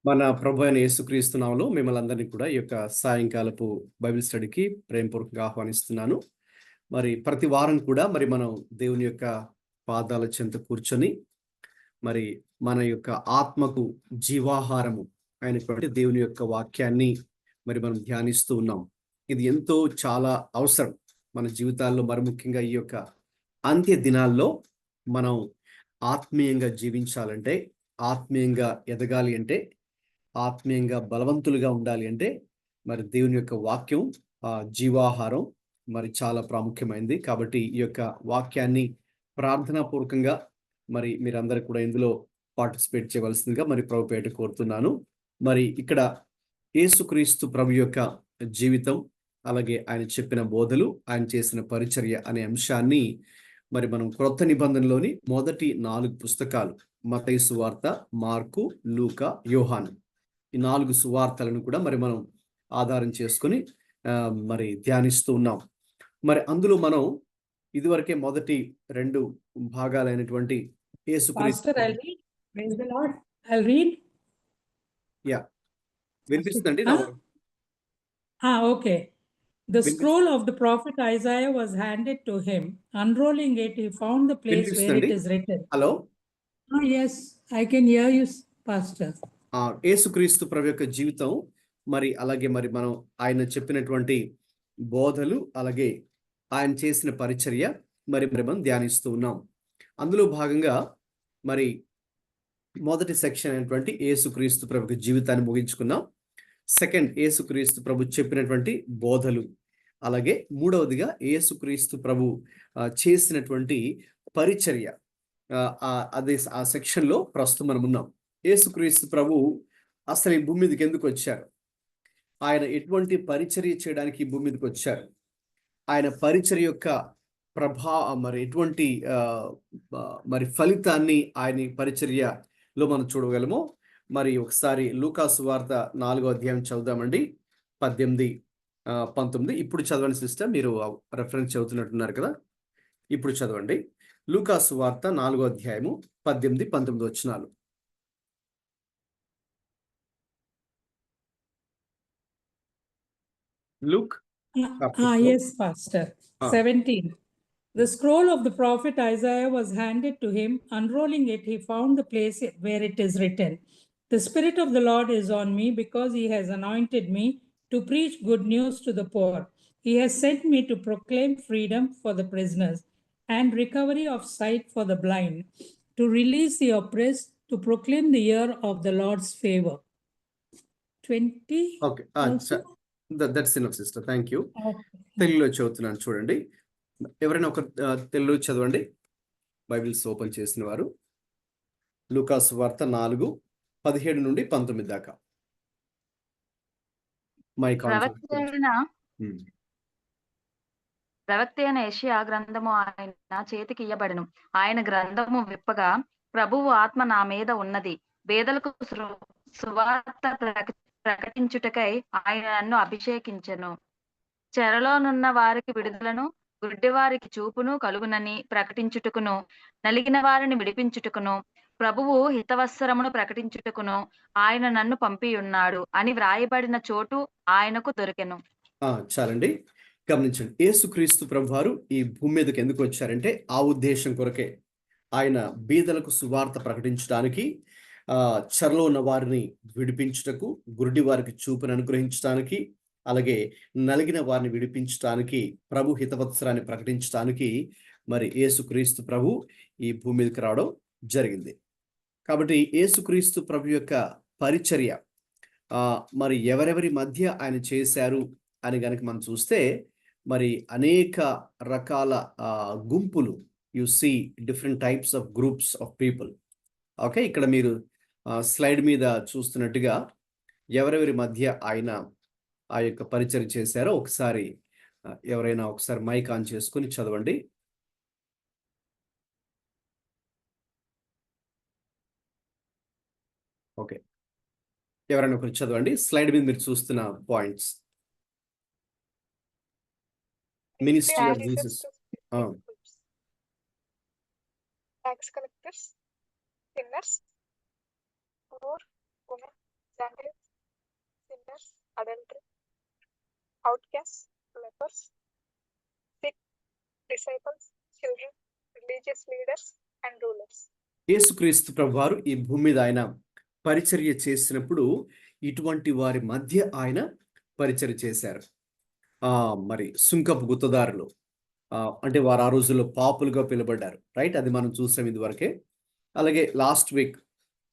మన ప్రభు అయిన యేసుక్రీస్తు నామములో మిమ్మల్ని అందరినీ కూడా ఈ యొక్క సాయంకాలపు బైబిల్ స్టడీకి ప్రేమపూర్వకంగా ఆహ్వానిస్తున్నాను. మరి ప్రతి వారం కూడా మనం దేవుని యొక్క పాదాల చెంత కూర్చొని మరి మన యొక్క ఆత్మకు జీవాహారము అయినటువంటి దేవుని యొక్క వాక్యాన్ని మనం ధ్యానిస్తూ ఉన్నాం. ఇది ఎంతో చాలా అవసరం మన జీవితాల్లో, మరి ముఖ్యంగా ఈ యొక్క అంత్య దినాల్లో మనం ఆత్మీయంగా జీవించాలంటే, ఆత్మీయంగా ఎదగాలి అంటే, ఆత్మీయంగా బలవంతులుగా ఉండాలి అంటే మరి దేవుని యొక్క వాక్యం జీవాహారం చాలా ప్రాముఖ్యమైనది. కాబట్టి ఈ యొక్క వాక్యాన్ని ప్రార్థనాపూర్వకంగా మీరందరూ కూడా ఇందులో పార్టిసిపేట్ చేయవలసిందిగా ప్రభుపేట కోరుతున్నాను. ఇక్కడ యేసుక్రీస్తు ప్రభు యొక్క జీవితం, అలాగే ఆయన చెప్పిన బోధలు, ఆయన చేసిన పరిచర్య అనే అంశాన్ని మనం క్రొత్త నిబంధనలోని మొదటి 4 పుస్తకాలు మత్తయి సువార్త, మార్కు, లూకా, యోహాను, ఈ 4 సువార్తలను కూడా మనం ఆధారం చేసుకొని ధ్యానిస్తూ ఉన్నాం. అందులో మనం ఇదివరకే మొదటి 2 భాగాలైనటువంటి యేసుక్రీస్తు వినిపిస్తుందండి. Okay. The scroll of the prophet Isaiah was handed to him. Unrolling it, he found the place where it is written. Hello? Yes, I can hear you, Pastor. యేసుక్రీస్తు ప్రభు యొక్క జీవితం, అలాగే మనం ఆయన చెప్పినటువంటి బోధలు, అలాగే ఆయన చేసిన పరిచర్య మనం ధ్యానిస్తూ ఉన్నాం. అందులో భాగంగా మొదటి సెక్షన్ అయినటువంటి యేసుక్రీస్తు ప్రభు జీవితాన్ని ముగించుకున్నాం. సెకండ్, యేసుక్రీస్తు ప్రభు చెప్పినటువంటి బోధలు, అలాగే మూడవదిగా యేసుక్రీస్తు ప్రభు చేసినటువంటి పరిచర్య, అదే ఆ సెక్షన్ లో ప్రస్తుతం మనం ఉన్నాం. యేసుక్రీస్తు ప్రభు అసలు ఈ భూమి మీదకి ఎందుకు వచ్చారు? ఆయన ఎటువంటి పరిచర్య చేయడానికి ఈ భూమి మీదకి వచ్చారు? ఆయన పరిచర్య యొక్క ఎటువంటి ఫలితాన్ని ఆయన పరిచర్యలో మనం చూడగలమో ఒకసారి లూకా సువార్త 4వ అధ్యాయం చదువుదామండి. 18, 19. ఇప్పుడు చదవండి సిస్టర్, మీరు రెఫరెన్స్ చదువుతున్నట్టున్నారు కదా, ఇప్పుడు చదవండి. లూకా సువార్త 4వ అధ్యాయము 18, 19 వచనాలు. Luke? Yes, Pastor. 17. The scroll of the prophet Isaiah was handed to him. Unrolling it, he found the place where it is written, "The Spirit of the Lord is on me, because he has anointed me to preach good news to the poor. He has sent me to proclaim freedom for the prisoners and recovery of sight for the blind, to release the oppressed, to proclaim the year of the Lord's favor." 20. Okay. That's enough, sister. Thank you. తెలుగులో చదువుతున్నాను, చూడండి. ఎవరైనా ఒక తెలుగులో చదవండి, Bibles open చేసిన వారు. లూకా సువార్త 4, 17 నుండి 19 దాకా. ప్రవక్త అయిన యెషయా గ్రంథము ఆయన చేతికి ఇయ్యబడెను. ఆయన గ్రంథము విప్పగా, ప్రభువు ఆత్మ నా మీద ఉన్నది, పేదలకు సువార్త ప్రకటించుటకై ఆయన నన్ను అభిషేకించెను. చెరలోనున్న వారికి విడుదలను, గుడ్డి వారికి చూపును కలుగునని ప్రకటించుటకును, నలిగిన వారిని విడిపించుటకును, ప్రభువు హితవత్సరమును ప్రకటించుటకును ఆయన నన్ను పంపి ఉన్నాడు అని వ్రాయబడిన చోటు ఆయనకు దొరికెను. చాలండి, గమనించండి. యేసుక్రీస్తు ప్రభు వారు ఈ భూమి మీదకి ఎందుకు వచ్చారంటే ఆ ఉద్దేశం కొరకే. ఆయన బీదలకు సువార్త ప్రకటించడానికి, చెరలో ఉన్న వారిని విడిపించుటకు, గురుడి వారికి చూపును అనుగ్రహించడానికి, అలాగే నలిగిన వారిని విడిపించడానికి, ప్రభు హితవత్సరాన్ని ప్రకటించడానికి యేసుక్రీస్తు ప్రభు ఈ భూమి మీదకి రావడం జరిగింది. కాబట్టి యేసుక్రీస్తు ప్రభు యొక్క పరిచర్య ఎవరెవరి మధ్య ఆయన చేశారు అని గనక మనం చూస్తే అనేక రకాల గుంపులు, you see different types of groups of people. Okay, ఇక్కడ మీరు స్లైడ్ మీద చూస్తున్నట్టుగా ఎవరెవరి మధ్య ఆయన ఆ యొక్క పరిచర్య చేశారో ఒకసారి ఎవరైనా ఒకసారి మైక్ ఆన్ చేసుకుని చదవండి. ఓకే, ఎవరైనా ఒకరు చదవండి. స్లైడ్ మీద మీరు చూస్తున్న points. Ministry of Jesus, tax collectors, sinners, poor, women, Gentiles, sinners, adulterers, outcasts, lepers, sick, disciples, children, religious leaders, and rulers. యేసుక్రీస్తు ప్రభువారు ఈ భూమి మీద ఆయన పరిచర్య చేసినప్పుడు ఇటువంటి వారి మధ్య ఆయన పరిచర్య చేశారు. మరి సుంకపు గుత్తదారులు, అంటే వారు ఆ రోజుల్లో పాపులుగా పిలువబడ్డారు, రైట్? అది మనం చూసాం ఇదివరకే. అలాగే లాస్ట్ వీక్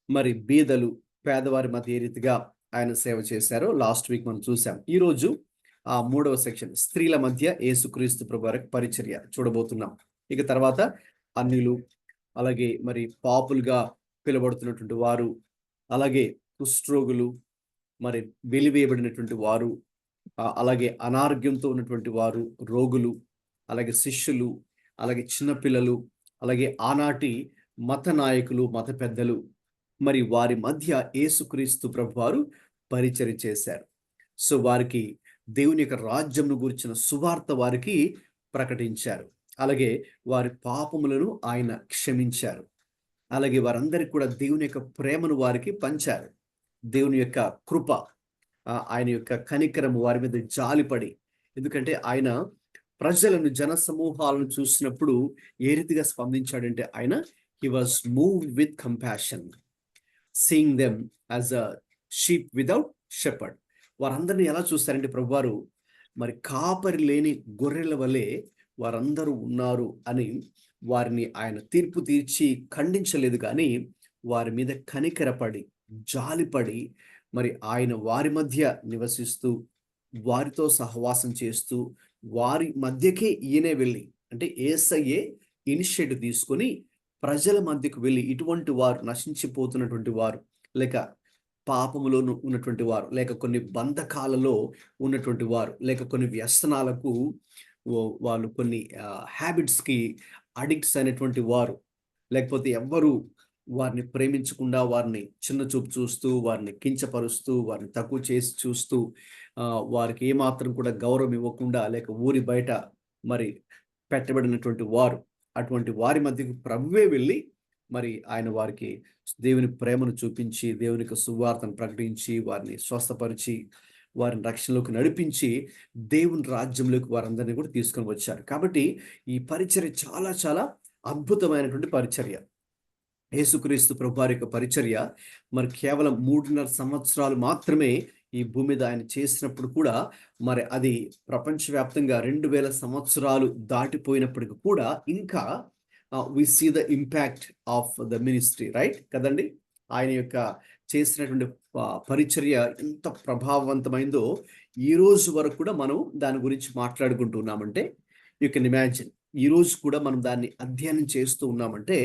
మరి బీదలు, పేదవారి మధ్య ఏ రీతిగా ఆయన సేవ చేశారో లాస్ట్ వీక్ మనం చూసాం. ఈరోజు ఆ 3వ సెక్షన్ స్త్రీల మధ్య యేసుక్రీస్తు ప్రభువారి పరిచర్య చూడబోతున్నాం. ఇక తర్వాత అన్యులు, అలాగే మరి పాపులుగా పిలువబడుతున్నటువంటి వారు, అలాగే కుష్ఠరోగులు, మరి వెలివేయబడినటువంటి వారు, అలాగే అనారోగ్యంతో ఉన్నటువంటి వారు, రోగులు, అలాగే శిష్యులు, అలాగే చిన్నపిల్లలు, అలాగే ఆనాటి మత నాయకులు, మత పెద్దలు, మరి వారి మధ్య యేసుక్రీస్తు ప్రభువారు పరిచర్య చేశారు. సో వారికి దేవుని యొక్క రాజ్యంను గురించిన సువార్త వారికి ప్రకటించారు. అలాగే వారి పాపములను ఆయన క్షమించారు. అలాగే వారందరికీ కూడా దేవుని యొక్క ప్రేమను వారికి పంచారు. దేవుని యొక్క కృప, ఆయన యొక్క కనికరము వారి మీద జాలిపడి, ఎందుకంటే ఆయన ప్రజలను, జన సమూహాలను చూసినప్పుడు ఏ రీతిగా స్పందించాడంటే ఆయన he was moved with compassion, seeing them as a sheep without shepherd. వారందరినీ ఎలా చూస్తారంటే ప్రభువారు మరి కాపరి లేని గొర్రెల వలె వారందరూ ఉన్నారు అని వారిని ఆయన తీర్పు తీర్చి ఖండించలేదు, కానీ వారి మీద కనికరపడి, జాలిపడి, మరి ఆయన వారి మధ్య నివసిస్తూ, వారితో సహవాసం చేస్తూ, వారి మధ్యకే ఈయనే వెళ్ళి, అంటే యేసయ్యే ఇనిషియేటివ్ తీసుకొని ప్రజల మధ్యకు వెళ్ళి, ఇటువంటి వారు, నశించిపోతున్నటువంటి వారు, లేక పాపములో ఉన్నటువంటి వారు, లేక కొన్ని బంధకాలలో ఉన్నటువంటి వారు, లేక కొన్ని వ్యసనాలకు వాళ్ళు, కొన్ని హ్యాబిట్స్కి అడిక్ట్స్ అయినటువంటి వారు, లేకపోతే ఎవ్వరూ వారిని ప్రేమించకుండా, వారిని చిన్న చూపు చూస్తూ, వారిని కించపరుస్తూ, వారిని తక్కువ చేసి చూస్తూ, వారికి ఏమాత్రం కూడా గౌరవం ఇవ్వకుండా, లేక ఊరి బయట మరి పెట్టబడినటువంటి వారు, అటువంటి వారి మధ్యకు ప్రభువే వెళ్ళి మరి ఆయన వారికి దేవుని ప్రేమను చూపించి, దేవుని యొక్క సువార్తను ప్రకటించి, వారిని స్వస్థపరిచి, వారిని రక్షణలోకి నడిపించి, దేవుని రాజ్యంలోకి వారందరినీ కూడా తీసుకొని వచ్చారు. కాబట్టి ఈ పరిచర్య చాలా చాలా అద్భుతమైనటువంటి పరిచర్య. యేసుక్రీస్తు ప్రభువారి యొక్క పరిచర్య మరి కేవలం 3.5 సంవత్సరాలు మాత్రమే ఈ భూమి మీద ఆయన చేసినప్పుడు కూడా, మరి అది ప్రపంచవ్యాప్తంగా 2000 సంవత్సరాలు దాటిపోయినప్పటికీ కూడా ఇంకా we see the impact of the ministry, right కదండి? ఆయన యొక్క చేసినటువంటి పరిచర్య ఎంత ప్రభావవంతమైందో ఈ రోజు వరకు కూడా మనం దాని గురించి మాట్లాడుకుంటున్నామంటే, యూ కెన్ ఇమాజిన్, ఈ రోజు కూడా మనం దాన్ని అధ్యయనం చేస్తూ ఉన్నామంటే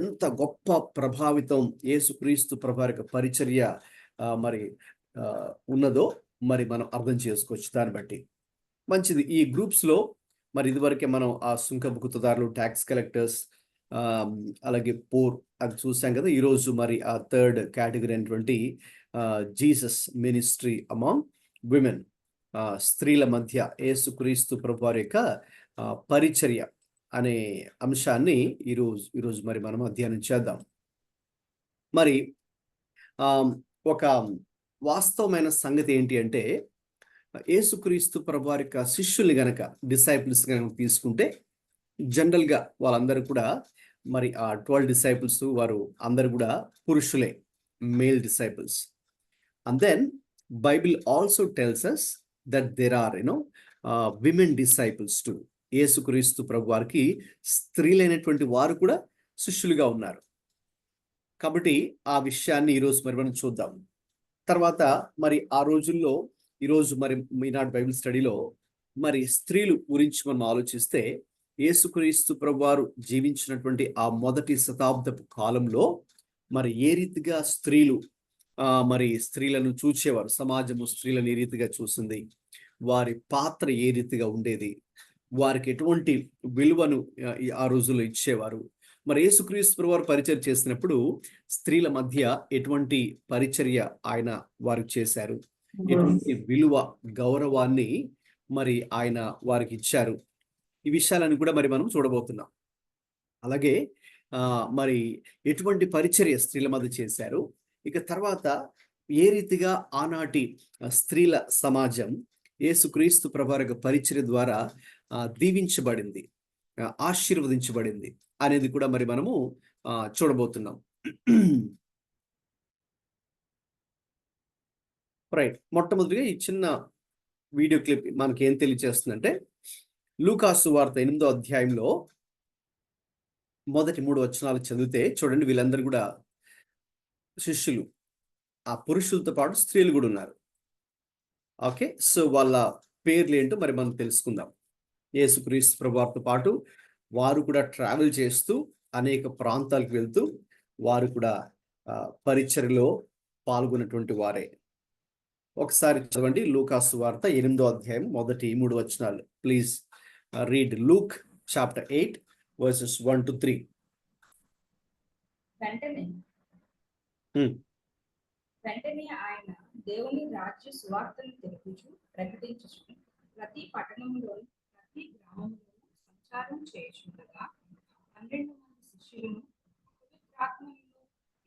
ఎంత గొప్ప ప్రభావితం యేసుక్రీస్తు ప్రభువారి యొక్క పరిచర్య మరి ఉన్నదో మరి మనం అర్థం చేసుకోవచ్చు దాన్ని బట్టి. మంచిది. ఈ గ్రూప్స్లో మరి ఇదివరకే మనం ఆ సుంకపు గుత్తదారులు, ట్యాక్స్ కలెక్టర్స్, అలాగే పోర్, అది చూసాం కదా. ఈరోజు మరి ఆ 3rd కేటగిరీ అయినటువంటి జీసస్ మినిస్ట్రీ అమాంగ్ విమెన్, స్త్రీల మధ్య యేసుక్రీస్తు ప్రభువారి యొక్క పరిచర్య అనే అంశాన్ని ఈరోజు మరి మనం అధ్యయనం చేద్దాం. మరి ఒక వాస్తవమైన సంగతి ఏంటి అంటే, యేసుక్రీస్తు ప్రభువారి యొక్క శిష్యుల్ని గనక, డిసైపుల్స్ కనుక తీసుకుంటే, జనరల్గా వాళ్ళందరూ కూడా మరి ఆ 12 డిసైపుల్స్ వారు అందరు కూడా పురుషులే, male disciples. And then Bible also tells us that there are women disciples too. యేసుక్రీస్తు ప్రభువారికి స్త్రీలైనటువంటి వారు కూడా శిష్యులుగా ఉన్నారు. కాబట్టి ఆ విషయాన్ని ఈరోజు మరి మనం చూద్దాం. తర్వాత మరి ఆ రోజుల్లో, ఈరోజు మరి ఈనాడు బైబిల్ స్టడీలో మరి స్త్రీలు గురించి మనం ఆలోచిస్తే, యేసుక్రీస్తు ప్రభువారు జీవించినటువంటి ఆ మొదటి శతాబ్దపు కాలంలో మరి ఏ రీతిగా స్త్రీలు మరి స్త్రీలను చూచేవారు, సమాజము స్త్రీలను ఏ రీతిగా చూసింది, వారి పాత్ర ఏ రీతిగా ఉండేది, వారికి ఎటువంటి విలువను ఆ రోజుల్లో ఇచ్చేవారు. మరి యేసుక్రీస్తు ప్రభువారు పరిచర్య చేసినప్పుడు స్త్రీల మధ్య ఎటువంటి పరిచర్య ఆయన వారికి చేశారు, ఎటువంటి విలువ, గౌరవాన్ని మరి ఆయన వారికి ఇచ్చారు, ఈ విషయాలను కూడా మరి మనం చూడబోతున్నాం. అలాగే మరి ఎటువంటి పరిచర్య స్త్రీల మధ్య చేశారు, ఇక తర్వాత ఏ రీతిగా ఆనాటి స్త్రీల సమాజం యేసుక్రీస్తు ప్రభువారి యొక్క పరిచర్య ద్వారా దీవించబడింది, ఆశీర్వదించబడింది అనేది కూడా మరి మనము చూడబోతున్నాం. రైట్, మొట్టమొదటిగా ఈ చిన్న వీడియో క్లిప్ మనకి ఏం తెలియజేస్తుందంటే, లూకాసు వార్త 8వ అధ్యాయంలో మొదటి 3 వచనాలు చదివితే చూడండి, వీళ్ళందరూ కూడా శిష్యులు, ఆ పురుషులతో పాటు స్త్రీలు కూడా ఉన్నారు. ఓకే, సో వాళ్ళ పేర్లు ఏంటో మరి మనం తెలుసుకుందాం. యేసుక్రీస్తు ప్రభువారితో పాటు వారు కూడా ట్రావెల్ చేస్తూ అనేక ప్రాంతాలకు వెళ్తూ వారు కూడా పరిచర్యలో పాల్గొన్నటువంటి వారే. ఒకసారి చదవండి లూకాసు వార్త 8వ అధ్యాయం మొదటి 3 వచనాలు. Please read Luke chapter 8 verses 1 to 3. వెంటనే ఆయన దేవుని రాజ్య సువార్తను తెలుపుచు ప్రకటించుచు ప్రతి పట్టణంలోను ప్రతి గ్రామంలోను సంచారం చేయుచుండగా 12 మంది శిష్యులను పవిత్రాత్మను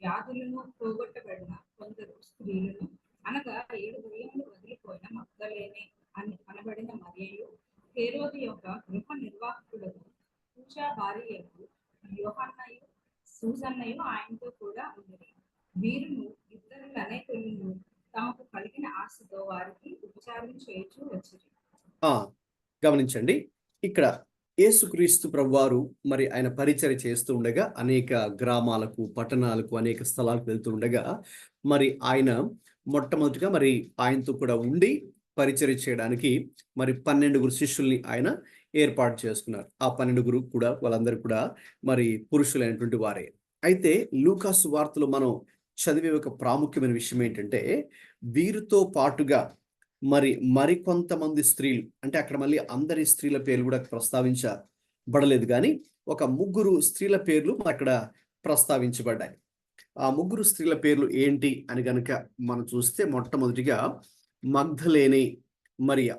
వ్యాధులను పోగొట్టబడిన కొందరు స్త్రీలను, అనగా 7 దయ్యములు వదిలిపోయిన మగ్దలేనే అనబడిన మరియయు, హేరోదు యొక్క గృహ నిర్వాహకులకు కూచా భార్యకు యోహన్నయు సూజన్నయు ఆయనతో కూడా ఉండేది. వీరును ఇద్దరు అనేకులను తమకు కలిగిన ఆశతో వారికి ఉపచారం చేయుచూ వచ్చిరి. గమనించండి, ఇక్కడ యేసుక్రీస్తు ప్రభువారు మరి ఆయన పరిచర్య చేస్తూ ఉండగా అనేక గ్రామాలకు, పట్టణాలకు, అనేక స్థలాలకు వెళ్తూ ఉండగా మరి ఆయన మొట్టమొదటిగా మరి ఆయనతో కూడా ఉండి పరిచర్య చేయడానికి మరి 12 శిష్యుల్ని ఆయన ఏర్పాటు చేసుకున్నారు. ఆ 12 కూడా వాళ్ళందరూ కూడా మరి పురుషులైనటువంటి వారే. అయితే లూకాసు వార్తలో మనం చదివే ఒక ప్రాముఖ్యమైన విషయం ఏంటంటే, వీరితో పాటుగా మరికొంతమంది స్త్రీలు, అంటే అక్కడ మళ్ళీ అందరి స్త్రీల పేర్లు కూడా ప్రస్తావించబడలేదు, కానీ ఒక 3 స్త్రీల పేర్లు అక్కడ ప్రస్తావించబడ్డాయి. ఆ 3 స్త్రీల పేర్లు ఏంటి అని కనుక మనం చూస్తే, మొట్టమొదటిగా మగ్దలేనే మరియ.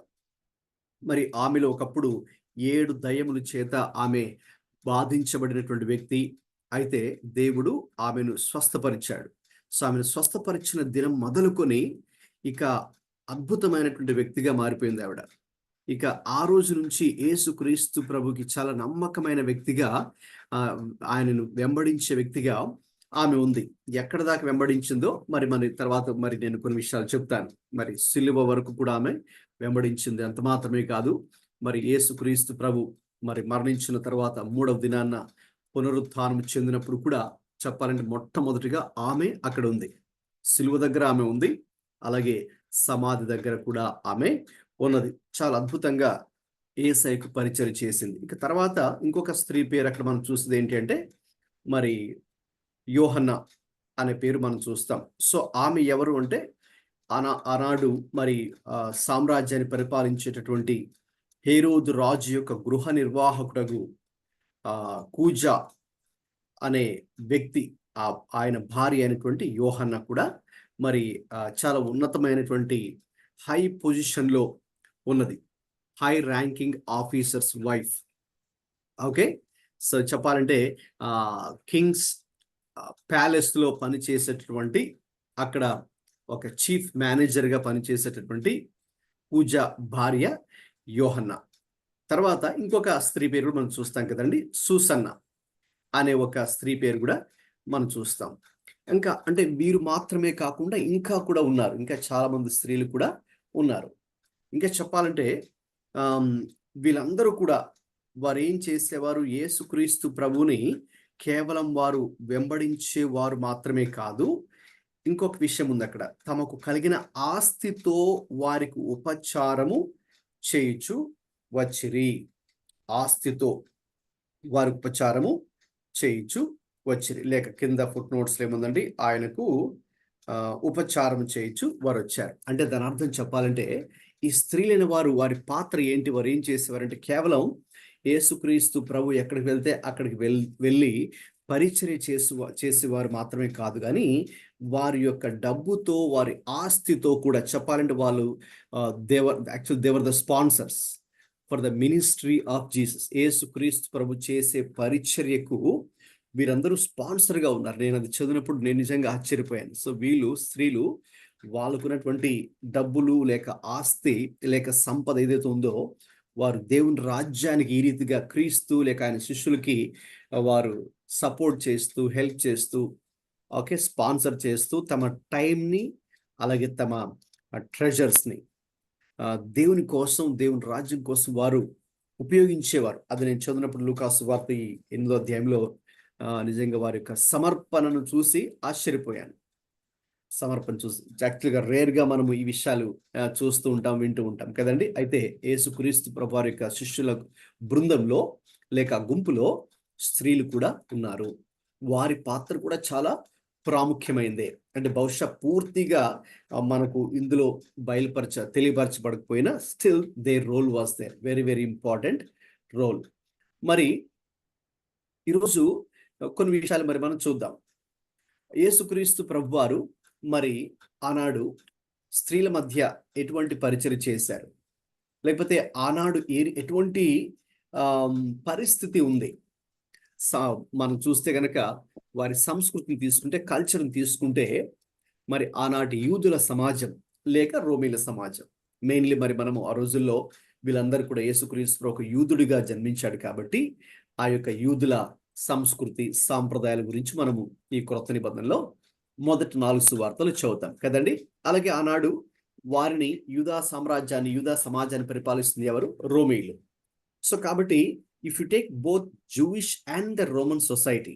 మరి ఆమెలో ఒకప్పుడు 7 దయ్యముల చేత ఆమె బాధించబడినటువంటి వ్యక్తి. అయితే దేవుడు ఆమెను స్వస్థపరిచాడు. సో ఆమెను స్వస్థపరిచిన దినం మొదలుకొని ఇక అద్భుతమైనటువంటి వ్యక్తిగా మారిపోయింది ఆవిడ. ఇక ఆ రోజు నుంచి యేసుక్రీస్తు ప్రభుకి చాలా నమ్మకమైన వ్యక్తిగా, ఆయనను వెంబడించే వ్యక్తిగా ఆమె ఉంది. ఎక్కడ దాకా వెంబడించిందో మరి తర్వాత నేను కొన్ని విషయాలు చెప్తాను. మరి సిలువ వరకు కూడా ఆమె వెంబడించింది. అంత మాత్రమే కాదు, మరి యేసుక్రీస్తు ప్రభు మరి మరణించిన తర్వాత 3వ దినాన్న పునరుత్థానం చెందినప్పుడు కూడా చెప్పాలంటే మొట్టమొదటిగా ఆమె అక్కడ ఉంది. సిలువ దగ్గర ఆమె ఉంది, అలాగే సమాధి దగ్గర కూడా ఆమె ఉన్నది. చాలా అద్భుతంగా యేసయ్యకు పరిచర్య చేసింది. ఇక తర్వాత ఇంకొక స్త్రీ పేరు అక్కడ మనం చూసేది ఏంటి అంటే, మరి యోహన్న అనే పేరు మనం చూస్తాం. సో ఆమె ఎవరు అంటే, ఆనాడు మరి సామ్రాజ్యాన్ని పరిపాలించేటటువంటి హేరోదు రాజు యొక్క గృహ నిర్వాహకుడగు కూజా అనే వ్యక్తి, ఆయన భార్య అయినటువంటి యోహన్న కూడా మరి చాలా ఉన్నతమైనటువంటి హై పొజిషన్లో ఉన్నది. High ranking officers wife. Okay, so చెప్పాలంటే కింగ్స్ ప్యాలెస్లో పనిచేసేటటువంటి, అక్కడ ఒక చీఫ్ మేనేజర్గా పనిచేసేటటువంటి పూజా భార్య యోహన్న. తర్వాత ఇంకొక స్త్రీ పేరు మనం చూస్తాం కదండి, సూసన్న అనే ఒక స్త్రీ పేరు కూడా మనం చూస్తాం. ఇంకా అంటే వీరు మాత్రమే కాకుండా ఇంకా కూడా ఉన్నారు, ఇంకా చాలా మంది స్త్రీలు కూడా ఉన్నారు. ఇంకా చెప్పాలంటే వీళ్ళందరూ కూడా వారు ఏం చేసేవారు, యేసుక్రీస్తు ప్రభుని కేవలం వారు వెంబడించే వారు మాత్రమే కాదు, ఇంకొక విషయం ఉంది అక్కడ, తమకు కలిగిన ఆస్తితో వారికి ఉపచారము చేయుచు వచ్చిరి. ఆస్తితో వారికి ఉపచారము చేయుచు వచ్చిరి. లేక కింద ఫుట్ నోట్స్లో ఏముందండి, ఆయనకు ఉపచారం చేయుచు వారు వచ్చారు. అంటే దాని అర్థం చెప్పాలంటే, ఈ స్త్రీలైన వారు వారి పాత్ర ఏంటి, వారు ఏం చేసేవారంటే, కేవలం యేసుక్రీస్తు ప్రభు ఎక్కడికి వెళ్తే అక్కడికి వెళ్ళి పరిచర్య చేసేవారు మాత్రమే కాదు, కానీ వారి యొక్క డబ్బుతో, వారి ఆస్తితో కూడా చెప్పాలంటే వాళ్ళు they were the sponsors for the ministry of Jesus. యేసుక్రీస్తు ప్రభు చేసే పరిచర్యకు వీరందరూ స్పాన్సర్గా ఉన్నారు. నేను అది చదివినప్పుడు నేను నిజంగా ఆశ్చర్యపోయాను. సో వీళ్ళు స్త్రీలు వాళ్ళకున్నటువంటి డబ్బులు లేక ఆస్తి లేక సంపద ఏదైతే ఉందో వారు దేవుని రాజ్యానికి ఈ రీతిగా క్రీస్తు లేక ఆయన శిష్యులకి వారు సపోర్ట్ చేస్తూ హెల్ప్ చేస్తూ ఓకే స్పాన్సర్ చేస్తూ తమ టైంని అలాగే తమ ట్రెజర్స్ని దేవుని కోసం దేవుని రాజ్యం కోసం వారు ఉపయోగించేవారు. అది నేను చదివినప్పుడు లూకాసు వార్త 8వ అధ్యాయంలో నిజంగా వారి యొక్క సమర్పణను చూసి ఆశ్చర్యపోయాను. సమర్పణ చూసి యాక్చువల్గా రేర్గా మనము ఈ విషయాలు చూస్తూ ఉంటాం, వింటూ ఉంటాం కదండి. అయితే యేసుక్రీస్తు ప్రభువారి యొక్క శిష్యుల బృందంలో లేక గుంపులో స్త్రీలు కూడా ఉన్నారు. వారి పాత్ర కూడా చాలా ప్రాముఖ్యమైందే. అంటే బహుశా పూర్తిగా మనకు ఇందులో తెలియపరచబడకపోయినా still their role was there, very very important role. మరి ఈరోజు కొన్ని విషయాలు మరి మనం చూద్దాం. యేసుక్రీస్తు ప్రభువారు మరి ఆనాడు స్త్రీల మధ్య ఎటువంటి పరిచయం చేశారు, లేకపోతే ఆనాడు ఎటువంటి పరిస్థితి ఉంది. మనం చూస్తే గనక వారి సంస్కృతిని తీసుకుంటే, కల్చర్ని తీసుకుంటే మరి ఆనాటి యూదుల సమాజం లేక రోమీల సమాజం మెయిన్లీ మరి మనము ఆ రోజుల్లో వీళ్ళందరూ కూడా యేసుక్రీస్తు ఒక యూదుడిగా జన్మించాడు కాబట్టి ఆ యొక్క యూదుల సంస్కృతి సాంప్రదాయాల గురించి మనము ఈ క్రొత్త నిబంధనలో మొదటి 4 సువార్తలు చదువుతాం కదండి. అలాగే ఆనాడు వారిని యూదా సమాజాన్ని పరిపాలిస్తుంది ఎవరు? రోమీలు. సో కాబట్టి if you take both Jewish and the Roman society,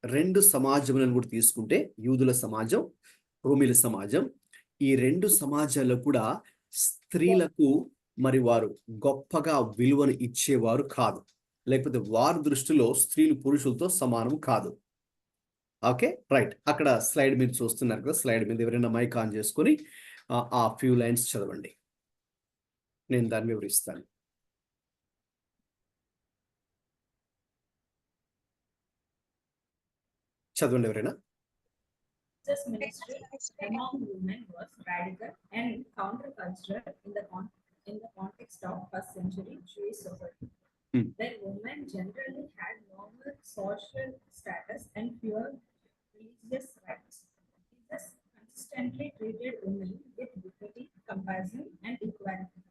రెండు సమాజములను కూడా తీసుకుంటే యూదుల సమాజం, రోమీల సమాజం, ఈ రెండు సమాజాల్లో కూడా స్త్రీలకు మరి వారు గొప్పగా విలువను ఇచ్చేవారు కాదు, లేకపోతే వారి దృష్టిలో స్త్రీలు పురుషులతో సమానం కాదు. Okay right. అక్కడ స్లైడ్ మీరు చూస్తున్నారు కదా, స్లైడ్ మీద ఎవరైనా మైక్ ఆన్ చేసుకొని ఆ ఫ్యూ లైన్స్ చదవండి, నేను దాన్ని వివరిస్తాను. చదవండి ఎవరైనా. Jesus' ministry among women was radical and countercultural in the context of first century Jewish society, where women generally had normal social status and fewer religious rights. Jesus consistently treated women with dignity, compassion, and equality,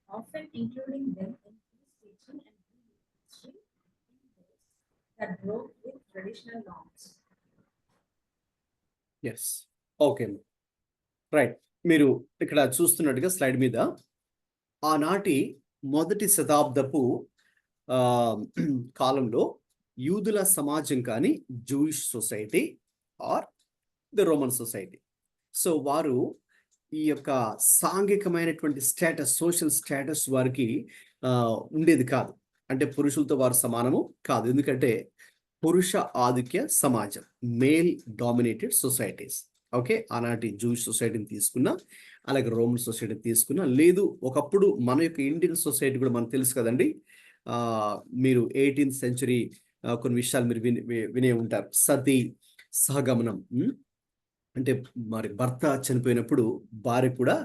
often including them in his teaching and ministry in ways that broke with traditional norms. Yes okay right. మీరు ఇక్కడ చూస్తున్నట్టుగా slide మీద ఆనాటి మొదటి శతాబ్దపు కాలంలో యూదుల సమాజం కానీ Jewish society or the Roman society, so వారు ఈ యొక్క సాంఘికమైనటువంటి స్టేటస్, సోషల్ స్టేటస్ వారికి ఉండేది కాదు. అంటే పురుషులతో వారు సమానము కాదు, ఎందుకంటే పురుష ఆధిక్య సమాజం, మేల్ డామినేటెడ్ సొసైటీస్. ఓకే, ఆనాటి జూయిష్ సొసైటీని తీసుకున్నా, అలాగే రోమన్ సొసైటీ తీసుకున్నా, లేదు ఒకప్పుడు మన యొక్క ఇండియన్ సొసైటీ కూడా మనకు తెలుసు కదండి. మీరు 18th సెంచరీ కొన్ని విషయాలు మీరు వినే ఉంటారు. సతీ సహగమనం, అంటే మరి భర్త చనిపోయినప్పుడు భార్య కూడా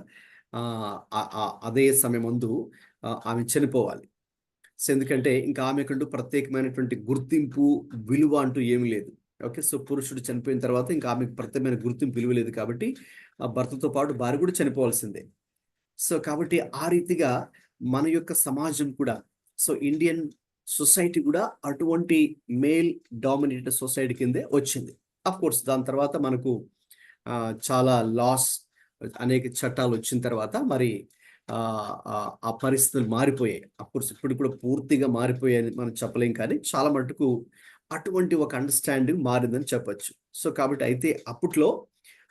అదే సమయం ముందు ఆమె చనిపోవాలి. సో ఎందుకంటే ఇంకా ఆమెకంటూ ప్రత్యేకమైనటువంటి గుర్తింపు విలువ అంటూ ఏమీ లేదు. ఓకే, సో పురుషుడు చనిపోయిన తర్వాత ఇంకా ఆమెకు ప్రత్యేకమైన గుర్తింపు విలువ లేదు కాబట్టి ఆ భర్తతో పాటు భార్య కూడా చనిపోవాల్సిందే. సో కాబట్టి ఆ రీతిగా మన యొక్క సమాజం కూడా, సో ఇండియన్ సొసైటీ కూడా అటువంటి మేల్ డామినేటెడ్ సొసైటీ కిందే వచ్చింది. అఫ్ కోర్స్ దాని తర్వాత మనకు చాలా లాస్, అనేక చట్టాలు వచ్చిన తర్వాత మరి ఆ పరిస్థితులు మారిపోయాయి. అఫ్కోర్స్ ఇప్పుడు కూడా పూర్తిగా మారిపోయాయని మనం చెప్పలేం, కానీ చాలా మటుకు అటువంటి ఒక అండర్స్టాండింగ్ మారిందని చెప్పచ్చు. సో కాబట్టి అయితే అప్పట్లో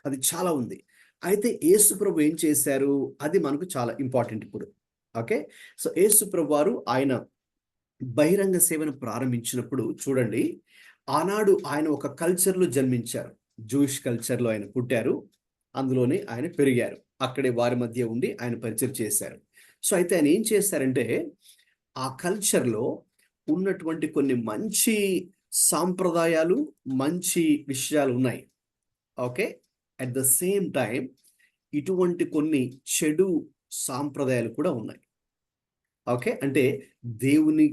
అది చాలా ఉంది. అయితే యేసు ప్రభు ఏం చేశారు అది మనకు చాలా ఇంపార్టెంట్ ఇప్పుడు. ఓకే, సో యేసు ప్రభు వారు ఆయన బహిరంగ సేవను ప్రారంభించినప్పుడు చూడండి, ఆనాడు ఆయన ఒక కల్చర్లో జన్మించారు. జూయిష్ కల్చర్లో ఆయన పుట్టారు, అందులోనే ఆయన పెరిగారు, అక్కడే వారి మధ్య ఉండి ఆయన పరిచయం చేశారు. సో అయితే ఆయన ఏం చేశారంటే ఆ కల్చర్లో ఉన్నటువంటి కొన్ని మంచి సాంప్రదాయాలు, మంచి విషయాలు ఉన్నాయి. Okay, at the same time ఇటువంటి కొన్ని చెడు సాంప్రదాయాలు కూడా ఉన్నాయి. ఓకే, అంటే దేవుని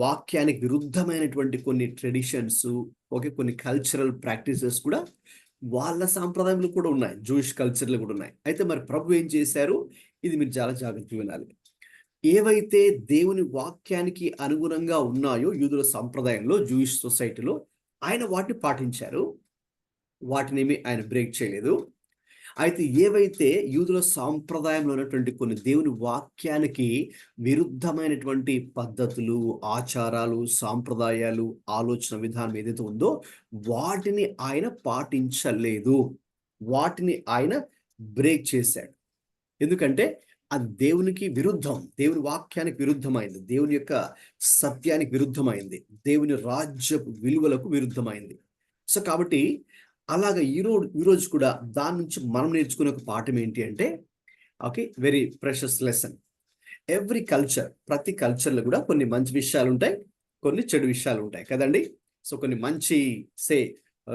వాక్యానికి విరుద్ధమైనటువంటి కొన్ని ట్రెడిషన్స్, ఓకే, కొన్ని కల్చరల్ ప్రాక్టీసెస్ కూడా వాళ్ళ సాంప్రదాయాలు కూడా ఉన్నాయి, జూయిష్ కల్చర్లు కూడా ఉన్నాయి. అయితే మరి ప్రభు ఏం చేశారు, ఇది మీరు చాలా జాగ్రత్తగా వినాలి. ఏవైతే దేవుని వాక్యానికి అనుగుణంగా ఉన్నాయో యూదుల సంప్రదాయంలో, జూయిష్ సొసైటీలో, ఆయన వాటిని పాటించారు, వాటినేమి ఆయన బ్రేక్ చేయలేదు. అయితే ఏవైతే యూదుల సాంప్రదాయంలో ఉన్నటువంటి కొన్ని దేవుని వాక్యానికి విరుద్ధమైనటువంటి పద్ధతులు, ఆచారాలు, సాంప్రదాయాలు, ఆలోచన విధానం ఏదైతే ఉందో వాటిని ఆయన పాటించలేదు, వాటిని ఆయన బ్రేక్ చేశాడు. ఎందుకంటే అది దేవునికి విరుద్ధం, దేవుని వాక్యానికి విరుద్ధమైంది, దేవుని యొక్క సత్యానికి విరుద్ధమైంది, దేవుని రాజ్యపు విలువలకు విరుద్ధమైంది. సో కాబట్టి అలాగ ఈరోజు కూడా దాని నుంచి మనం నేర్చుకునే ఒక పాఠం ఏంటి అంటే, okay, very precious lesson. Every culture, ప్రతి కల్చర్లో కూడా కొన్ని మంచి విషయాలు ఉంటాయి, కొన్ని చెడు విషయాలు ఉంటాయి కదండి. సో కొన్ని మంచి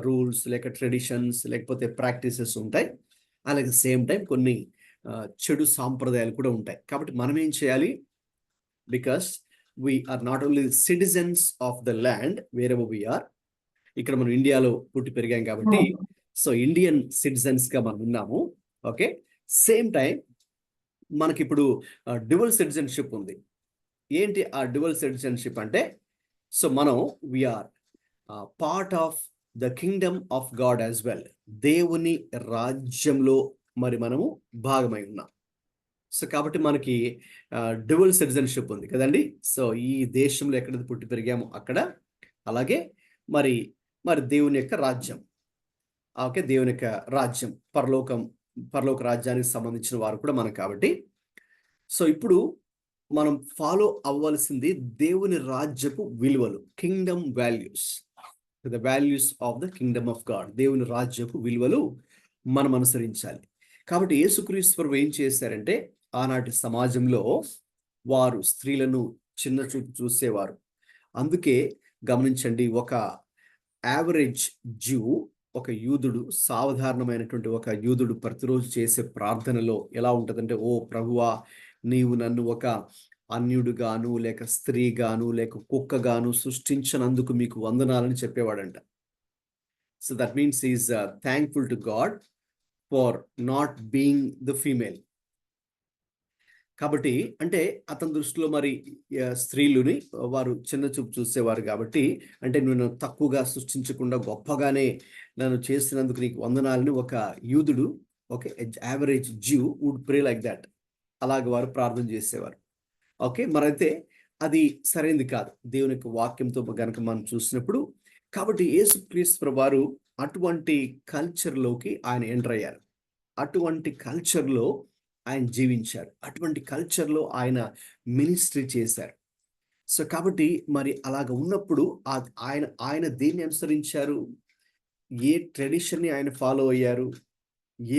రూల్స్ లేక ట్రెడిషన్స్ లేకపోతే ప్రాక్టీసెస్ ఉంటాయి, అలాగే సేమ్ టైం కొన్ని చెడు సాంప్రదాయాలు కూడా ఉంటాయి. కాబట్టి మనం ఏం చేయాలి, because we are not only citizens of the land wherever we are, ఇక్కడ మనం ఇండియాలో పుట్టి పెరిగాం కాబట్టి సో ఇండియన్ సిటిజన్స్ గా మనం ఉన్నాము. ఓకే, సేమ్ టైం మనకి ఇప్పుడు డ్యువల్ సిటిజన్షిప్ ఉంది. ఏంటి ఆ డ్యువల్ సిటిజన్షిప్ అంటే, సో మనం we are part of the kingdom of God as well, దేవుని రాజ్యంలో మరి మనము భాగమై ఉన్నాం. సో కాబట్టి మనకి డ్యువల్ సిటిజన్షిప్ ఉంది కదండి. సో ఈ దేశంలో ఎక్కడ పుట్టి పెరిగాము అక్కడ, అలాగే మరి దేవుని యొక్క రాజ్యం, ఓకే, దేవుని యొక్క రాజ్యం పరలోక రాజ్యానికి సంబంధించిన వారు కూడా మనం కాబట్టి, సో ఇప్పుడు మనం ఫాలో అవ్వాల్సింది దేవుని రాజ్యపు విలువలు, Kingdom values, the values of the kingdom of God, దేవుని రాజ్యపు విలువలు మనం అనుసరించాలి. కాబట్టి యేసుక్రీస్తు ప్రభువు ఏం చేశారంటే, ఆనాటి సమాజంలో వారు స్త్రీలను చిన్న చూపు చూసేవారు. అందుకే గమనించండి, ఒక యావరేజ్ జ్యూ, ఒక యూదుడు, సాధారణమైనటువంటి ఒక యూదుడు ప్రతిరోజు చేసే ప్రార్థనలో ఎలా ఉంటుందంటే, ఓ ప్రభువా, నీవు నన్ను ఒక అన్యుడుగాను లేక స్త్రీగాను లేక కుక్కగాను సృష్టించినందుకు మీకు వందనాలని చెప్పేవాడంట. So that means is thankful to God for not being the female. కాబట్టి అంటే అతని దృష్టిలో మరి స్త్రీలుని వారు చిన్న చూపు చూసేవారు కాబట్టి, అంటే నేను తక్కువగా సృష్టించకుండా గొప్పగానే నన్ను చేసినందుకు నీకు వందనాలని ఒక యూదుడు, okay, average Jew would pray like that, అలాగ వారు ప్రార్థన చేసేవారు. ఓకే, మరైతే అది సరైనది కాదు దేవుని యొక్క వాక్యంతో గనక మనం చూసినప్పుడు. కాబట్టి యేసుక్రీస్తు వారు అటువంటి కల్చర్లోకి ఆయన ఎంటర్ అయ్యారు, అటువంటి కల్చర్లో ఆయన జీవించారు, అటువంటి కల్చర్లో ఆయన మినిస్ట్రీ చేశారు. సో కాబట్టి మరి అలాగ ఉన్నప్పుడు ఆయన దేన్ని అనుసరించారు, ఏ ట్రెడిషన్ని ఆయన ఫాలో అయ్యారు,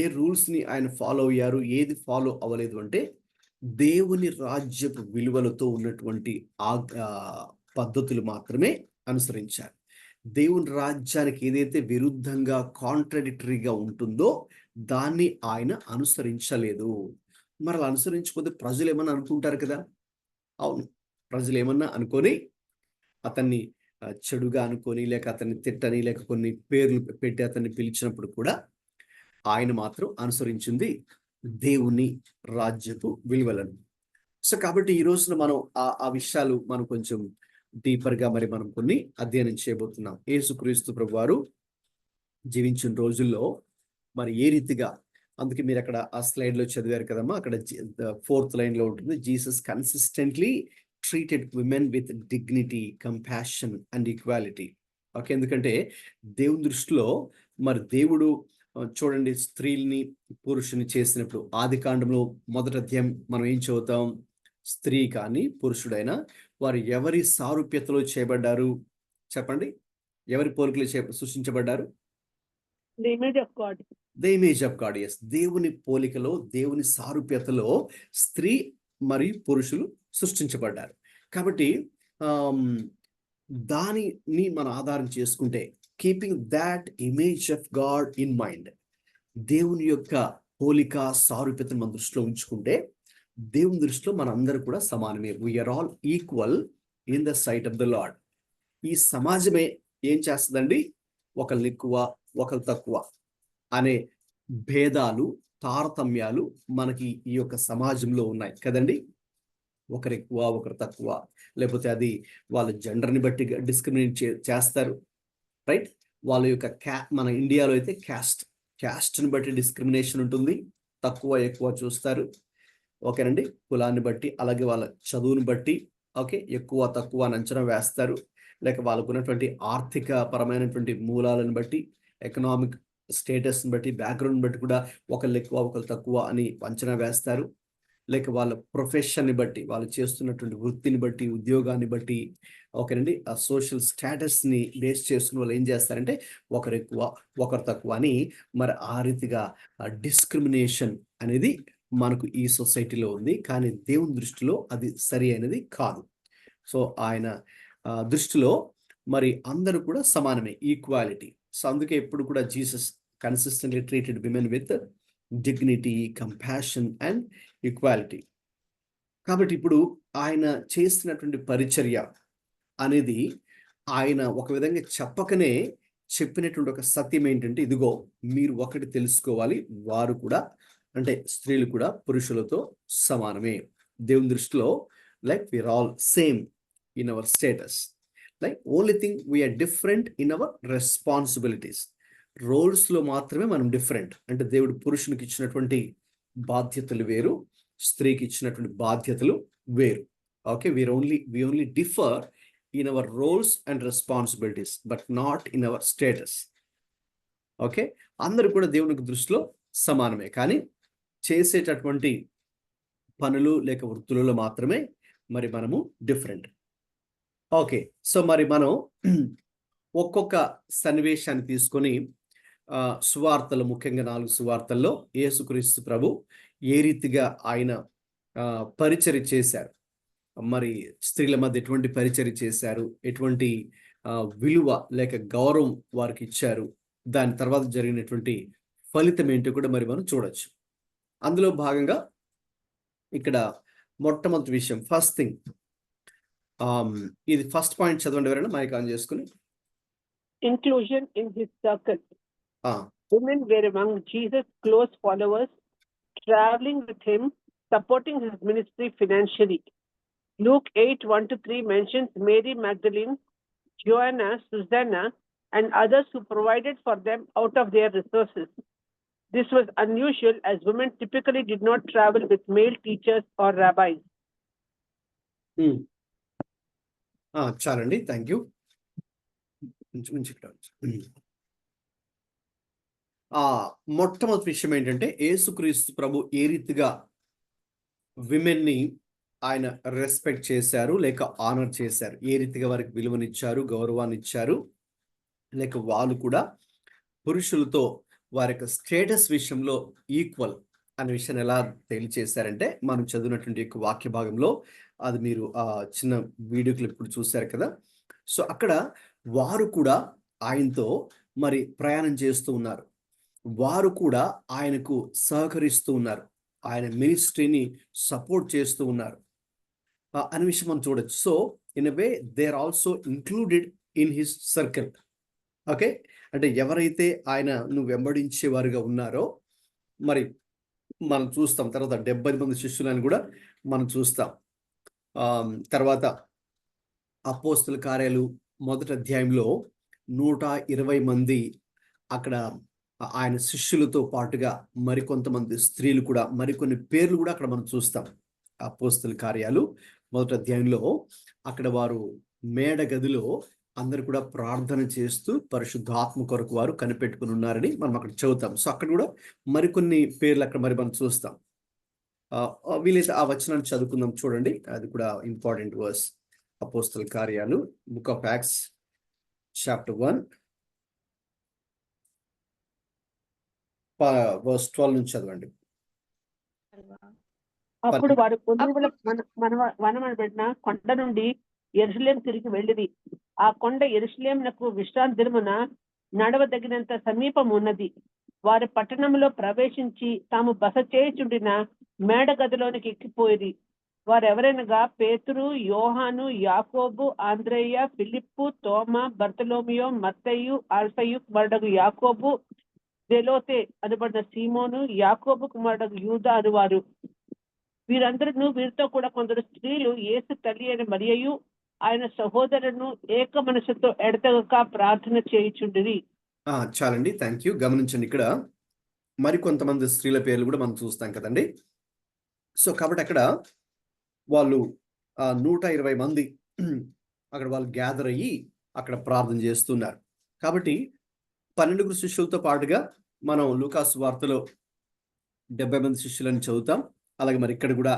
ఏ రూల్స్ని ఆయన ఫాలో అయ్యారు, ఏది ఫాలో అవ్వలేదు అంటే దేవుని రాజ్యపు విలువలతో ఉన్నటువంటి పద్ధతులు మాత్రమే అనుసరించారు. దేవుని రాజ్యానికి ఏదైతే విరుద్ధంగా కాంట్రడిక్టరీగా ఉంటుందో దాన్ని ఆయన అనుసరించలేదు. మరి అలా అనుసరించకపోతే ప్రజలు ఏమన్నా అనుకుంటారు కదా. అవును, ప్రజలు ఏమన్నా అనుకొని అతన్ని చెడుగా అనుకొని లేక అతన్ని తిట్టని లేక కొన్ని పేర్లు పెట్టి అతన్ని పిలిచినప్పుడు కూడా ఆయన మాత్రం అనుసరించింది దేవుని రాజ్యపు విలువలను. సో కాబట్టి ఈ రోజున మనం ఆ విషయాలు మనం కొంచెం డీపర్గా మరి మనం కొన్ని అధ్యయనం చేయబోతున్నాం. యేసుక్రీస్తు ప్రభువారు జీవించిన రోజుల్లో మరి ఏ రీతిగా, అందుకే మీరు అక్కడ ఆ స్లైడ్లో చదివారు కదమ్మా, అక్కడ 4th లైన్లో ఉంటుంది, Jesus consistently treated women with dignity, compassion and equality. Okay, ఎందుకంటే దేవుని దృష్టిలో మరి దేవుడు చూడండి, స్త్రీల్ని పురుషుని చేసినప్పుడు ఆదికాండంలో 1వ అధ్యాయం మనం ఏం చదువుతాం, స్త్రీ కానీ పురుషుడైనా వారు ఎవరి సారూప్యతలో చేయబడ్డారు చెప్పండి, ఎవరి పోలికలు సృష్టించబడ్డారు? The image of God. The image of God, yes. దేవుని పోలికలో దేవుని సారూప్యతలో స్త్రీ మరియు పురుషులు సృష్టించబడ్డారు. కాబట్టి దానిని మనం ఆధారం చేసుకుంటే, keeping that image of God in mind, దేవుని యొక్క పోలిక సారూప్యతను మన దృష్టిలో ఉంచుకుంటే దేవుని దృష్టిలో మన అందరూ కూడా సమానమే. We are all equal in the sight of the Lord. ఈ సమాజమే ఏం చేస్తుందండి, ఒకళ్ళు ఎక్కువ ఒకళ్ళు తక్కువ, అనే భేదాలు, తారతమ్యాలు మనకి ఈ యొక్క సమాజంలో ఉన్నాయి కదండి. ఒకరు ఎక్కువ, ఒకరు తక్కువ, లేకపోతే అది వాళ్ళ జెండర్ని బట్టి డిస్క్రిమినేట్ చేస్తారు, రైట్. వాళ్ళ యొక్క మన ఇండియాలో అయితే క్యాస్ట్ని బట్టి డిస్క్రిమినేషన్ ఉంటుంది, తక్కువ ఎక్కువ చూస్తారు, ఓకేనండి. కులాన్ని బట్టి, అలాగే వాళ్ళ చదువుని బట్టి, ఓకే, ఎక్కువ తక్కువ అని అంచనా వేస్తారు. లేక వాళ్ళకున్నటువంటి ఆర్థిక పరమైనటువంటి మూలాలను బట్టి, ఎకనామిక్ స్టేటస్ని బట్టి, బ్యాక్గ్రౌండ్ బట్టి కూడా ఒకళ్ళు ఎక్కువ ఒకళ్ళు తక్కువ అని అంచనా వేస్తారు. లేక వాళ్ళ ప్రొఫెషన్ని బట్టి, వాళ్ళు చేస్తున్నటువంటి వృత్తిని బట్టి, ఉద్యోగాన్ని బట్టి, ఓకేనండి, ఆ సోషల్ స్టేటస్ని బేస్ చేసుకుని వాళ్ళు ఏం చేస్తారంటే ఒకరు ఎక్కువ ఒకరు తక్కువ అని మరి ఆ రీతిగా డిస్క్రిమినేషన్ అనేది మనకు ఈ సొసైటీలో ఉంది. కానీ దేవుని దృష్టిలో అది సరి అయినది కాదు. సో ఆయన దృష్టిలో మరి అందరూ కూడా సమానమే, ఈక్వాలిటీ. సో అందుకే ఎప్పుడు కూడా Jesus consistently treated women with dignity, compassion and equality. కాబట్టి ఇప్పుడు ఆయన చేస్తున్నటువంటి పరిచర్య అనేది ఆయన ఒక విధంగా చెప్పకనే చెప్పినటువంటి ఒక సత్యం ఏంటంటే, ఇదిగో మీరు ఒకటి తెలుసుకోవాలి, వారు కూడా అంటే స్త్రీలు కూడా పురుషులతో సమానమే దేవుని దృష్టిలో. Like we are all same in our status, like only thing we are different in our responsibilities. రోల్స్లో మాత్రమే మనం డిఫరెంట్. అంటే దేవుడు పురుషునికి ఇచ్చినటువంటి బాధ్యతలు వేరు, స్త్రీకి ఇచ్చినటువంటి బాధ్యతలు వేరు. Okay, we only differ in our roles and responsibilities but not in our status. Okay, అందరూ కూడా దేవునికి దృష్టిలో సమానమే, కానీ చేసేటటువంటి పనులు లేక వృత్తులలో మాత్రమే మరి మనము డిఫరెంట్. ఓకే, సో మరి మనం ఒక్కొక్క సన్నివేశాన్ని తీసుకొని సువార్తలు, ముఖ్యంగా 4 సువార్తల్లో యేసుక్రీస్తు ప్రభు ఏ రీతిగా ఆయన పరిచర్య చేశారు, మరి స్త్రీల మధ్య ఎటువంటి పరిచర్య చేశారు, ఎటువంటి విలువ లేక గౌరవం వారికి ఇచ్చారు, దాని తర్వాత జరిగినటువంటి ఫలితం ఏంటో కూడా మరి మనం చూడొచ్చు. అందులో భాగంగా ఇక్కడ మొట్టమొదటి విషయం, ఫస్ట్ థింగ్, ఇది ఫస్ట్ పాయింట్ చదవండి ఎవరైనా మైక్ ఆన్ చేసుకుని. Inclusion in his circle. Women were among Jesus' close followers, traveling with him, supporting his ministry financially. Luke 8:1-3 mentions Mary Magdalene, Joanna, Susanna, and others who provided for them out of their resources. This was unusual as women typically did not travel with male teachers or rabbis. చాలండి, thank you. మొట్టమొదటి విషయం ఏంటంటే, యేసుక్రీస్తు ప్రభు ఏ రీతిగా విమెన్ని ఆయన respect చేశారు లేక honour చేశారు, ఏ రీతిగా వారికి విలువనిచ్చారు, గౌరవాన్ని ఇచ్చారు, లేక వాళ్ళు కూడా పురుషులతో వారి యొక్క స్టేటస్ విషయంలో ఈక్వల్ అనే విషయాన్ని ఎలా తెలియచేశారంటే, మనం చదివినటువంటి యొక్క వాక్య భాగంలో అది మీరు చిన్న వీడియో క్లిప్ కూడా చూశారు కదా. సో అక్కడ వారు కూడా ఆయనతో మరి ప్రయాణం చేస్తూ ఉన్నారు, వారు కూడా ఆయనకు సహకరిస్తూ ఉన్నారు, ఆయన మినిస్ట్రీని సపోర్ట్ చేస్తూ ఉన్నారు అనే విషయం మనం చూడొచ్చు. So in a way they are also included in his circle. Okay, అంటే ఎవరైతే ఆయన వెంబడించేవారుగా ఉన్నారో మరి మనం చూస్తాం. తర్వాత 70 మంది శిష్యులను కూడా మనం చూస్తాం. తర్వాత అపోస్తల కార్యాలు 1వ అధ్యాయంలో 120 మంది అక్కడ ఆయన శిష్యులతో పాటుగా మరికొంతమంది స్త్రీలు కూడా, మరికొన్ని పేర్లు కూడా అక్కడ మనం చూస్తాం. అపోస్తల కార్యాలు 1వ అధ్యాయంలో అక్కడ వారు మేడ గదిలో అందరు కూడా ప్రార్థన చేస్తూ పరిశుద్ధాత్మ కొరకు వారు కనిపెట్టుకుని ఉన్నారని మనం అక్కడ చదువుతాం. సో అక్కడ కూడా మరికొన్ని పేర్లు అక్కడ మరి మనం చూస్తాం. వీలైతే ఆ వచనాన్ని చదువుకుందాం, చూడండి, అది కూడా ఇంపార్టెంట్ వర్స్. అపోస్తల కార్యాలు, book of Acts chapter 1 verse 12 నుంచి చదవండి. అప్పుడు వారు వనమనబడిన కొండ నుండి యెరూషలేం తిరిగి వెళ్ళిరి. ఆ కొండ యెరూషలేమునకు విశ్రాంతి దినమున నడవదగినంత సమీపం ఉన్నది. వారి పట్టణంలో ప్రవేశించి తాము బస చేయుచుండిన మేడ గదిలోనికి ఎక్కిపోయిరి. వారెవరనగా పేతురు, యోహాను, యాకోబు, ఆంద్రేయ, ఫిలిప్పు, తోమా, బర్తలోమియో, మత్తయి, అల్ఫయు కుమారుడగు యాకోబు, జెలోతే అనబడిన సీమోను, యాకోబు కుమారుడు యూదా అనువారు. వీరందరూ వీరితో కూడా కొందరు స్త్రీలు యేసు తల్లి అయిన మరియయు ఆయన సహోదరులను ఏక మనసుతో ఎడతెగక ప్రార్థన చేయుచుండిరి. చాలండి, థ్యాంక్ యూ. గమనించండి, ఇక్కడ మరికొంతమంది స్త్రీల పేర్లు కూడా మనం చూస్తాం కదండి. సో కాబట్టి అక్కడ వాళ్ళు 120 మంది అక్కడ వాళ్ళు గ్యాదర్ అయ్యి అక్కడ ప్రార్థన చేస్తున్నారు. కాబట్టి 12 శిష్యులతో పాటుగా మనం లూకాసు వార్తలో 70 మంది శిష్యులని చదువుతాం. అలాగే మరి ఇక్కడ కూడా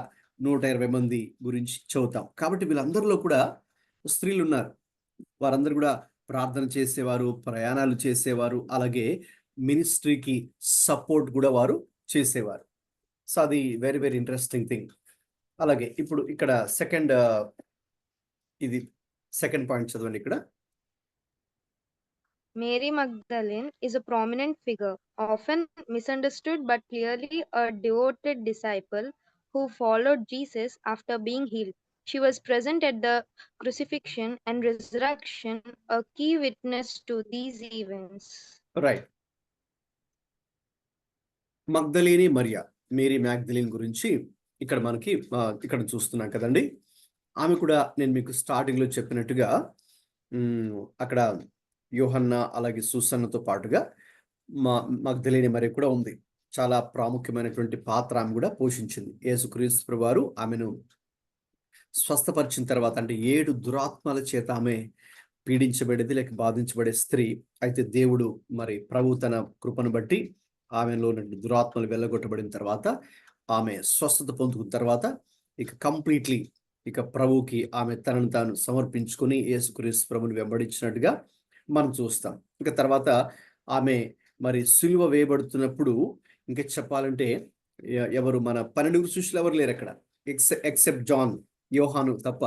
120 మంది గురించి చదువుతాం. కాబట్టి వీళ్ళందరిలో కూడా స్త్రీలు ఉన్నారు. వారందరూ కూడా ప్రార్థన చేసేవారు, ప్రయాణాలు చేసేవారు, అలాగే మినిస్ట్రీకి సపోర్ట్ కూడా వారు చేసేవారు. సో అది వెరీ వెరీ ఇంట్రెస్టింగ్ థింగ్. అలాగే ఇప్పుడు ఇక్కడ సెకండ్ పాయింట్ చదవండి. ఇక్కడ Mary Magdalene is a prominent figure, often misunderstood but clearly a devoted disciple who followed Jesus after being healed. She was present at the crucifixion and resurrection, a key witness to these events. Right. Magdaleni Mariya, Mary Magdalene గురించి ఇక్కడ మనకి ఇక్కడ చూస్తున్నాం కదండి. ఆమె కూడా నేను మీకు స్టార్టింగ్లో చెప్పినట్టుగా అక్కడ యోహన్న అలాగే సూసన్నతో పాటుగా మగ్దలేని మరియ కూడా ఉంది. చాలా ప్రాముఖ్యమైనటువంటి పాత్ర ఆమె కూడా పోషించింది. యేసుక్రీస్తు ప్రభువారు ఆమెను స్వస్థపరిచిన తర్వాత, అంటే 7 దురాత్మల చేత ఆమె పీడించబడేది లేక బాధించబడే స్త్రీ. అయితే దేవుడు మరి ప్రభు తన కృపను బట్టి ఆమెలో దురాత్మలు వెళ్ళగొట్టబడిన తర్వాత ఆమె స్వస్థత పొందుకున్న తర్వాత ఇక కంప్లీట్లీ ఇక ప్రభువుకి ఆమె తనను తాను సమర్పించుకొని యేసుక్రీస్తు ప్రభుని వెంబడించినట్టుగా మనం చూస్తాం. ఇంకా తర్వాత ఆమె మరి సిలువ వేయబడుతున్నప్పుడు ఇంకా చెప్పాలంటే ఎవరు మన 12 శిష్యులు ఎవరు లేరు అక్కడ, ఎక్సెప్ట్ జాన్, యోహాను తప్ప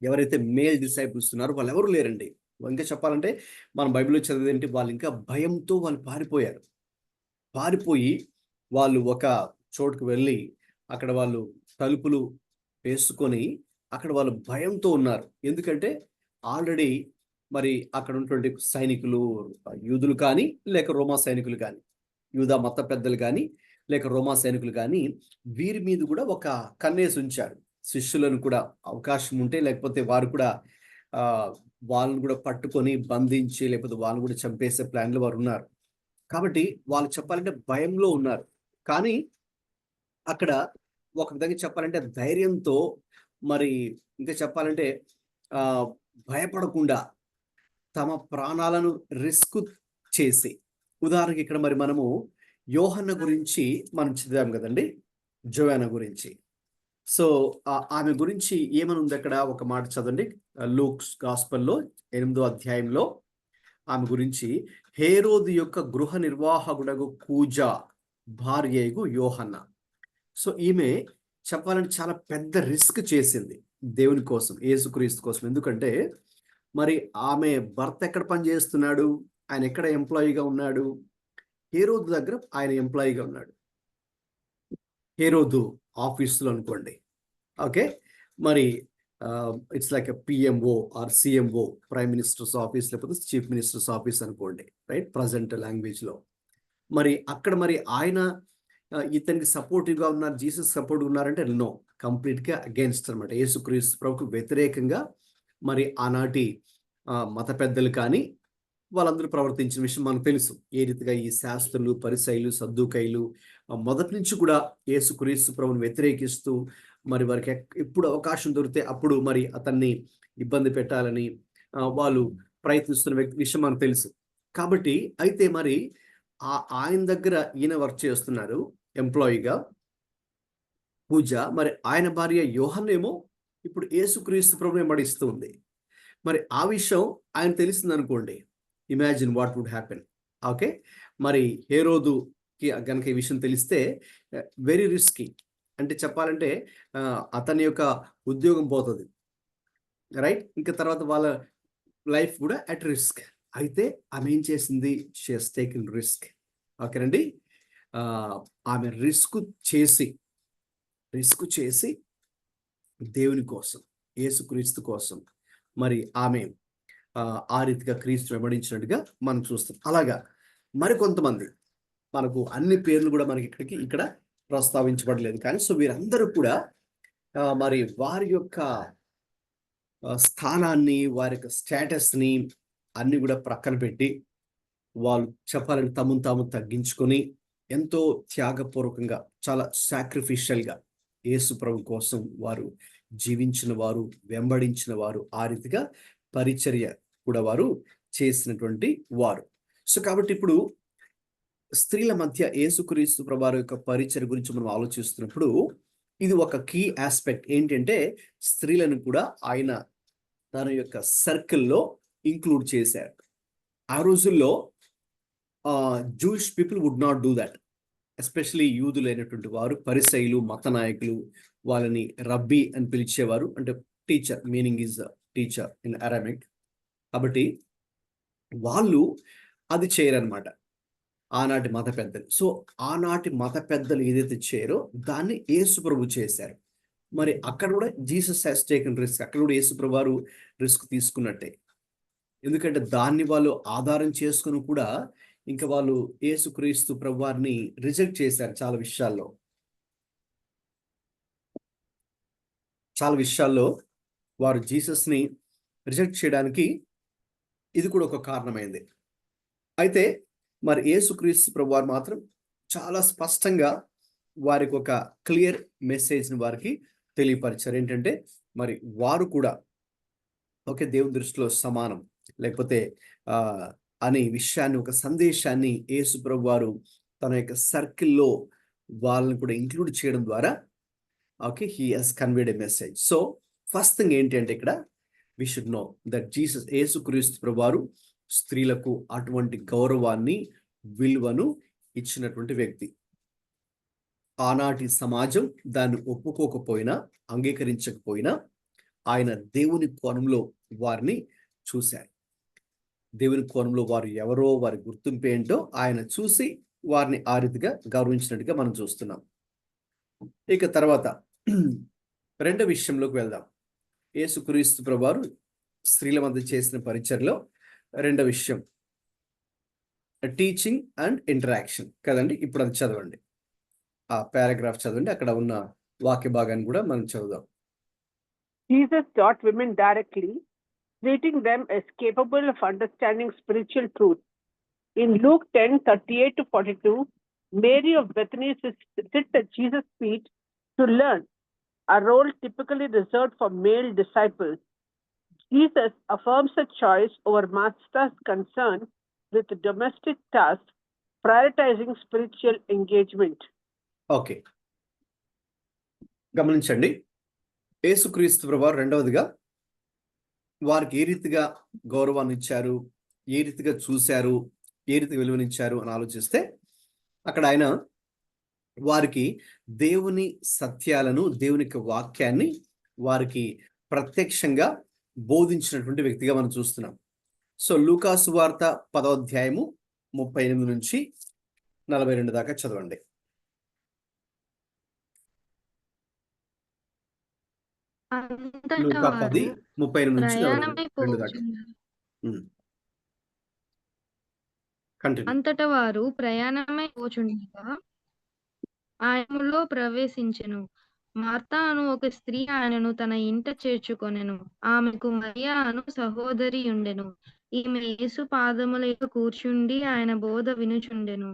ఎవరైతే మేల్ డిసైపుల్స్ ఉన్నారో వాళ్ళు ఎవరు లేరండి. ఇంకా చెప్పాలంటే మనం బైబిల్లో చదివేంటి, వాళ్ళు ఇంకా భయంతో వాళ్ళు పారిపోయి వాళ్ళు ఒక చోటుకు వెళ్ళి అక్కడ వాళ్ళు తలుపులు వేసుకొని అక్కడ వాళ్ళు భయంతో ఉన్నారు. ఎందుకంటే ఆల్రెడీ మరి అక్కడ ఉన్నటువంటి సైనికులు, యూదులు కానీ లేక రోమా సైనికులు కానీ, యూదా మత పెద్దలు కానీ లేక రోమా సైనికులు కానీ వీరి మీద కూడా ఒక కన్నేసి ఉంచారు. శిష్యులను కూడా అవకాశం ఉంటే లేకపోతే వారు కూడా వాళ్ళని కూడా పట్టుకొని బంధించి లేకపోతే వాళ్ళని కూడా చంపేసే ప్లాన్లో వారు ఉన్నారు. కాబట్టి వాళ్ళు చెప్పాలంటే భయంలో ఉన్నారు. కానీ అక్కడ ఒక విధంగా చెప్పాలంటే ధైర్యంతో, మరి ఇంకా చెప్పాలంటే భయపడకుండా తమ ప్రాణాలను రిస్క్ చేసి, ఉదాహరణకి ఇక్కడ మరి మనము యోహన్న గురించి మనం చదివాం కదండి, జోయానా గురించి. సో ఆమె గురించి ఏమని ఉంది అక్కడ, ఒక మాట చదవండి. లూక్స్ గాస్పల్లో 8వ అధ్యాయంలో ఆమె గురించి, హేరోదు యొక్క గృహ నిర్వాహకుడగు కూజా భార్యగు యోహన్న. సో ఈమె చెప్పాలంటే చాలా పెద్ద రిస్క్ చేసింది దేవుని కోసం, యేసుక్రీస్తు కోసం. ఎందుకంటే మరి ఆమె భర్త ఎక్కడ పనిచేస్తున్నాడు, ఆయన ఎక్కడ ఎంప్లాయీగా ఉన్నాడు, హేరోదు దగ్గర ఆయన ఎంప్లాయీగా ఉన్నాడు. హేరోదు ఆఫీసులో అనుకోండి, ఓకే. మరి it's like a PMO or CMO, prime minister's office లేకపోతే చీఫ్ మినిస్టర్స్ ఆఫీస్ అనుకోండి, రైట్, ప్రజెంట్ లాంగ్వేజ్లో. మరి అక్కడ మరి ఆయన ఇతనికి సపోర్టివ్గా ఉన్నారు, జీసస్ సపోర్ట్గా ఉన్నారంటే నో, కంప్లీట్గా అగేన్స్ట్ అనమాట. యేసుక్రీస్తు ప్రభుకు వ్యతిరేకంగా మరి ఆనాటి మత పెద్దలు కానీ వాళ్ళందరూ ప్రవర్తించిన విషయం మనకు తెలుసు. ఏ రీతిగా ఈ శాస్త్రులు, పరిసయ్యులు, సద్దూకయ్యులు మొదటి నుంచి కూడా యేసుక్రీస్తు ప్రభుని వ్యతిరేకిస్తూ మరి వారికి ఎప్పుడు అవకాశం దొరికితే అప్పుడు మరి అతన్ని ఇబ్బంది పెట్టాలని వాళ్ళు ప్రయత్నిస్తున్న విషయం మనకు తెలుసు. కాబట్టి అయితే మరి ఆయన దగ్గర ఈయన వర్క్ చేస్తున్నారు ఎంప్లాయీగా, పూజ. మరి ఆయన భార్య యోహన్నేమో ఇప్పుడు యేసుక్రీస్తు ప్రభుని వెంబడిస్తూ ఉంది. మరి ఆ విషయం ఆయన తెలిసింది అనుకోండి, imagine what would happen. Okay, మరి హేరోదుకి కనుక ఈ విషయం తెలిస్తే వెరీ రిస్కీ. అంటే చెప్పాలంటే అతని యొక్క ఉద్యోగం పోతుంది, రైట్. ఇంకా తర్వాత వాళ్ళ లైఫ్ కూడా అట్ రిస్క్. అయితే ఆమె ఏం చేసింది, షీ హస్ టేకెన్ రిస్క్. ఓకేనండి, ఆమె రిస్క్ చేసి దేవుని కోసం, యేసుక్రీస్తు కోసం మరి ఆమె ఆ రీతిగా క్రీస్తు వెంబడించినట్టుగా మనం చూస్తాం. అలాగా మరికొంతమంది, మనకు అన్ని పేర్లు కూడా మనకి ఇక్కడ ప్రస్తావించబడలేదు, కానీ సో వీరందరూ కూడా మరి వారి యొక్క స్థానాన్ని, వారి యొక్క స్టేటస్ని అన్ని కూడా ప్రక్కన పెట్టి వాళ్ళు చెప్పాలని తమను తాము తగ్గించుకొని ఎంతో త్యాగపూర్వకంగా, చాలా సాక్రిఫిషియల్గా యేసు ప్రభు కోసం వారు జీవించిన వారు, వెంబడించిన వారు, ఆ రీతిగా పరిచర్య కూడా వారు చేసినటువంటి వారు. సో కాబట్టి ఇప్పుడు స్త్రీల మధ్య యేసుక్రీస్తు ప్రభువారి యొక్క పరిచర్య గురించి మనం ఆలోచిస్తున్నప్పుడు ఇది ఒక కీ ఆస్పెక్ట్. ఏంటంటే స్త్రీలను కూడా ఆయన తన యొక్క సర్కిల్లో ఇంక్లూడ్ చేశారు. ఆ రోజుల్లో Jewish people would not do that. Especially యూదులైనటువంటి వారు, పరిసయ్యులు, మత నాయకులు వాళ్ళని రబ్బీ అని పిలిచేవారు. అంటే teacher, meaning is teacher in Aramaic. కాబట్టి వాళ్ళు అది చేయరనమాట ఆనాటి మత పెద్దలు. సో ఆనాటి మత పెద్దలు ఏదైతే చేయరో దాన్ని యేసు ప్రభు చేశారు. మరి అక్కడ కూడా జీసస్ హ్యాస్ టేకెన్ రిస్క్. అక్కడ కూడా యేసు ప్రభు వారు రిస్క్ తీసుకున్నట్టే. ఎందుకంటే దాన్ని వాళ్ళు ఆధారం చేసుకుని కూడా ఇంకా వాళ్ళు యేసుక్రీస్తు ప్రభు వారిని రిజెక్ట్ చేశారు చాలా విషయాల్లో వారు జీసస్ని రిజెక్ట్ చేయడానికి ఇది కూడా ఒక కారణమైంది. అయితే మరి యేసుక్రీస్తు ప్రభు వారు మాత్రం చాలా స్పష్టంగా వారికి ఒక క్లియర్ మెసేజ్ని వారికి తెలియపరిచారు. ఏంటంటే మరి వారు కూడా ఓకే, దేవుని దృష్టిలో సమానం, లేకపోతే అనే విషయాన్ని, ఒక సందేశాన్ని యేసు ప్రభు వారు తన యొక్క సర్కిల్లో వాళ్ళని కూడా ఇంక్లూడ్ చేయడం ద్వారా okay, he has conveyed a message. So first thing ఏంటి అంటే ఇక్కడ we should know that Jesus, యేసుక్రీస్తు ప్రభు వారు స్త్రీలకు అటువంటి గౌరవాన్ని, విలువను ఇచ్చినటువంటి వ్యక్తి. ఆనాటి సమాజం దాన్ని ఒప్పుకోకపోయినా, అంగీకరించకపోయినా ఆయన దేవుని కోణంలో వారిని చూశారు. దేవుని కోణంలో వారు ఎవరో, వారి గుర్తింపు ఏంటో ఆయన చూసి వారిని ఆ రీతిగా గౌరవించినట్టుగా మనం చూస్తున్నాం. ఇక తర్వాత రెండో విషయంలోకి వెళ్దాం. యేసుక్రీస్తు ప్రభువారు స్త్రీల మధ్య చేసిన పరిచర్లో రెండో విషయం టీచింగ్ అండ్ ఇంటరాక్షన్ కదండి. ఇప్పుడు అది చదవండి, ఆ పారాగ్రాఫ్ చదవండి, అక్కడ ఉన్న వాక్య భాగాన్ని కూడా మనం చదువుదాం. Jesus taught women directly, treating them as capable of understanding spiritual truth. In Luke 10:38-42, Mary of Bethany sits at Jesus' feet to learn, a role typically reserved for male disciples. Jesus affirms a choice over master's concern with domestic tasks, prioritizing spiritual engagement. Okay, గమనించండి. యేసుక్రీస్తు ప్రభువారు రెండవదిగా వారికి ఏ రీతిగా గౌరవాన్ని ఇచ్చారు, ఏ రీతిగా చూశారు, ఏ రీతిగా విలువనిచ్చారు అని ఆలోచిస్తే అక్కడ ఆయన వారికి దేవుని సత్యాలను, దేవుని యొక్క వాక్యాన్ని వారికి ప్రత్యక్షంగా బోధించినటువంటి వ్యక్తిగా మనం చూస్తున్నాం. సో లూకా సువార్త 10వ అధ్యాయము 38 నుంచి 42 దాకా చదవండి. లూకా 10:38 నుంచి 42 దాకా. అంతటా వారు ప్రయాణమై పోచుండగా ఆయనలో ప్రవేశించెను. మార్తా అను ఒక స్త్రీ ఆయనను తన ఇంట చేర్చుకొనెను. ఆమెకు మరియా అను సహోదరి ఉండెను. ఈమె యేసు పాదముల యొక్క కూర్చుండి ఆయన బోధ వినుచుండెను.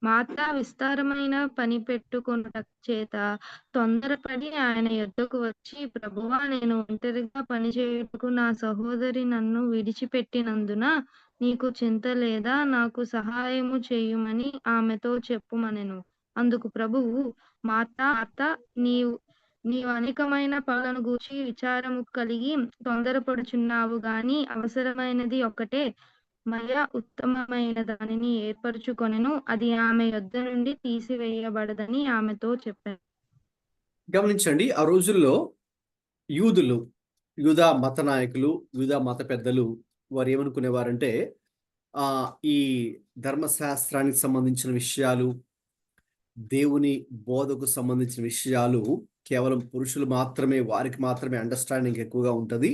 మార్తా విస్తారమైన పని పెట్టుకొనుట చేత తొందరపడి ఆయన యొద్దకు వచ్చి, ప్రభువా, నేను ఒంటరిగా పనిచేయుటకు నా సహోదరి నన్ను విడిచిపెట్టినందున నీకు చింత లేదా? నాకు సహాయము చేయుమని ఆమెతో చెప్పుమనెను. అందుకు ప్రభువు, మార్తా, నీవు అనేకమైన పనులను గూర్చి విచారము కలిగి తొందరపడుచున్నావు గాని అవసరమైనది ఒక్కటే. మరియా ఉత్తమమైన దానిని ఏర్పరచుకొనెను, అది ఆమె యొద్ద నుండి తీసివేయబడదని ఆమెతో చెప్పాను. గమనించండి, ఆ రోజుల్లో యూదులు, యూదా మత నాయకులు, యూదా మత పెద్దలు వారు ఏమనుకునేవారంటే ఈ ధర్మశాస్త్రానికి సంబంధించిన విషయాలు, దేవుని బోధకు సంబంధించిన విషయాలు కేవలం పురుషులు మాత్రమే, వారికి మాత్రమే అండర్స్టాండింగ్ ఎక్కువగా ఉంటుంది.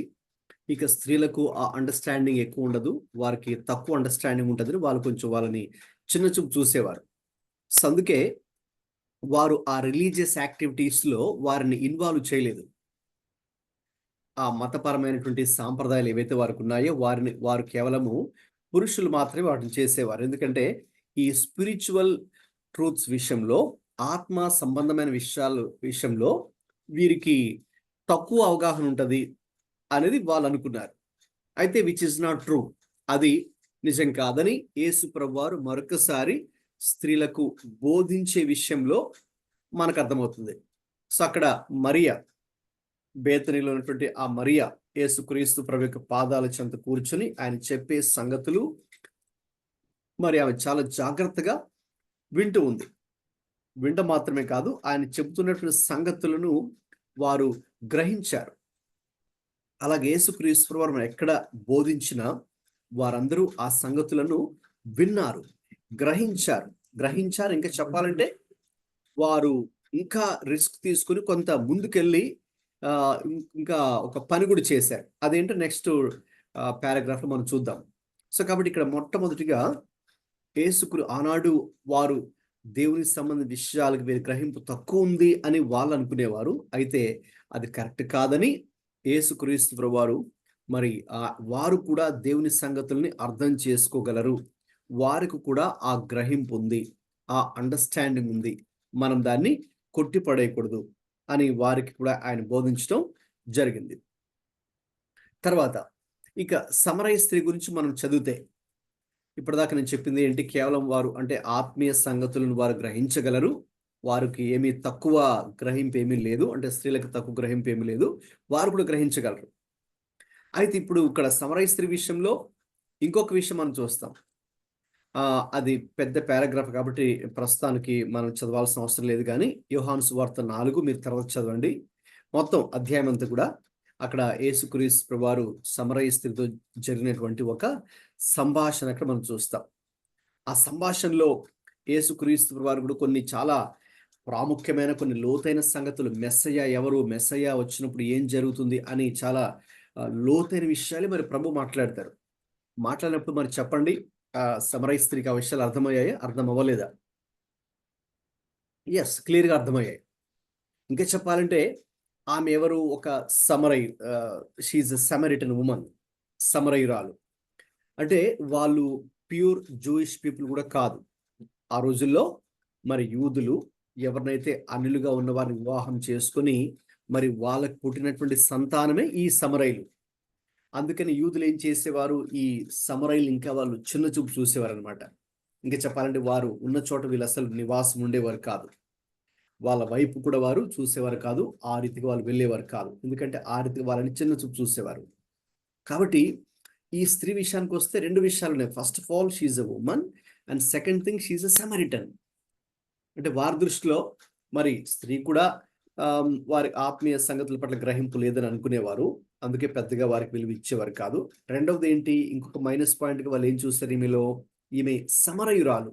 ఇక స్త్రీలకు ఆ అండర్స్టాండింగ్ ఎక్కువ ఉండదు, వారికి తక్కువ అండర్స్టాండింగ్ ఉంటుంది. వాళ్ళు కొంచెం వాళ్ళని చిన్న చూపు చూసేవారు. సో అందుకే వారు ఆ రిలీజియస్ యాక్టివిటీస్లో వారిని ఇన్వాల్వ్ చేయలేదు. ఆ మతపరమైనటువంటి సాంప్రదాయాలు ఏవైతే వారికి ఉన్నాయో వారు కేవలము పురుషులు మాత్రమే వాటిని చేసేవారు. ఎందుకంటే ఈ స్పిరిచువల్ ట్రూత్స్ విషయంలో, ఆత్మ సంబంధమైన విషయంలో వీరికి తక్కువ అవగాహన ఉంటుంది అనేది వాళ్ళు అనుకున్నారు. అయితే విచ్ ఇస్ నాట్ ట్రూ, అది నిజం కాదని యేసు ప్రభువారు మరొకసారి స్త్రీలకు బోధించే విషయంలో మనకు అర్థమవుతుంది. సో అక్కడ మరియా, బేతనీలో ఉన్నటువంటి ఆ మరియా యేసుక్రీస్తు ప్రభు యొక్క పాదాల చెంత కూర్చుని ఆయన చెప్పే సంగతులు మరి ఆమె చాలా జాగ్రత్తగా వింటూ ఉంది. వింట మాత్రమే కాదు, ఆయన చెబుతున్నటువంటి సంగతులను వారు గ్రహించారు. అలాగే యేసుక్రీస్తు ప్రభు ఎక్కడ బోధించినా వారందరూ ఆ సంగతులను విన్నారు, గ్రహించారు. ఇంకా చెప్పాలంటే వారు ఇంకా రిస్క్ తీసుకుని కొంత ముందుకెళ్ళి ఇంకా ఒక పని కూడా చేశారు. అదేంటో నెక్స్ట్ పారాగ్రాఫ్ లో మనం చూద్దాం. సో కాబట్టి ఇక్కడ మొట్టమొదటిగా ఆనాడు వారు దేవునికి సంబంధించిన విషయాలకు వీరి గ్రహింపు తక్కువ ఉంది అని వాళ్ళు అనుకునేవారు. అయితే అది కరెక్ట్ కాదని యేసుక్రీస్తు ప్రభువారు మరి వారు కూడా దేవుని సంగతుల్ని అర్థం చేసుకోగలరు, వారికి కూడా ఆ గ్రహింపు ఉంది, ఆ అండర్స్టాండింగ్ ఉంది, మనం దాన్ని కొట్టిపడేయకూడదు అని వారికి కూడా ఆయన బోధించడం జరిగింది. తర్వాత ఇక సమరయ స్త్రీ గురించి మనం చదివితే, ఇప్పటిదాకా నేను చెప్పింది ఏంటి, కేవలం వారు అంటే ఆత్మీయ సంగతులను వారు గ్రహించగలరు, వారికి ఏమీ తక్కువ గ్రహింపు ఏమీ లేదు, అంటే స్త్రీలకు తక్కువ గ్రహింపు ఏమీ లేదు, వారు కూడా గ్రహించగలరు. అయితే ఇప్పుడు ఇక్కడ సమరయ స్త్రీ విషయంలో ఇంకొక విషయం మనం చూస్తాం. అది పెద్ద పారాగ్రాఫ్ కాబట్టి ప్రస్తుతానికి మనం చదవాల్సిన అవసరం లేదు, కానీ యోహాను సువార్త 4 మీరు తర్వాత చదవండి. మొత్తం అధ్యాయం అంతా కూడా అక్కడ యేసుక్రీస్తు ప్రభువారు సమరయ స్త్రీతో జరిగినటువంటి ఒక సంభాషణ అక్కడ మనం చూస్తాం. ఆ సంభాషణలో యేసుక్రీస్తు ప్రభువారు కూడా కొన్ని చాలా ప్రాముఖ్యమైన కొన్ని లోతైన సంగతులు, మెస్సయ్య ఎవరు, మెస్సయ్య వచ్చినప్పుడు ఏం జరుగుతుంది అని చాలా లోతైన విషయాలు మరి ప్రభు మాట్లాడినప్పుడు మరి చెప్పండి, సమరయ స్త్రీకి ఆ విషయాలు అర్థమయ్యాయా, అర్థం అవ్వలేదా? ఎస్, క్లియర్గా అర్థమయ్యాయి. ఇంకా చెప్పాలంటే ఆమె ఎవరు, ఒక షీఈ్ ఎ సమరిటన్ ఉమన్, సమరయురాలు. అంటే వాళ్ళు ప్యూర్ జూయిష్ పీపుల్ కూడా కాదు. ఆ రోజుల్లో మరి యూదులు ఎవరినైతే అన్యులుగా ఉన్న వారిని వివాహం చేసుకొని మరి వాళ్ళకు పుట్టినటువంటి సంతానమే ఈ సమరయులు. అందుకని యూదులు ఏం చేసేవారు, ఈ సమరయులు ఇంకా వాళ్ళు చిన్న చూపు చూసేవారు అనమాట. ఇంకా చెప్పాలంటే వారు ఉన్న చోట వీళ్ళు అసలు నివాసం ఉండేవారు కాదు, వాళ్ళ వైపు కూడా వారు చూసేవారు కాదు, ఆ రీతిగా వాళ్ళు వెళ్ళేవారు కాదు, ఎందుకంటే ఆ రీతిగా వాళ్ళని చిన్న చూపు చూసేవారు. కాబట్టి ఈ స్త్రీ విషయానికి వస్తే రెండు విషయాలు ఉన్నాయి. First of all she's a woman, and second thing she's a Samaritan. అంటే వారి దృష్టిలో మరి స్త్రీ కూడా వారి ఆత్మీయ సంగతుల పట్ల గ్రహింపు లేదని అనుకునేవారు, అందుకే పెద్దగా వారికి విలువ ఇచ్చేవారు కాదు. రెండవది ఏంటి, ఇంకొక మైనస్ పాయింట్గా వాళ్ళు ఏం చూస్తారు, ఈమె సమరయురాలు.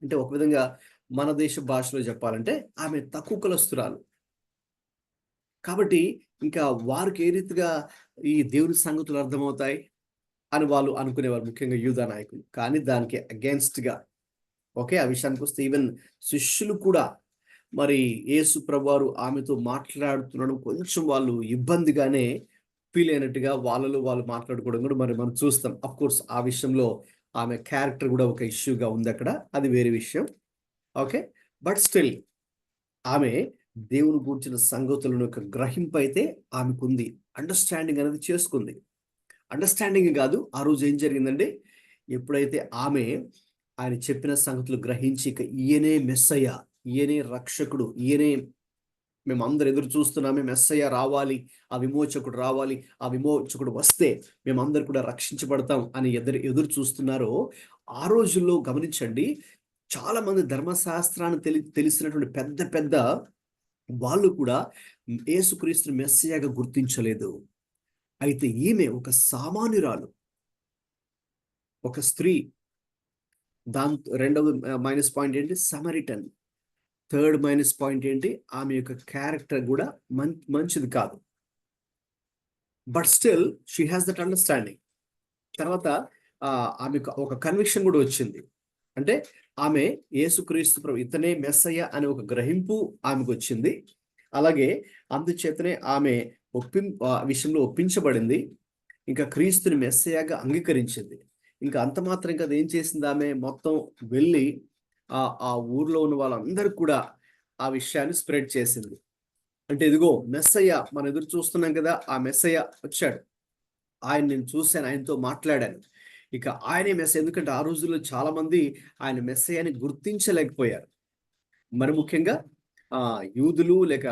అంటే ఒక విధంగా మన దేశ భాషలో చెప్పాలంటే ఆమె తక్కువ కులస్తురాలు. కాబట్టి ఇంకా వారికి ఏ రీతిగా ఈ దేవుని సంగతులు అర్థమవుతాయి అని వాళ్ళు అనుకునేవారు, ముఖ్యంగా యూదా నాయకులు. కానీ దానికి అగేన్స్ట్గా ఆ విషయానికి వస్తే ఈవెన్ శిష్యులు కూడా మరి యేసు ప్రభువారు ఆమెతో మాట్లాడుతున్నాడు కొంచెం వాళ్ళు ఇబ్బందిగానే ఫీల్ అయినట్టుగా వాళ్ళు మాట్లాడుకోవడం కూడా మరి మనం చూస్తాం. అఫ్ కోర్స్ ఆ విషయంలో ఆమె క్యారెక్టర్ కూడా ఒక ఇష్యూగా ఉంది అక్కడ, అది వేరే విషయం. బట్ స్టిల్ ఆమె దేవుని గురించిన సంగతులను యొక్క గ్రహింపు అయితే ఆమెకుంది, అండర్స్టాండింగ్ అనేది చేసుకుంది. అండర్స్టాండింగ్ కాదు, ఆ రోజు ఏం జరిగిందంటే ఎప్పుడైతే ఆమె ఆయన చెప్పిన సంగతులు గ్రహించి ఇక ఈయనే మెస్సయ్య, ఈయనే రక్షకుడు, ఈయనే మేమందరూ ఎదురు చూస్తున్నామే, మెస్సయ్య రావాలి, ఆ విమోచకుడు రావాలి, ఆ విమోచకుడు వస్తే మేమందరూ కూడా రక్షించబడతాం అని ఎదురు చూస్తున్నారో ఆ రోజుల్లో గమనించండి, చాలా మంది ధర్మశాస్త్రాన్ని తెలిసినటువంటి పెద్ద వాళ్ళు కూడా యేసుక్రీస్తుని మెస్సయ్యగా గుర్తించలేదు. అయితే ఈమె ఒక సామాన్యురాలు, ఒక స్త్రీ. దాంతో రెండవ మైనస్ పాయింట్ ఏంటి, సమరిటన్. థర్డ్ మైనస్ పాయింట్ ఏంటి, ఆమె యొక్క క్యారెక్టర్ కూడా మంచిది కాదు. But still she has that understanding. తర్వాత ఆమెకు ఒక కన్విక్షన్ కూడా వచ్చింది, అంటే ఆమె యేసుక్రీస్తు ప్రభు ఇతనే మెస్సయ్య అనే ఒక గ్రహింపు ఆమెకు వచ్చింది. అలాగే అందుచేతనే ఆమె విషయంలో ఒప్పించబడింది. ఇంకా క్రీస్తుని మెస్సయ్యగా అంగీకరించింది. ఇంకా అంత మాత్రం కదా ఏం చేసింది, ఆమె మొత్తం వెళ్ళి ఆ ఊర్లో ఉన్న వాళ్ళందరూ కూడా ఆ విషయాన్ని స్ప్రెడ్ చేసింది. అంటే ఇదిగో మెస్సయ్య మనం ఎదురు చూస్తున్నాం కదా, ఆ మెస్సయ్య వచ్చాడు, ఆయన నేను చూశాను, ఆయనతో మాట్లాడాను, ఇక ఆయనే మెస్సయ్య. ఎందుకంటే ఆ రోజుల్లో చాలా మంది ఆయన మెస్సయ్యని గుర్తించలేకపోయారు. మరి ముఖ్యంగా యూదులు లేక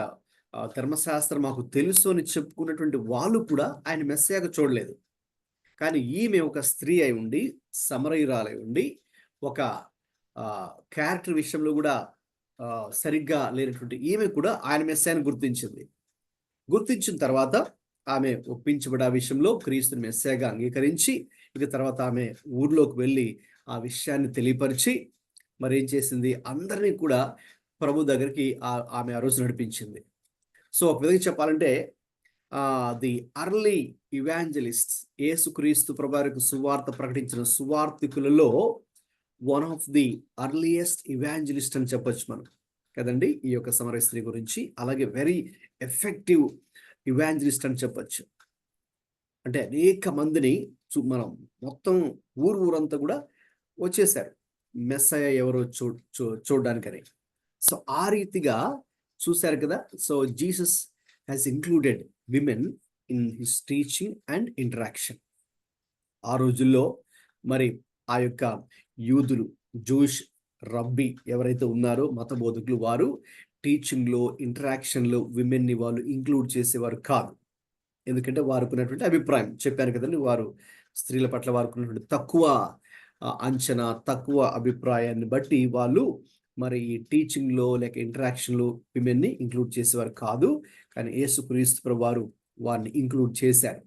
ధర్మశాస్త్రం మాకు తెలుసు అని చెప్పుకున్నటువంటి వాళ్ళు కూడా ఆయన మెస్సయ్యగా చూడలేదు. కానీ ఈమె ఒక స్త్రీ అయి ఉండి, సమరయురాలై ఉండి, ఒక క్యారెక్టర్ విషయంలో కూడా సరిగ్గా లేనటువంటి ఈమె కూడా ఆయన మెస్సయ్యని గుర్తించింది. గుర్తించిన తర్వాత ఆమె ఒప్పించబడే ఆ విషయంలో క్రీస్తుని మెస్సయ్యగా అంగీకరించి, ఇక తర్వాత ఆమె ఊర్లోకి వెళ్ళి ఆ విషయాన్ని తెలియపరిచి మరి ఏం చేసింది, అందరినీ కూడా ప్రభు దగ్గరికి ఆమె ఆ రోజు నడిపించింది. సో ఒక విధంగా చెప్పాలంటే ది అర్లీ ఇవాంజలిస్ట్, యేసుక్రీస్తు ప్రభువుకు సువార్త ప్రకటించిన సువార్థికులలో one of the earliest evangelist అని చెప్పొచ్చు మనం కదండి ఈ యొక్క సమరయ స్త్రీ గురించి. అలాగే వెరీ ఎఫెక్టివ్ ఇవాంజలిస్ట్ అని చెప్పొచ్చు. అంటే అనేక మందిని మనం మొత్తం ఊరంతా కూడా వచ్చేసారు మెస్సయ్య ఎవరో చూడడానికని. సో ఆ రీతిగా చూశారు కదా. So Jesus has included women in his teaching and interaction. ఆ రోజుల్లో మరి ఆ యొక్క యూదులు, జూయిష్ రబ్బీ ఎవరైతే ఉన్నారో మత బోధకులు, వారు టీచింగ్లో, ఇంటరాక్షన్లో విమెన్ని వాళ్ళు ఇంక్లూడ్ చేసేవారు కాదు. ఎందుకంటే వారికి ఉన్నటువంటి అభిప్రాయం చెప్పాను కదండి, వారు స్త్రీల పట్ల వారికి ఉన్నటువంటి తక్కువ అంచనా, తక్కువ అభిప్రాయాన్ని బట్టి వాళ్ళు మరి ఈ టీచింగ్లో లేక ఇంటరాక్షన్లో విమెన్ని ఇంక్లూడ్ చేసేవారు కాదు. కానీ యేసుక్రీస్తు ప్రభువు వారు వారిని ఇంక్లూడ్ చేశారు,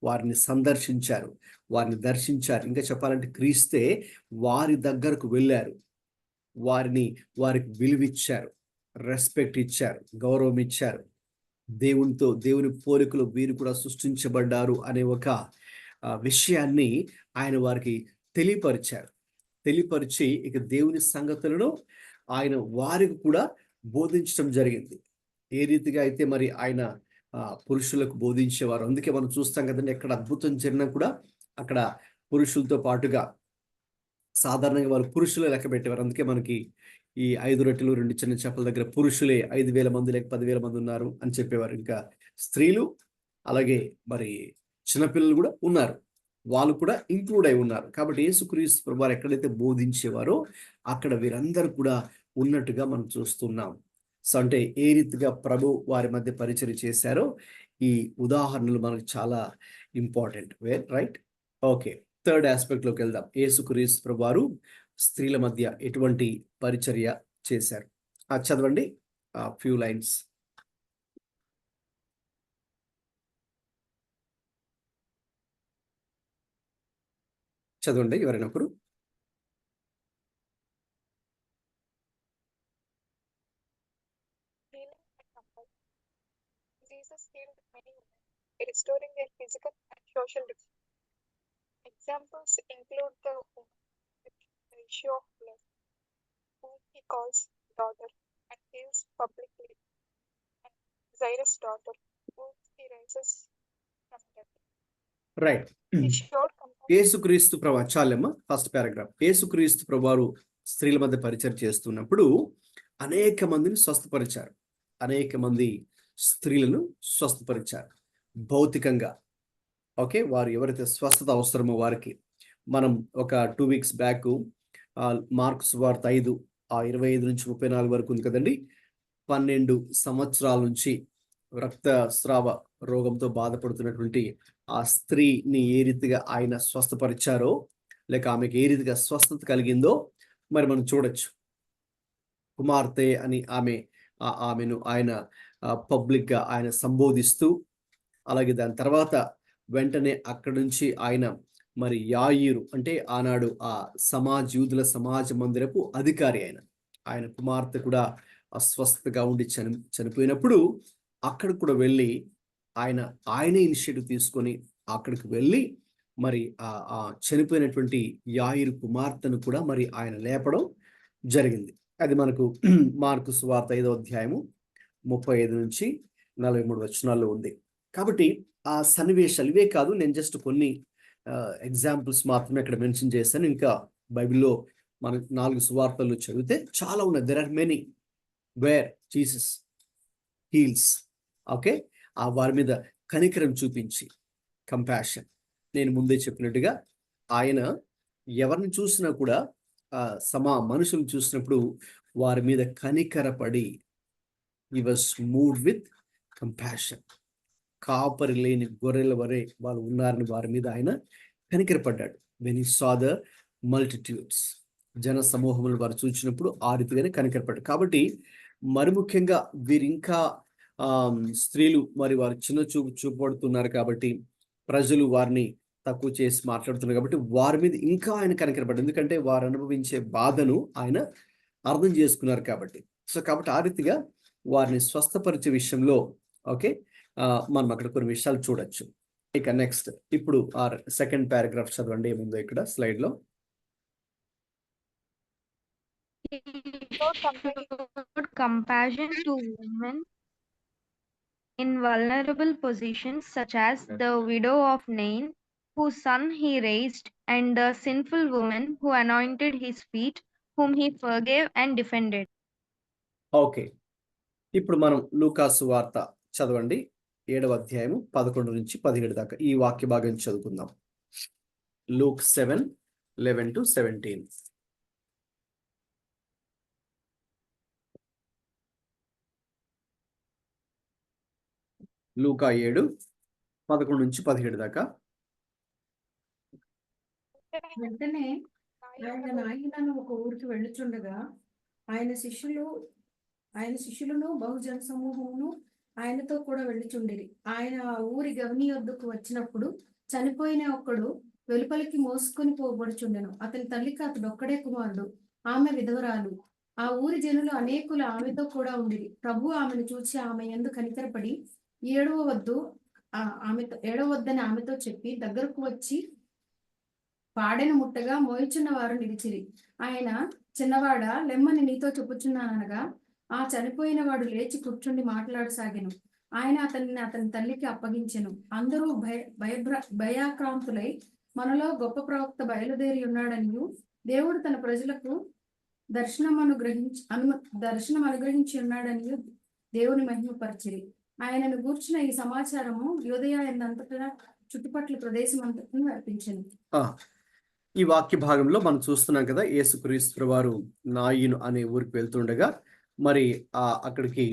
వారిని సందర్శించారు, వారిని దర్శించారు. ఇంకా చెప్పాలంటే క్రీస్తే వారి దగ్గరకు వెళ్ళారు, వారికి విలువిచ్చారు, రెస్పెక్ట్ ఇచ్చారు, గౌరవం ఇచ్చారు. దేవుని పోలికలు వీరు కూడా సృష్టించబడ్డారు అనే ఒక విషయాన్ని ఆయన వారికి తెలియపరిచి ఇక దేవుని సంగతులను ఆయన వారికి కూడా బోధించడం జరిగింది. ఏ రీతిగా అయితే మరి ఆయన పురుషులకు బోధించేవారు. అందుకే మనం చూస్తాం కదండి, ఎక్కడ అద్భుతం జరిగినా కూడా అక్కడ పురుషులతో పాటుగా సాధారణంగా వాళ్ళు పురుషులే లెక్క పెట్టేవారు. అందుకే మనకి ఈ 5 రొట్టెలు 2 చిన్న చేపల దగ్గర పురుషులే 5,000 మంది లేక 10,000 మంది ఉన్నారు అని చెప్పేవారు. ఇంకా స్త్రీలు అలాగే మరి చిన్నపిల్లలు కూడా ఉన్నారు, వాళ్ళు కూడా ఇంక్లూడ్ అయి ఉన్నారు. కాబట్టి యేసుక్రీస్తు ప్రభువు వారు ఎక్కడైతే బోధించేవారో అక్కడ వీరందరూ కూడా ఉన్నట్టుగా మనం చూస్తున్నాం. సో అంటే ఏ రీతిగా ప్రభు వారి మధ్య పరిచర్య చేశారో ఈ ఉదాహరణలు మనకు చాలా ఇంపార్టెంట్. Right, okay. థర్డ్ ఆస్పెక్ట్లోకి వెళ్దాం. యేసుక్రీస్తు ప్రభువు వారు స్త్రీల మధ్య ఎటువంటి పరిచర్య చేశారు. చదవండి ఫ్యూ లైన్స్. చదవండి ఎవరైనా ఒకరు. Jesus healed many women, restoring their physical and social dignity. Examples include the woman with the issue of blood, whom he calls daughter and heals publicly, and Jairus' daughter, whom he raises from death. Right. He showed compassion. యేసుక్రీస్తు ప్రభు, చాలమ్మా first paragraph. యేసుక్రీస్తు ప్రభువారు స్త్రీల మధ్య పరిచయం చేస్తున్నప్పుడు అనేక మందిని స్వస్థపరిచారు, అనేక మంది స్త్రీలను స్వస్థపరిచారు భౌతికంగా. ఓకే, వారు ఎవరైతే స్వస్థత అవసరమో వారికి. మనం ఒక 2 weeks బ్యాక్ మార్కు సువార్త 5:25 నుంచి 34 వరకు ఉంది కదండి. 12 సంవత్సరాల నుంచి రక్తస్రావ రోగంతో బాధపడుతున్నటువంటి ఆ స్త్రీని ఏ రీతిగా ఆయన స్వస్థపరిచారో, లేక ఆమెకు ఏ రీతిగా స్వస్థత కలిగిందో మరి మనం చూడొచ్చు. కుమార్తె అని ఆమెను ఆయన పబ్లిక్గా ఆయన సంబోధిస్తూ, అలాగే దాని తర్వాత వెంటనే అక్కడి నుంచి ఆయన మరి యాయిరు అంటే ఆనాడు ఆ యూదుల సమాజ మందిరపు అధికారి ఆయన కుమార్తె కూడా అస్వస్థతగా ఉండి చనిపోయినప్పుడు అక్కడికి కూడా వెళ్ళి ఆయనే ఇనిషియేటివ్ తీసుకొని అక్కడికి వెళ్ళి మరి ఆ చనిపోయినటువంటి యాయిరు కుమార్తెను కూడా మరి ఆయన లేపడం జరిగింది. అది మనకు మార్కు సువార్త 5వ అధ్యాయము 35 నుంచి 43 వచనాల్లో ఉంది. కాబట్టి ఆ సన్నివేశాలు ఇవే కాదు, నేను జస్ట్ కొన్ని ఎగ్జాంపుల్స్ మాత్రమే ఇక్కడ మెన్షన్ చేశాను. ఇంకా బైబిల్లో మన 4 సువార్తలు చదివితే చాలా ఉన్నాయి. There are many where Jesus heals. Okay, ఆ వారి మీద కనికరం చూపించి, కంపాషన్. నేను ముందే చెప్పినట్టుగా ఆయన ఎవరిని చూసినా కూడా మనుషులు చూసినప్పుడు వారి మీద కనికరపడి, he was moved with compassion. కాపరి లేని గొర్రెల వరే వాళ్ళు ఉన్నారని వారి మీద ఆయన కనికరపడ్డాడు. when he saw the multitudes, జన సమూహములు వారు చూసినప్పుడు ఆ రీతిగానే కనికరపడ్డాడు. కాబట్టి మరి ముఖ్యంగా వీరు ఇంకా స్త్రీలు మరి వారు చిన్న చూపడుతున్నారు కాబట్టి, ప్రజలు వారిని తక్కువ చేసి మాట్లాడుతున్నారు కాబట్టి వారి మీద ఇంకా ఆయన కనికరపడ్డాడు. ఎందుకంటే వారు అనుభవించే బాధను ఆయన అర్థం చేసుకున్నారు కాబట్టి. సో కాబట్టి ఆ రీతిగా వారిని స్వస్థపరిచే విషయంలో ఓకే మనం అక్కడ కొన్ని విషయాలు చూడొచ్చు. ఇక నెక్స్ట్ ఇప్పుడు ఆ సెకండ్ పారాగ్రాఫ్ చదవండి ఏముందో ఇక్కడ స్లైడ్ లో. Compassion to women in vulnerable positions, such as the widow of Nain, whose son he raised, and the sinful woman who anointed his feet, whom he forgave and defended. Okay, ఇప్పుడు మనం లూకాసు వార్త చదవండి 7వ అధ్యాయము 11 నుంచి 17 దాకా ఈ వాక్య భాగం చదువుకుందాం. లూక్ 7:11-17. లూకా 7:11 నుంచి 17 దాకా. వెంటనే ఆయన నాయనను ఒక ఊరికి వెళ్ళుచుండగా ఆయన శిష్యులను బహుజన సమూహమును ఆయనతో కూడా వెళ్ళుచుండిరి. ఆయన ఆ ఊరి గవని వద్దకు వచ్చినప్పుడు చనిపోయిన ఒకడు వెలుపలికి మోసుకొని పోబడుచుండెను. అతని తల్లికి అతడు ఒక్కడే కుమారుడు, ఆమె విధవరాలు. ఆ ఊరి జనులు అనేకులు ఆమెతో కూడా ఉండిరి. ప్రభు ఆమెను చూచి ఆమె యందు కనికరపడి ఏడవ వద్దని ఆమెతో చెప్పి దగ్గరకు వచ్చి పాడెను ముట్టగా మోయిచున్న వారు నిలిచిరి. ఆయన, చిన్నవాడ లెమ్మని నీతో చెప్పుచున్నాననగా ఆ చనిపోయిన వాడు లేచి కూర్చుండి మాట్లాడసాగెను. ఆయన అతని తల్లికి అప్పగించెను. అందరూ భయాక్రాంతులై మనలో గొప్ప ప్రవక్త బయలుదేరి ఉన్నాడనియు దేవుడు తన ప్రజలకు దర్శనం అనుగ్రహించి ఉన్నాడనియు దేవుని మహిమపరిచిరి. ఆయనను గూర్చిన ఈ సమాచారము యూదయ అంతటా చుట్టుపట్ల ప్రదేశం అంతటా వ్యాపించెను. ఈ వాక్య భాగంలో మనం చూస్తున్నాం కదా, యేసుక్రీస్తు వారు నాయిను అనే ఊరికి వెళ్తుండగా మరి అక్కడికి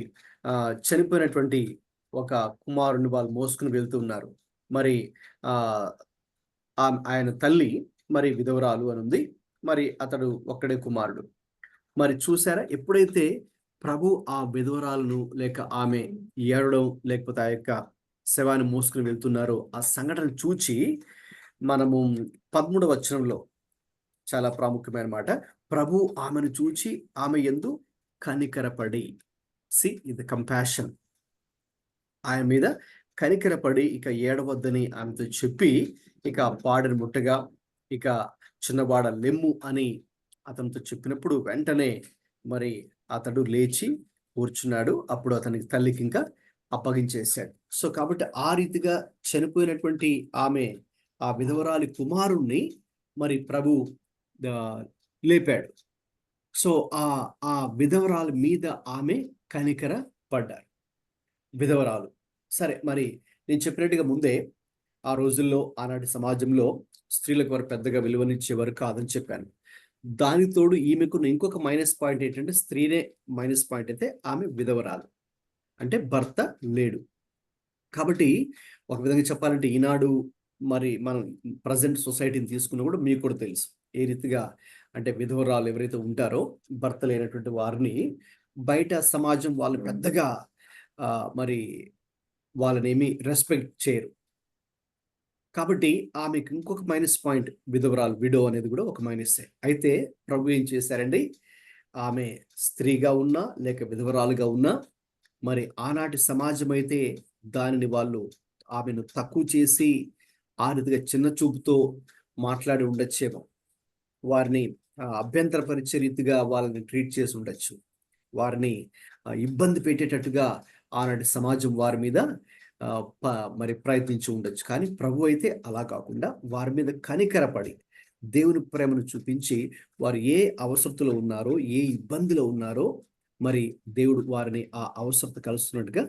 చనిపోయినటువంటి ఒక కుమారుని వాళ్ళు మోసుకుని వెళ్తూ ఉన్నారు. మరి ఆయన తల్లి మరి విధవరాలు అని ఉంది. మరి అతడు ఒక్కడే కుమారుడు. మరి చూసారా, ఎప్పుడైతే ప్రభు ఆ విధవరాలను లేక ఆమె ఏడవడం లేకపోతే ఆ యొక్క శవాన్ని మోసుకుని వెళ్తున్నారో ఆ సంఘటన చూచి మనము 13వ వచనంలో చాలా ప్రాముఖ్యమైన మాట, ప్రభు ఆమెను చూచి ఆమె యందు కనికరపడి, సి ఇది కంపాషన్, ఆయన మీద కనికరపడి ఇక ఏడవద్దని ఆమెతో చెప్పి ఇక పాడని ముట్టగా ఇక చిన్నవాడ లెమ్ము అని అతనితో చెప్పినప్పుడు వెంటనే మరి అతడు లేచి కూర్చున్నాడు. అప్పుడు అతనికి తల్లికి ఇంకా అప్పగించేశాడు. సో కాబట్టి ఆ రీతిగా చనిపోయినటువంటి ఆమె ఆ విధవరాలి కుమారుణ్ణి మరి ప్రభు లేపాడు. సో ఆ విధవరాలు మీద ఆమె కనికర పడ్డారు, విధవరాలు. సరే, మరి నేను చెప్పినట్టుగా ముందే ఆ రోజుల్లో ఆనాటి సమాజంలో స్త్రీలకు వారు పెద్దగా విలువనిచ్చేవారు కాదని చెప్పాను. దానికి తోడు ఈమెకు ఇంకొక మైనస్ పాయింట్ ఏంటంటే, స్త్రీనే మైనస్ పాయింట్ అయితే ఆమె విధవరాలు, అంటే భర్త లేడు. కాబట్టి ఒక విధంగా చెప్పాలంటే ఈనాడు మరి మనం ప్రజెంట్ సొసైటీని తీసుకున్నా కూడా మీకు కూడా తెలుసు ఏ రీతిగా అంటే విధవరాలు ఎవరైతే ఉంటారో భర్త లేనటువంటి వారిని బయట సమాజం వాళ్ళు పెద్దగా మరి వాళ్ళని ఏమీ రెస్పెక్ట్ చేయరు. కాబట్టి ఆమెకు ఇంకొక మైనస్ పాయింట్, విధవరాలు, విడో అనేది కూడా ఒక మైనస్. అయితే ప్రభు ఏం చేశారండి, ఆమె స్త్రీగా ఉన్నా లేక విధవరాలుగా ఉన్నా మరి ఆనాటి సమాజం అయితే దానిని వాళ్ళు ఆమెను తక్కువ చేసి ఆ రీతిగా చిన్న చూపుతో మాట్లాడి ఉండొచ్చేమో, వారిని అభ్యంతరపరిచే రీతిగా వాళ్ళని ట్రీట్ చేసి ఉండొచ్చు, వారిని ఇబ్బంది పెట్టేటట్టుగా ఆనాటి సమాజం వారి మీద మరి ప్రయత్నించి ఉండొచ్చు. కానీ ప్రభు అయితే అలా కాకుండా వారి మీద కనికరపడి దేవుని ప్రేమను చూపించి వారు ఏ అవసరతలో ఉన్నారో, ఏ ఇబ్బందిలో ఉన్నారో మరి దేవుడు వారిని ఆ అవసరత కలుస్తున్నట్టుగా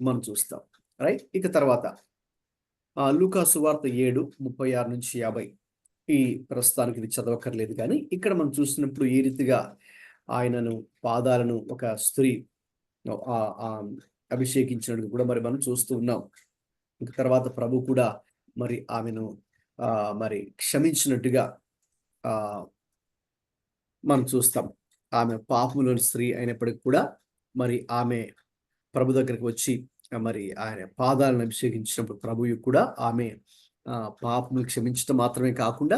మనం చూస్తాం. రైట్. ఇక తర్వాత లూకా సువార్త 7:36-50. ఈ ప్రస్తుతానికి ఇది చదవక్కర్లేదు, కానీ ఇక్కడ మనం చూసినప్పుడు ఏ రీతిగా ఆయనను పాదాలను ఒక స్త్రీ అభిషేకించినట్టు కూడా మరి మనం చూస్తూ ఉన్నాం. ఇంక తర్వాత ప్రభు కూడా మరి ఆమెను మరి క్షమించినట్టుగా మనం చూస్తాం. ఆమె పాపములోని స్త్రీ అయినప్పటికీ కూడా మరి ఆమె ప్రభు దగ్గరికి వచ్చి మరి ఆయన పాదాలను అభిషేకించినప్పుడు ప్రభువు కూడా ఆమె పాపములు క్షమించడం మాత్రమే కాకుండా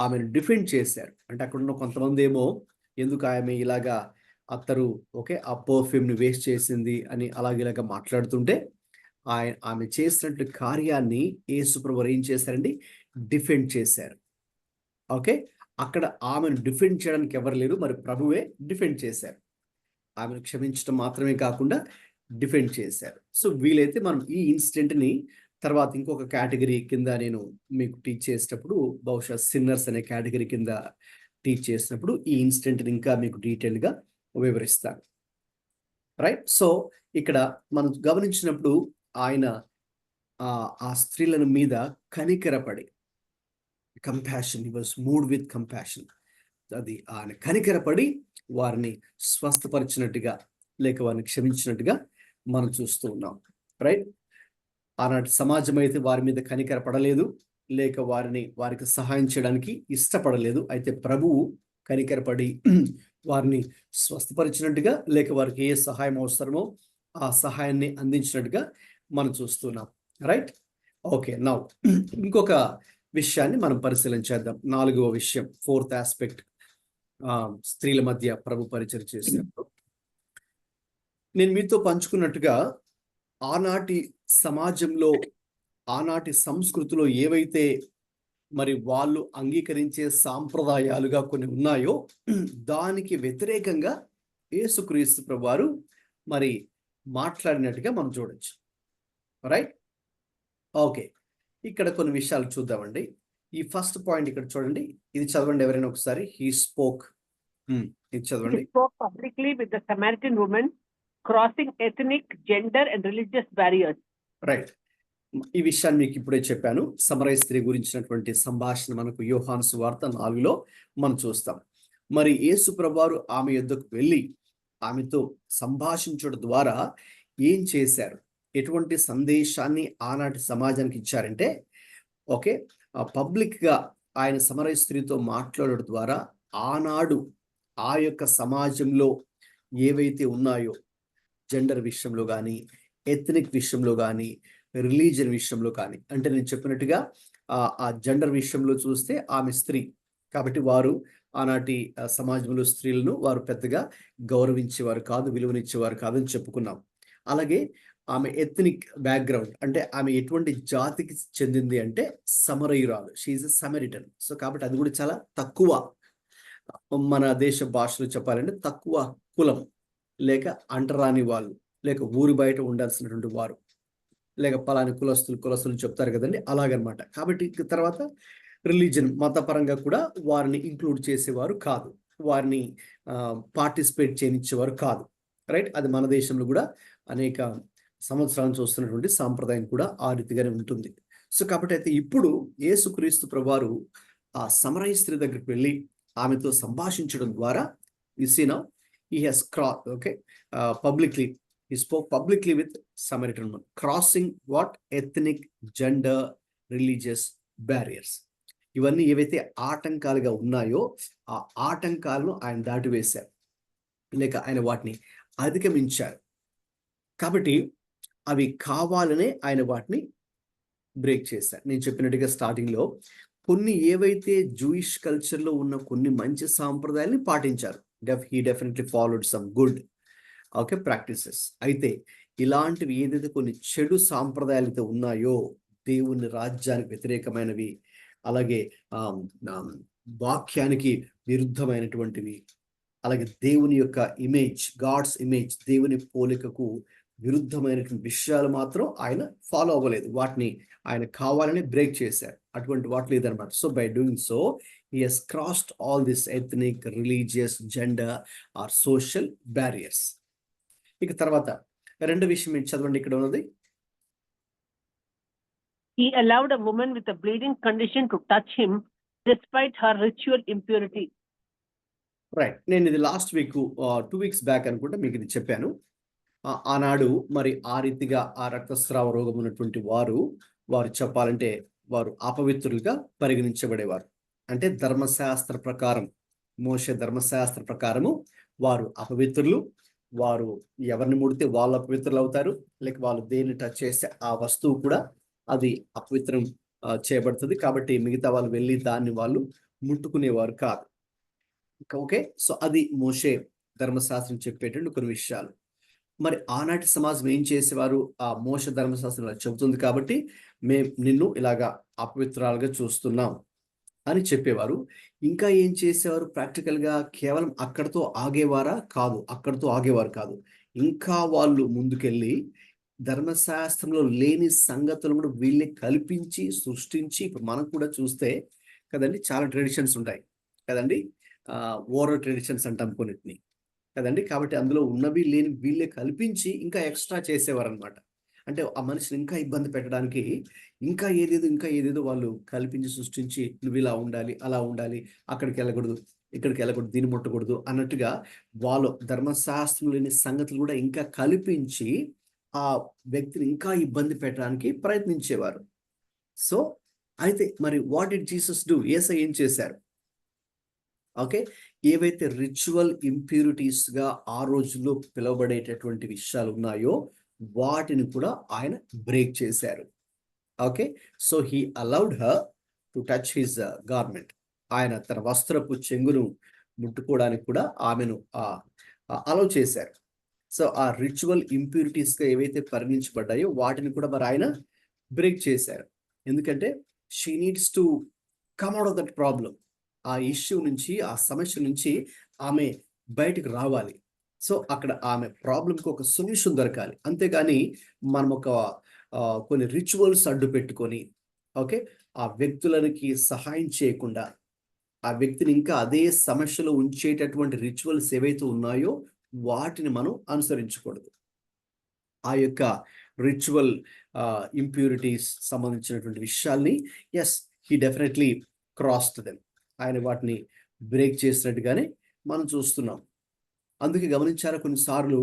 ఆమెను డిఫెండ్ చేశారు. అంటే అక్కడ ఉన్న కొంతమంది ఏమో ఎందుకు ఆమె ఇలాగా అత్తరు ఆ పర్ఫ్యూమ్ని వేస్ట్ చేసింది అని అలాగేలాగా మాట్లాడుతుంటే ఆమె చేసినట్టు కార్యాన్ని యేసు ప్రభువు ఏం చేశారండి? డిఫెండ్ చేశారు. అక్కడ ఆమెను డిఫెండ్ చేయడానికి ఎవరు లేరు, మరి ప్రభువే డిఫెండ్ చేశారు. ఆమెను క్షమించడం మాత్రమే కాకుండా డిఫెండ్ చేశారు. సో వీలైతే మనం ఈ ఇన్సిడెంట్ని తర్వాత ఇంకొక కేటగిరీ కింద నేను మీకు టీచ్ చేసేటప్పుడు, బహుశా సిన్నర్స్ అనే కేటగిరీ కింద టీచ్ చేసినప్పుడు ఈ ఇన్సిడెంట్ని ఇంకా మీకు డీటెయిల్గా వివరిస్తాను. రైట్. సో ఇక్కడ మనం గమనించినప్పుడు ఆయన ఆ స్త్రీలను మీద కనికరపడి, compassion, he was moved with compassion, అది ఆయన కనికరపడి వారిని స్వస్థపరిచినట్టుగా లేక వారిని క్షమించినట్టుగా మనం చూస్తూ ఉన్నాం. రైట్. ఆనాటి సమాజం అయితే వారి మీద కనికరపడలేదు, లేక వారికి సహాయం చేయడానికి ఇష్టపడలేదు. అయితే ప్రభువు కనికరపడి వారిని స్వస్థపరిచినట్టుగా లేక వారికి ఏ సహాయం అవసరమో ఆ సహాయాన్ని అందించినట్టుగా మనం చూస్తున్నాం. రైట్. నౌ ఇంకొక విషయాన్ని మనం పరిశీలన చేద్దాం. 4వ విషయం, 4th ఆస్పెక్ట్, స్త్రీల మధ్య ప్రభు పరిచయం చేసినప్పుడు నేను మీతో పంచుకున్నట్టుగా ఆనాటి సమాజంలో, ఆనాటి సంస్కృతిలో ఏవైతే మరి వాళ్ళు అంగీకరించే సాంప్రదాయాలుగా కొన్ని ఉన్నాయో దానికి వ్యతిరేకంగా యేసుక్రీస్తు ప్రభువారు మరి మాట్లాడినట్టుగా మనం చూడొచ్చు. రైట్. ఇక్కడ కొన్ని విషయాలు చూద్దామండి. ఈ ఫస్ట్ పాయింట్ ఇక్కడ చూడండి, ఇది చదవండి ఎవరైనా ఒకసారి. హీ స్పోక్, ఇది చదవండి. He spoke publicly with the Samaritan woman, crossing ethnic, gender and religious barriers. Right. ఈ విషయాన్ని మీకు ఇప్పుడే చెప్పాను. సమరయ స్త్రీ గురించినటువంటి సంభాషణ మనకు యోహాను సువార్త 4లో మనం చూస్తాం. మరి యేసు ప్రభువారు ఆమె యొద్దకు వెళ్ళి ఆమెతో సంభాషించడం ద్వారా ఏం చేశారు, ఎటువంటి సందేశాన్ని ఆనాటి సమాజానికి ఇచ్చారంటే, పబ్లిక్గా ఆయన సమరయ స్త్రీతో మాట్లాడడం ద్వారా ఆనాడు ఆ యొక్క సమాజంలో ఏవైతే ఉన్నాయో, జెండర్ విషయంలో కానీ, ఎథ్నిక్ విషయంలో కానీ, రిలీజియన్ విషయంలో కానీ, అంటే నేను చెప్పినట్టుగా ఆ జెండర్ విషయంలో చూస్తే ఆమె స్త్రీ కాబట్టి వారు ఆనాటి సమాజంలో స్త్రీలను వారు పెద్దగా గౌరవించేవారు కాదు, విలువనిచ్చేవారు కాదని చెప్పుకున్నాం. అలాగే ఆమె ఎథ్నిక్ బ్యాక్గ్రౌండ్, అంటే ఆమె ఎటువంటి జాతికి చెందింది అంటే సమరయురాలు, షీఈస్ ఎ సమరిటన్. సో కాబట్టి అది కూడా చాలా తక్కువ, మన దేశ భాషలో చెప్పాలంటే తక్కువ కులం, లేక అంటరాని వాళ్ళు, లేక ఊరి బయట ఉండాల్సినటువంటి వారు, లేక పలాని కులస్తులు చెప్తారు కదండి, అలాగనమాట. కాబట్టి తర్వాత రిలీజన్, మతపరంగా కూడా వారిని ఇంక్లూడ్ చేసేవారు కాదు, వారిని పార్టిసిపేట్ చేయనిచ్చేవారు కాదు. రైట్. అది మన దేశంలో కూడా అనేక సంవత్సరాలను చూస్తున్నటువంటి సాంప్రదాయం కూడా ఆ రీతిగానే ఉంటుంది. సో కాబట్టి అయితే ఇప్పుడు యేసుక్రీస్తు ప్రభువారు ఆ సమరయ స్త్రీ దగ్గరికి వెళ్ళి ఆమెతో సంభాషించడం ద్వారా he has crossed, publicly, he spoke publicly with Samaritan woman, crossing what? Ethnic, gender, religious barriers. ఇవన్నీ ఏవైతే ఆటంకాలుగా ఉన్నాయో ఆ ఆటంకాలను ఆయన దాటివేశారు, లేక ఆయన వాటిని అధిగమించారు. కాబట్టి అవి కావాలనే ఆయన వాటిని బ్రేక్ చేశారు. నేను చెప్పినట్టుగా స్టార్టింగ్లో కొన్ని ఏవైతే జూయిష్ కల్చర్లో ఉన్న కొన్ని మంచి సాంప్రదాయాల్ని పాటించారు. He definitely followed some good practices. అయితే ఇలాంటివి ఏదైతే కొన్ని చెడు సాంప్రదాయాలు అయితే ఉన్నాయో, దేవుని రాజ్యానికి వ్యతిరేకమైనవి, అలాగే వాక్యానికి విరుద్ధమైనటువంటివి, అలాగే దేవుని యొక్క గాడ్స్ ఇమేజ్, దేవుని పోలికకు విరుద్ధమైనటువంటి విషయాలు మాత్రం ఆయన ఫాలో అవ్వలేదు. వాటిని ఆయన కావాలని బ్రేక్ చేశారు. అటువంటి వాటి లేదనమాట. So by doing so he has crossed all this ethnic, religious, gender or social barriers. ఇక తర్వాత రెండో విషయం ఏంటి చదవండి ఇక్కడ ఉన్నది. He allowed a woman with a bleeding condition to touch him despite her ritual impurity. Right, నేను ఇది లాస్ట్ వీక్ 2 weeks బ్యాక్ అనుకుంటా మీకు ఇది చెప్పాను. ఆనాడు మరి ఆ రీతిగా ఆ రక్తస్రావ రోగం ఉన్నటువంటి వారు చెప్పాలంటే వారు అపవిత్రులుగా పరిగణించబడేవారు. అంటే ధర్మశాస్త్ర ప్రకారం, మోషే ధర్మశాస్త్ర ప్రకారము వారు అపవిత్రులు. వారు ఎవరిని ముడితే వాళ్ళు అపవిత్రులు అవుతారు, లేక వాళ్ళు దేన్ని టచ్ చేస్తే ఆ వస్తువు కూడా అది అపవిత్రం చేయబడుతుంది. కాబట్టి మిగతా వాళ్ళు వెళ్ళి దాన్ని వాళ్ళు ముట్టుకునేవారు కాదు. ఓకే, సో అది మోషే ధర్మశాస్త్రం చెప్పేటువంటి కొన్ని విషయాలు. మరి ఆనాటి సమాజం ఏం చేసేవారు? ఆ మోషే ధర్మశాస్త్రం చెబుతుంది కాబట్టి మేము నిన్ను ఇలాగా అపవిత్రాలుగా చూస్తున్నాం అని చెప్పేవారు. ఇంకా ఏం చేసేవారు? ప్రాక్టికల్గా కేవలం అక్కడితో ఆగేవారు కాదు. ఇంకా వాళ్ళు ముందుకెళ్ళి ధర్మశాస్త్రంలో లేని సంగతులు కూడా వీళ్ళే కల్పించి సృష్టించి, ఇప్పుడు మనం కూడా చూస్తే కదండి చాలా ట్రెడిషన్స్ ఉంటాయి కదండి, ఓరల్ ట్రెడిషన్స్ అంటాం కొన్నిటిని కదండి. కాబట్టి అందులో ఉన్నవి లేని వీళ్ళే కల్పించి ఇంకా ఎక్స్ట్రా చేసేవారు అనమాట. అంటే ఆ మనిషిని ఇంకా ఇబ్బంది పెట్టడానికి ఇంకా ఏదేదో వాళ్ళు కల్పించి సృష్టించి, నువ్వు ఇలా ఉండాలి, అలా ఉండాలి, అక్కడికి వెళ్ళకూడదు, ఇక్కడికి వెళ్ళకూడదు, దీన్ని ముట్టకూడదు అన్నట్టుగా వాళ్ళు ధర్మశాస్త్రం లేని సంగతులు కూడా ఇంకా కల్పించి ఆ వ్యక్తిని ఇంకా ఇబ్బంది పెట్టడానికి ప్రయత్నించేవారు. సో అయితే మరి వాట్ డిడ్ జీసస్ డూ? యేసయ్య ఏం చేశారు? ఓకే, ఏవైతే రిచువల్ ఇంప్యూరిటీస్గా ఆ రోజుల్లో పిలువబడేటటువంటి విషయాలు ఉన్నాయో వాటిని కూడా ఆయన బ్రేక్ చేశారు. Okay, so he allowed her to touch his garment. ఆయన తన వస్త్రపు చెంగును ముట్టుకోవడానికి కూడా ఆమెను అలౌ చేశారు. సో ఆ రిచువల్ ఇంప్యూరిటీస్గా ఏవైతే పరిగణించబడ్డాయో వాటిని కూడా మరి ఆయన బ్రేక్ చేశారు. ఎందుకంటే she needs to come out of that problem. ఆ ఇష్యూ నుంచి, ఆ సమస్య నుంచి ఆమె బయటకు రావాలి. సో అక్కడ ఆమె ప్రాబ్లంకి ఒక సొల్యూషన్ దొరకాలి. అంతేగాని మనం కొన్ని రిచువల్స్ అడ్డు పెట్టుకొని ఓకే ఆ వ్యక్తులకి సహాయం చేయకుండా ఆ వ్యక్తిని ఇంకా అదే సమస్యలో ఉంచేటటువంటి రిచువల్స్ ఏవైతే ఉన్నాయో వాటిని మనం అనుసరించకూడదు. ఆ యొక్క రిచువల్ ఇంప్యూరిటీస్ సంబంధించినటువంటి విషయాల్ని హీ డెఫినెట్లీ క్రాస్డ్ దెమ్. ఆయన వాటిని బ్రేక్ చేసినట్టుగానే మనం చూస్తున్నాం. అందుకే గమనించారా, కొన్నిసార్లు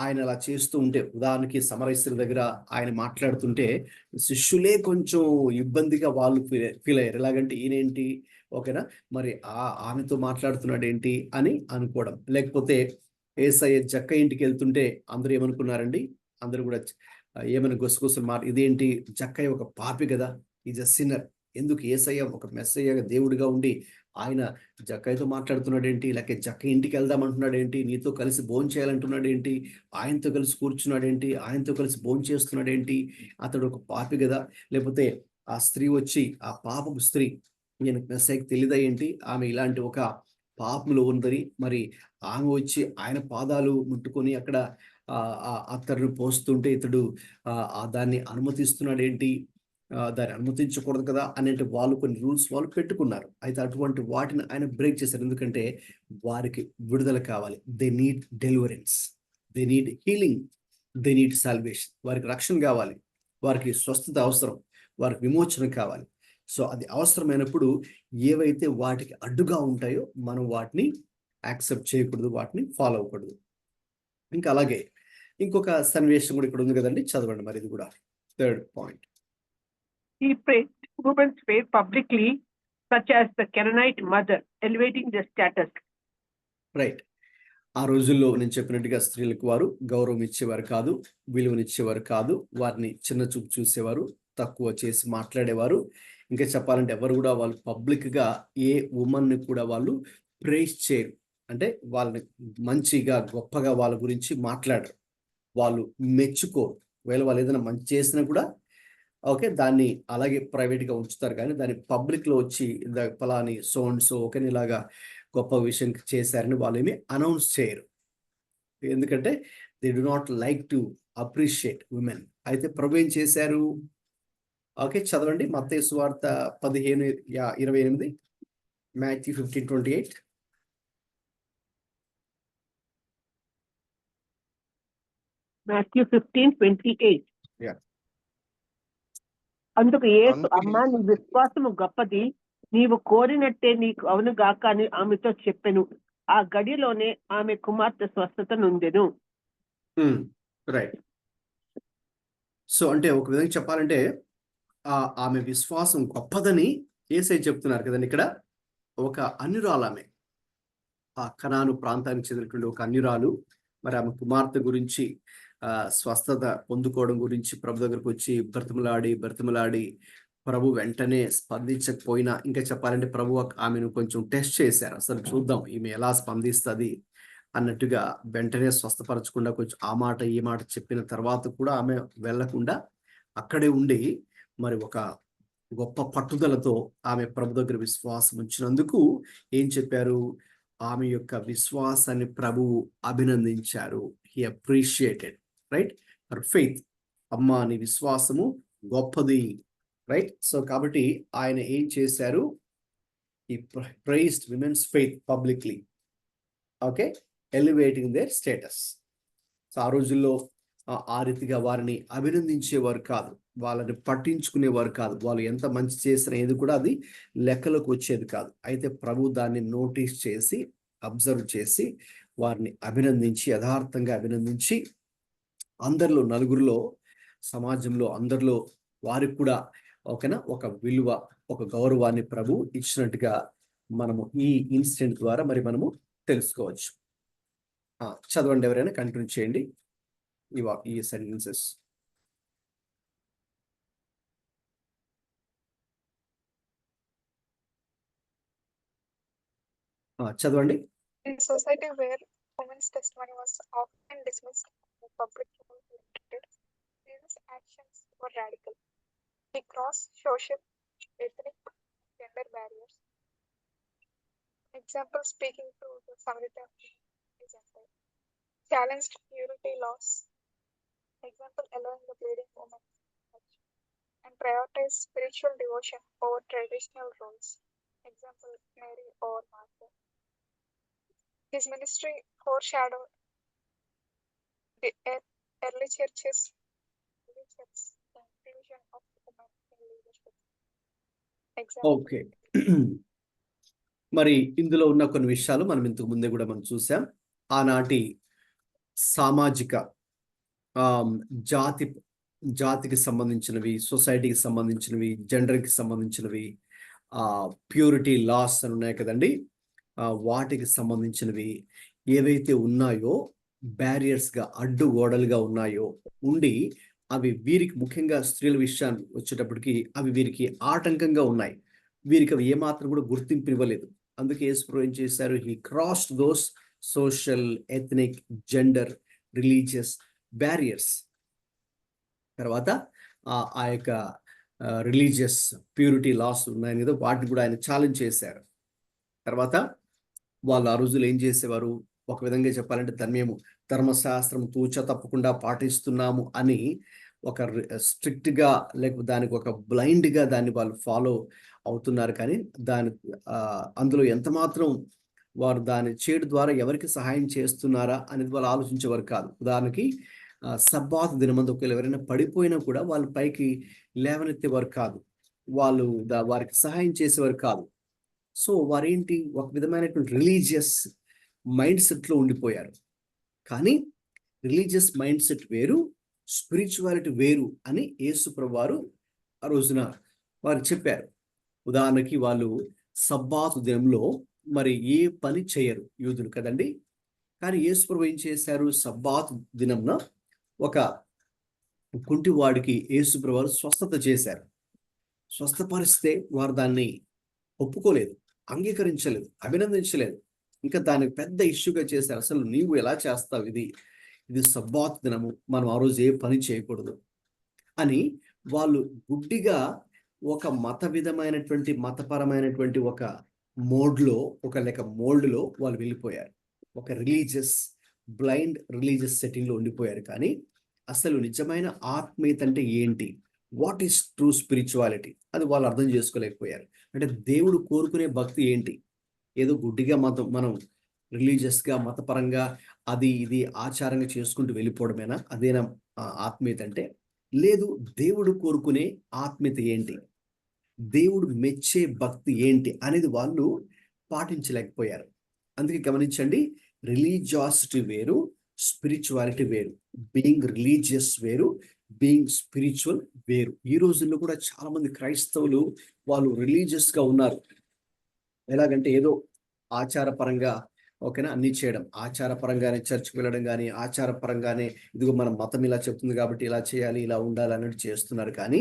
ఆయన అలా చేస్తూ ఉంటే, ఉదాహరణకి సమరస్తుల దగ్గర ఆయన మాట్లాడుతుంటే శిష్యులే కొంచెం ఇబ్బందిగా వాళ్ళు ఫీల్ అయ్యారు. ఎలాగంటే ఈయనేంటి ఓకేనా మరి ఆమెతో మాట్లాడుతున్నాడు ఏంటి అని అనుకోవడం. లేకపోతే యేసయ్య జక్క ఇంటికి వెళ్తుంటే అందరూ ఏమనుకున్నారండి? అందరూ కూడా ఏమైనా గుసగుసలు ఇదేంటి జక్కయ్య ఒక పాపి కదా, ఈజ్ అ సిన్నర్, ఎందుకు యేసయ్య ఒక మెస్సయ్య దేవుడిగా ఉండి ఆయన జక్కయ్యతో మాట్లాడుతున్నాడు ఏంటి, లేకపోతే జక్క ఇంటికి వెళ్దామంటున్నాడు ఏంటి, నీతో కలిసి భోజనం చేయాలంటున్నాడు ఏంటి, ఆయనతో కలిసి కూర్చున్నాడు ఏంటి, ఆయనతో కలిసి భోజనం చేస్తున్నాడు ఏంటి, అతడు ఒక పాపి కదా, లేకపోతే ఆ స్త్రీ వచ్చి ఆ పాపపు స్త్రీ ఈయన మెస్సయ్యకి తెలియదా ఏంటి, ఆమె ఇలాంటి ఒక పాపములో ఉందని, మరి ఆమె వచ్చి ఆయన పాదాలు ముట్టుకొని అక్కడ అత్తరును పోస్తుంటే ఇతడు దాన్ని అనుమతిస్తున్నాడు ఏంటి, దాన్ని అనుమతించకూడదు కదా అనేటి వాళ్ళు కొన్ని రూల్స్ వాళ్ళు పెట్టుకున్నారు. అయితే అటువంటి వాటిని ఆయన బ్రేక్ చేశారు. ఎందుకంటే వారికి విడుదల కావాలి. They need deliverance, they need healing, they need salvation. వారికి రక్షణ కావాలి, వారికి స్వస్థత అవసరం, వారికి విమోచన కావాలి. సో అది అవసరమైనప్పుడు ఏవైతే వాటికి అడ్డుగా ఉంటాయో మనం వాటిని యాక్సెప్ట్ చేయకూడదు, వాటిని ఫాలో అవ్వకూడదు. ఇంకా అలాగే ఇంకొక సన్నివేశం కూడా ఇక్కడ ఉంది కదండి, చదవండి మరి ఇది కూడా. Third point. He praised women's faith publicly, such as the Canaanite mother, elevating their status. Right, ఆ రోజుల్లో నేను చెప్పినట్టుగా స్త్రీలకు వారు గౌరవం ఇచ్చేవారు కాదు, విలువనిచ్చేవారు కాదు, వారిని చిన్న చూపు చూసేవారు, తక్కువ చేసి మాట్లాడేవారు. ఇంకా చెప్పాలంటే ఎవరు కూడా వాళ్ళు పబ్లిక్గా ఏ ఉమెన్ని కూడా వాళ్ళు ప్రైజ్ చేయరు. అంటే వాళ్ళని మంచిగా గొప్పగా వాళ్ళ గురించి మాట్లాడరు, వాళ్ళు మెచ్చుకోరు. ఒకవేళ వాళ్ళు ఏదైనా మంచి చేసినా కూడా ఓకే, దాన్ని అలాగే ప్రైవేట్గా ఉంచుతారు, కానీ దాన్ని పబ్లిక్లో వచ్చి ఫలాని సో అండ్ సో ఓకే ఇలాగా గొప్ప విషయం చేశారని వాళ్ళు ఏమి అనౌన్స్ చేయరు. ఎందుకంటే they do not like to appreciate women. అయితే ప్రభు ఏం చేశారు? ఓకే, చదవండి మత్తయి సువార్త 15:28, మాథ్యూ 15:28. Matthew 15:28. Yeah. అందుకు యేసు, అమ్మా నీ విశ్వాసము గొప్పది, నీవు కోరినట్టే నీకు అవును గాక అని ఆమెతో చెప్పెను. ఆ గడిలోనే ఆమె కుమార్తె స్వస్థత నొందెను. రైట్. సో అంటే ఒక విధంగా చెప్పాలంటే ఆమె విశ్వాసం గొప్పదని యేసయ్య చెప్తున్నారు కదండి. ఇక్కడ ఒక అన్యురాలు, ఆమె ఆ కనాను ప్రాంతానికి చెందినటువంటి ఒక అన్యురాలు, మరి ఆమె కుమార్తె గురించి స్వస్థత పొందుకోవడం గురించి ప్రభు దగ్గరకు వచ్చి బ్రతిమలాడి ప్రభు వెంటనే స్పందించకపోయినా, ఇంకా చెప్పాలంటే ప్రభు ఆమెను కొంచెం టెస్ట్ చేశారు, అసలు చూద్దాం ఈమె ఎలా స్పందిస్తుంది అన్నట్టుగా. వెంటనే స్వస్థపరచకుండా కొంచెం ఆ మాట ఈ మాట చెప్పిన తర్వాత కూడా ఆమె వెళ్లకుండా అక్కడే ఉండి మరి ఒక గొప్ప పట్టుదలతో ఆమె ప్రభు దగ్గర విశ్వాసం ఉంచినందుకు ఏం చెప్పారు? ఆమె యొక్క విశ్వాసాన్ని ప్రభువు అభినందించారు. He appreciated, right, her faith. అమ్మా నీ విశ్వాసము గొప్పది, రైట్. సో కాబట్టి ఆయన ఏం చేశారు? ఈ praised women's faith publicly, okay, elevating their status. So ఆ రోజుల్లో ఆ రీతిగా వారిని అభినందించేవారు కాదు, వాళ్ళని పట్టించుకునేవారు కాదు, వాళ్ళు ఎంత మంచి చేసినా ఏది కూడా అది లెక్కలోకి వచ్చేది కాదు. అయితే ప్రభు దాన్ని నోటీస్ చేసి, అబ్జర్వ్ చేసి వారిని అభినందించి, యథార్థంగా అభినందించి, అందరిలో నలుగురిలో, సమాజంలో అందరిలో వారికి కూడా ఓకేనా ఒక విలువ, ఒక గౌరవాన్ని ప్రభు ఇచ్చినట్టుగా మనము ఈ ఇన్సిడెంట్ ద్వారా మరి మనము తెలుసుకోవచ్చు. చదవండి, ఎవరైనా కంటిన్యూ చేయండి ఈ సెంటెన్సెస్. చదవండి. In a society where women's testimony was often dismissed and public limited, these actions were radical. They crossed social, ethnic, gender barriers. Example, speaking to the Samaritan example, challenged purity laws. Example, allowing the bleeding woman and prioritize spiritual devotion over traditional roles. Example, Mary or Martha. His ministry foreshadowed the early church's inclusion of women in leadership. Example. Okay, మరి ఇందులో ఉన్న కొన్ని విషయాలు మనం ఇంతకు ముందే కూడా మనం చూసాం. ఆనాటి సామాజిక జాతికి సంబంధించినవి, సొసైటీకి సంబంధించినవి, జెండర్కి సంబంధించినవి ప్యూరిటీ లాస్ అని ఉన్నాయి కదండి. వాటికి సంబంధించినవి ఏవైతే ఉన్నాయో, బ్యారియర్స్గా అడ్డుగోడలుగా ఉన్నాయో ఉండి, అవి వీరికి ముఖ్యంగా స్త్రీల విషయాన్ని వచ్చేటప్పటికి అవి వీరికి ఆటంకంగా ఉన్నాయి. వీరికి అవి ఏమాత్రం కూడా గుర్తింపు ఇవ్వలేదు. అందుకే యేసు ఏం చేశారు? He crossed those social, ethnic, gender, religious barriers. తర్వాత ఆ యొక్క రిలీజియస్ ప్యూరిటీ లాస్ ఉన్నాయి కదా, వాటిని కూడా ఆయన ఛాలెంజ్ చేశారు. తర్వాత వాళ్ళు ఆ రోజులు ఏం చేసేవారు? ఒక విధంగా చెప్పాలంటే దాన్ని మేము ధర్మశాస్త్రం తూచ తప్పకుండా పాటిస్తున్నాము అని ఒక స్ట్రిక్ట్గా, లేకపోతే దానికి ఒక బ్లైండ్గా దాన్ని వాళ్ళు ఫాలో అవుతున్నారు. కానీ అందులో ఎంత మాత్రం వారు దాని చేయడం ద్వారా ఎవరికి సహాయం చేస్తున్నారా అనేది వాళ్ళు ఆలోచించేవారు కాదు. ఉదాహరణకి సబ్బాతు దినమందు ఒకవేళ ఎవరైనా పడిపోయినా కూడా వాళ్ళు పైకి లేవనెత్తేవారు కాదు, వాళ్ళు వారికి సహాయం చేసేవారు కాదు. సో వారేంటి, ఒక విధమైనటువంటి రిలీజియస్ మైండ్ సెట్లో ఉండిపోయారు. కానీ రిలీజియస్ మైండ్ సెట్ వేరు, స్పిరిచువాలిటీ వేరు అని యేసు ప్రభువు వారు ఆ రోజున వారు చెప్పారు. ఉదాహరణకి వాళ్ళు సబ్బాతు దినంలో మరి ఏ పని చేయరు యూదులు కదండి. కానీ యేసు ప్రభువు ఏం చేశారు? సబ్బాతు దినంన ఒక కుంటివాడికి యేసు ప్రభువు వారు స్వస్థత చేశారు. స్వస్థపరిస్తే వారు దాన్ని ఒప్పుకోలేదు, అంగీకరించలేదు, అభినందించలేదు. ఇంకా దానికి పెద్ద ఇష్యూగా చేశారు. అసలు నీవు ఎలా చేస్తావు, ఇది సబ్బాతు దినము, మనం ఆ రోజు ఏ పని చేయకూడదు అని వాళ్ళు గుడ్డిగా ఒక మతపరమైనటువంటి ఒక మోడ్లో మోల్డ్లో వాళ్ళు వెళ్ళిపోయారు. ఒక బ్లైండ్ రిలీజియస్ సెట్టింగ్లో ఉండిపోయారు. కానీ అసలు నిజమైన ఆత్మీయత అంటే ఏంటి, వాట్ ఈస్ ట్రూ స్పిరిచువాలిటీ, అది వాళ్ళు అర్థం చేసుకోలేకపోయారు. అంటే దేవుడు కోరుకునే భక్తి ఏంటి? ఏదో గుడ్డిగా మనం రిలీజియస్గా మతపరంగా అది ఇది ఆచారంగా చేసుకుంటూ వెళ్ళిపోవడమేనా? అదేనా ఆత్మీయత అంటే? లేదు. దేవుడు కోరుకునే ఆత్మీయత ఏంటి, దేవుడు మెచ్చే భక్తి ఏంటి అనేది వాళ్ళు పాటించలేకపోయారు. అందుకే గమనించండి, రిలీజియాసిటీ వేరు, స్పిరిచువాలిటీ వేరు. బీయింగ్ రిలీజియస్ వేరు, బీయింగ్ స్పిరిచువల్ వేరు. ఈ రోజుల్లో కూడా చాలా మంది క్రైస్తవులు వాళ్ళు రిలీజియస్గా ఉన్నారు. ఎలాగంటే ఏదో ఆచారపరంగా ఓకేనా అన్నీ చేయడం, ఆచారపరంగానే చర్చ్కి వెళ్ళడం కానీ, ఆచారపరంగానే ఇదిగో మన మతం ఇలా చెప్తుంది కాబట్టి ఇలా చేయాలి, ఇలా ఉండాలి అన్నట్టు చేస్తున్నారు. కానీ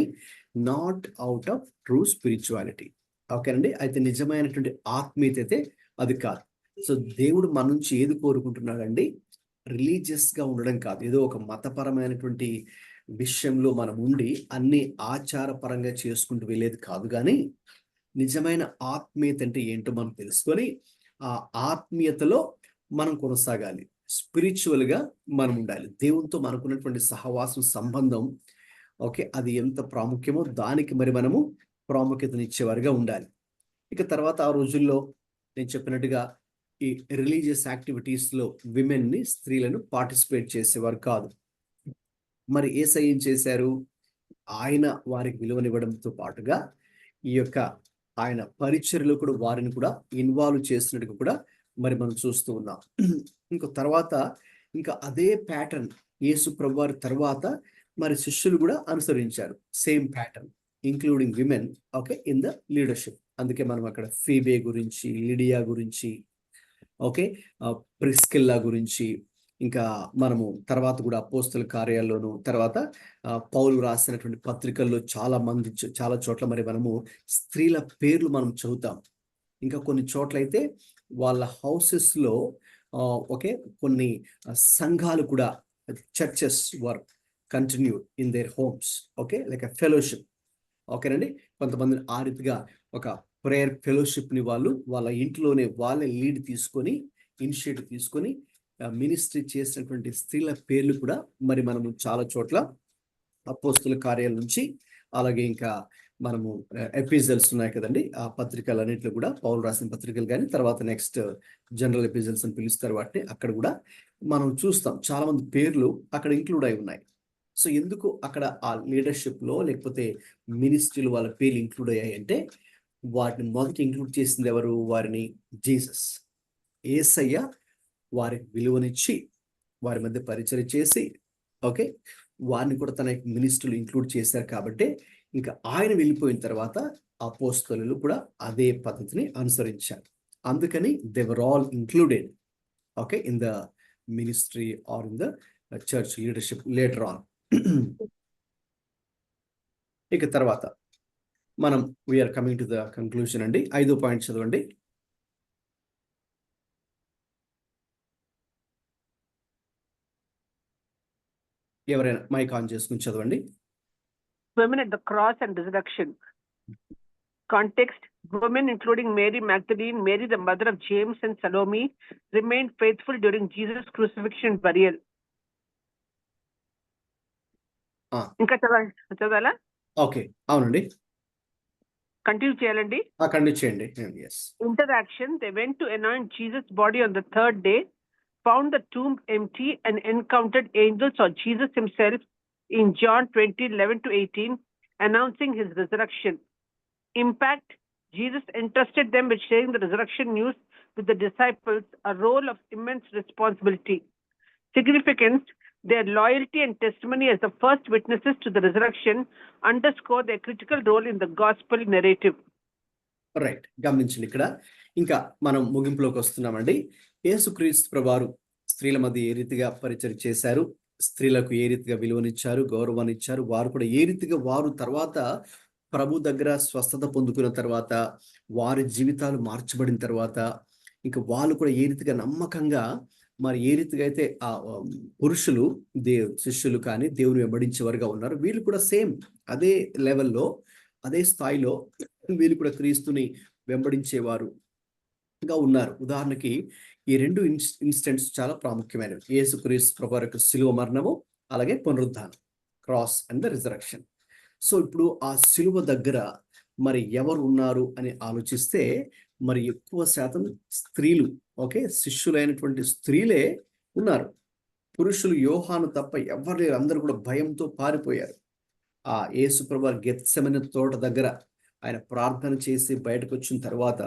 not out of true spirituality. ఓకేనండి. అయితే నిజమైనటువంటి ఆత్మీయత అయితే అది కాదు. సో దేవుడు మన నుంచి ఏది కోరుకుంటున్నాడండి? రిలీజియస్గా ఉండడం కాదు, ఏదో ఒక మతపరమైనటువంటి విషయంలో మనం ఉండి అన్ని ఆచారపరంగా చేసుకుంటూ వెళ్ళేది కాదు. కానీ నిజమైన ఆత్మీయత అంటే ఏంటో మనం తెలుసుకొని ఆ ఆత్మీయతలో మనం కొనసాగాలి. స్పిరిచువల్గా మనం ఉండాలి. దేవునితో మనకున్నటువంటి సహవాసం, సంబంధం ఓకే అది ఎంత ప్రాముఖ్యమో దానికి మరి మనము ప్రాముఖ్యతనిచ్చేవారుగా ఉండాలి. ఇక తర్వాత ఆ రోజుల్లో నేను చెప్పినట్టుగా ఈ రిలీజియస్ యాక్టివిటీస్లో స్త్రీలను పార్టిసిపేట్ చేసేవారు కాదు. మరి యేసయ్య ఏం చేశారు? ఆయన వారికి విలువనివ్వడంతో పాటుగా ఈ యొక్క ఆయన పరిచర్యలో కూడా వారిని కూడా ఇన్వాల్వ్ చేసినట్టుగా కూడా మరి మనం చూస్తూ ఉన్నాం. ఇంకో తర్వాత ఇంకా అదే ప్యాటర్న్ యేసు ప్రభువారి తర్వాత మరి శిష్యులు కూడా అనుసరించారు. Same pattern including women okay in the leadership. అందుకే మనం అక్కడ ఫీబే గురించి, లిడియా గురించి ఓకే ప్రిస్కిల్లా గురించి, ఇంకా మనము తర్వాత కూడా అపోస్తల కార్యాల్లోనూ తర్వాత పౌలు రాసినటువంటి పత్రికల్లో చాలా చోట్ల మరి మనము స్త్రీల పేర్లు మనం చదువుతాం. ఇంకా కొన్ని చోట్ల అయితే వాళ్ళ హౌసెస్లో ఓకే కొన్ని సంఘాలు కూడా, churches were continued in there homes okay like a fellowship. ఓకేనండి. కొంతమందిని ఆ రీతిగా ఒక ప్రేయర్ ఫెలోషిప్ని వాళ్ళ ఇంట్లోనే వాళ్ళే లీడ్ తీసుకొని, ఇనిషియేటివ్ తీసుకొని మినిస్ట్రీ చేసినటువంటి స్త్రీల పేర్లు కూడా మరి మనము చాలా చోట్ల అపోస్తల కార్యాల నుంచి, అలాగే ఇంకా మనము ఎపిజల్స్ ఉన్నాయి కదండి, ఆ పత్రికలన్నింటిలో కూడా పౌలు రాసిన పత్రికలు కానీ తర్వాత నెక్స్ట్ జనరల్ ఎపిజల్స్ అని పిలుస్తారు వాటిని, అక్కడ కూడా మనం చూస్తాం చాలా మంది పేర్లు అక్కడ ఇంక్లూడ్ అయి ఉన్నాయి. సో ఎందుకు అక్కడ ఆ లీడర్షిప్లో లేకపోతే మినిస్ట్రీలు వాళ్ళ పేర్లు ఇంక్లూడ్ అయ్యాయి అంటే, వాటిని మొదట ఇంక్లూడ్ చేసింది ఎవరు? వారిని జీసస్, యేసయ్య వారికి విలువనిచ్చి వారి మధ్య పరిచయం చేసి ఓకే వారిని కూడా తన మినిస్ట్రీలు ఇంక్లూడ్ చేశారు. కాబట్టి ఇంకా ఆయన వెళ్ళిపోయిన తర్వాత అపోస్తలులు కూడా అదే పద్ధతిని అనుసరించారు. అందుకని they were all included okay in the ministry or in the church leadership later on. ఇక తర్వాత మనం we are coming to the conclusion అండి. 5వ పాయింట్ చదవండి. ఎవరైనా మైక్ ఆన్ చేసుకుని చదవండి. Women at the cross and resurrection. Context: women including Mary Magdalene, Mary the mother of James and Salome remained faithful during Jesus' crucifixion and burial. ఇంకా చదవాలా? Okay అవునండి, continue చేయాలండి. కంటిన్యూ చేయండి. Interaction: they went to anoint Jesus' body on the third day, found the tomb empty and encountered angels or Jesus himself in John 20:11-18 announcing his resurrection. Impact: Jesus entrusted them with sharing the resurrection news with the disciples, a role of immense responsibility. Significance: their loyalty and testimony as the first witnesses to the resurrection underscore their critical role in the gospel narrative. Right, గమనించండి. ఇక్కడ ఇంకా మనం ముగింపులోకి వస్తున్నామండి. యేసుక్రీస్తు ప్రభువారు స్త్రీల మధ్య ఏ రీతిగా పరిచయం చేశారు, స్త్రీలకు ఏ రీతిగా విలువనిచ్చారు, గౌరవాన్ని ఇచ్చారు, వారు కూడా ఏ రీతిగా వారు తర్వాత ప్రభు దగ్గర స్వస్థత పొందుకున్న తర్వాత, వారి జీవితాలు మార్చబడిన తర్వాత ఇంకా వాళ్ళు కూడా ఏ రీతిగా నమ్మకంగా మరి ఏ రీతిగా అయితే ఆ పురుషులు శిష్యులు కానీ దేవుని వెంబడించేవారుగా ఉన్నారు, వీళ్ళు కూడా సేమ్ అదే లెవెల్లో, అదే స్థాయిలో వీళ్ళు కూడా క్రీస్తుని వెంబడించేవారుగా ఉన్నారు. ఉదాహరణకి ఈ రెండు ఇన్స్టెంట్స్ చాలా ప్రాముఖ్యమైనవి. యేసుక్రీస్తు ప్రభువు యొక్క శిలువ మరణము, అలాగే పునరుద్ధానం, cross and the resurrection. So ఇప్పుడు ఆ శిలువ దగ్గర మరి ఎవరు ఉన్నారు అని ఆలోచిస్తే మరి ఎక్కువ శాతం స్త్రీలు, ఓకే, శిష్యులైనటువంటి స్త్రీలే ఉన్నారు. పురుషులు యోహాను తప్ప ఎవరు లేరు, అందరూ కూడా భయంతో పారిపోయారు. ఆ యేసు ప్రభువు గెత్సెమనే తోట దగ్గర ఆయన ప్రార్థన చేసి బయటకు వచ్చిన తర్వాత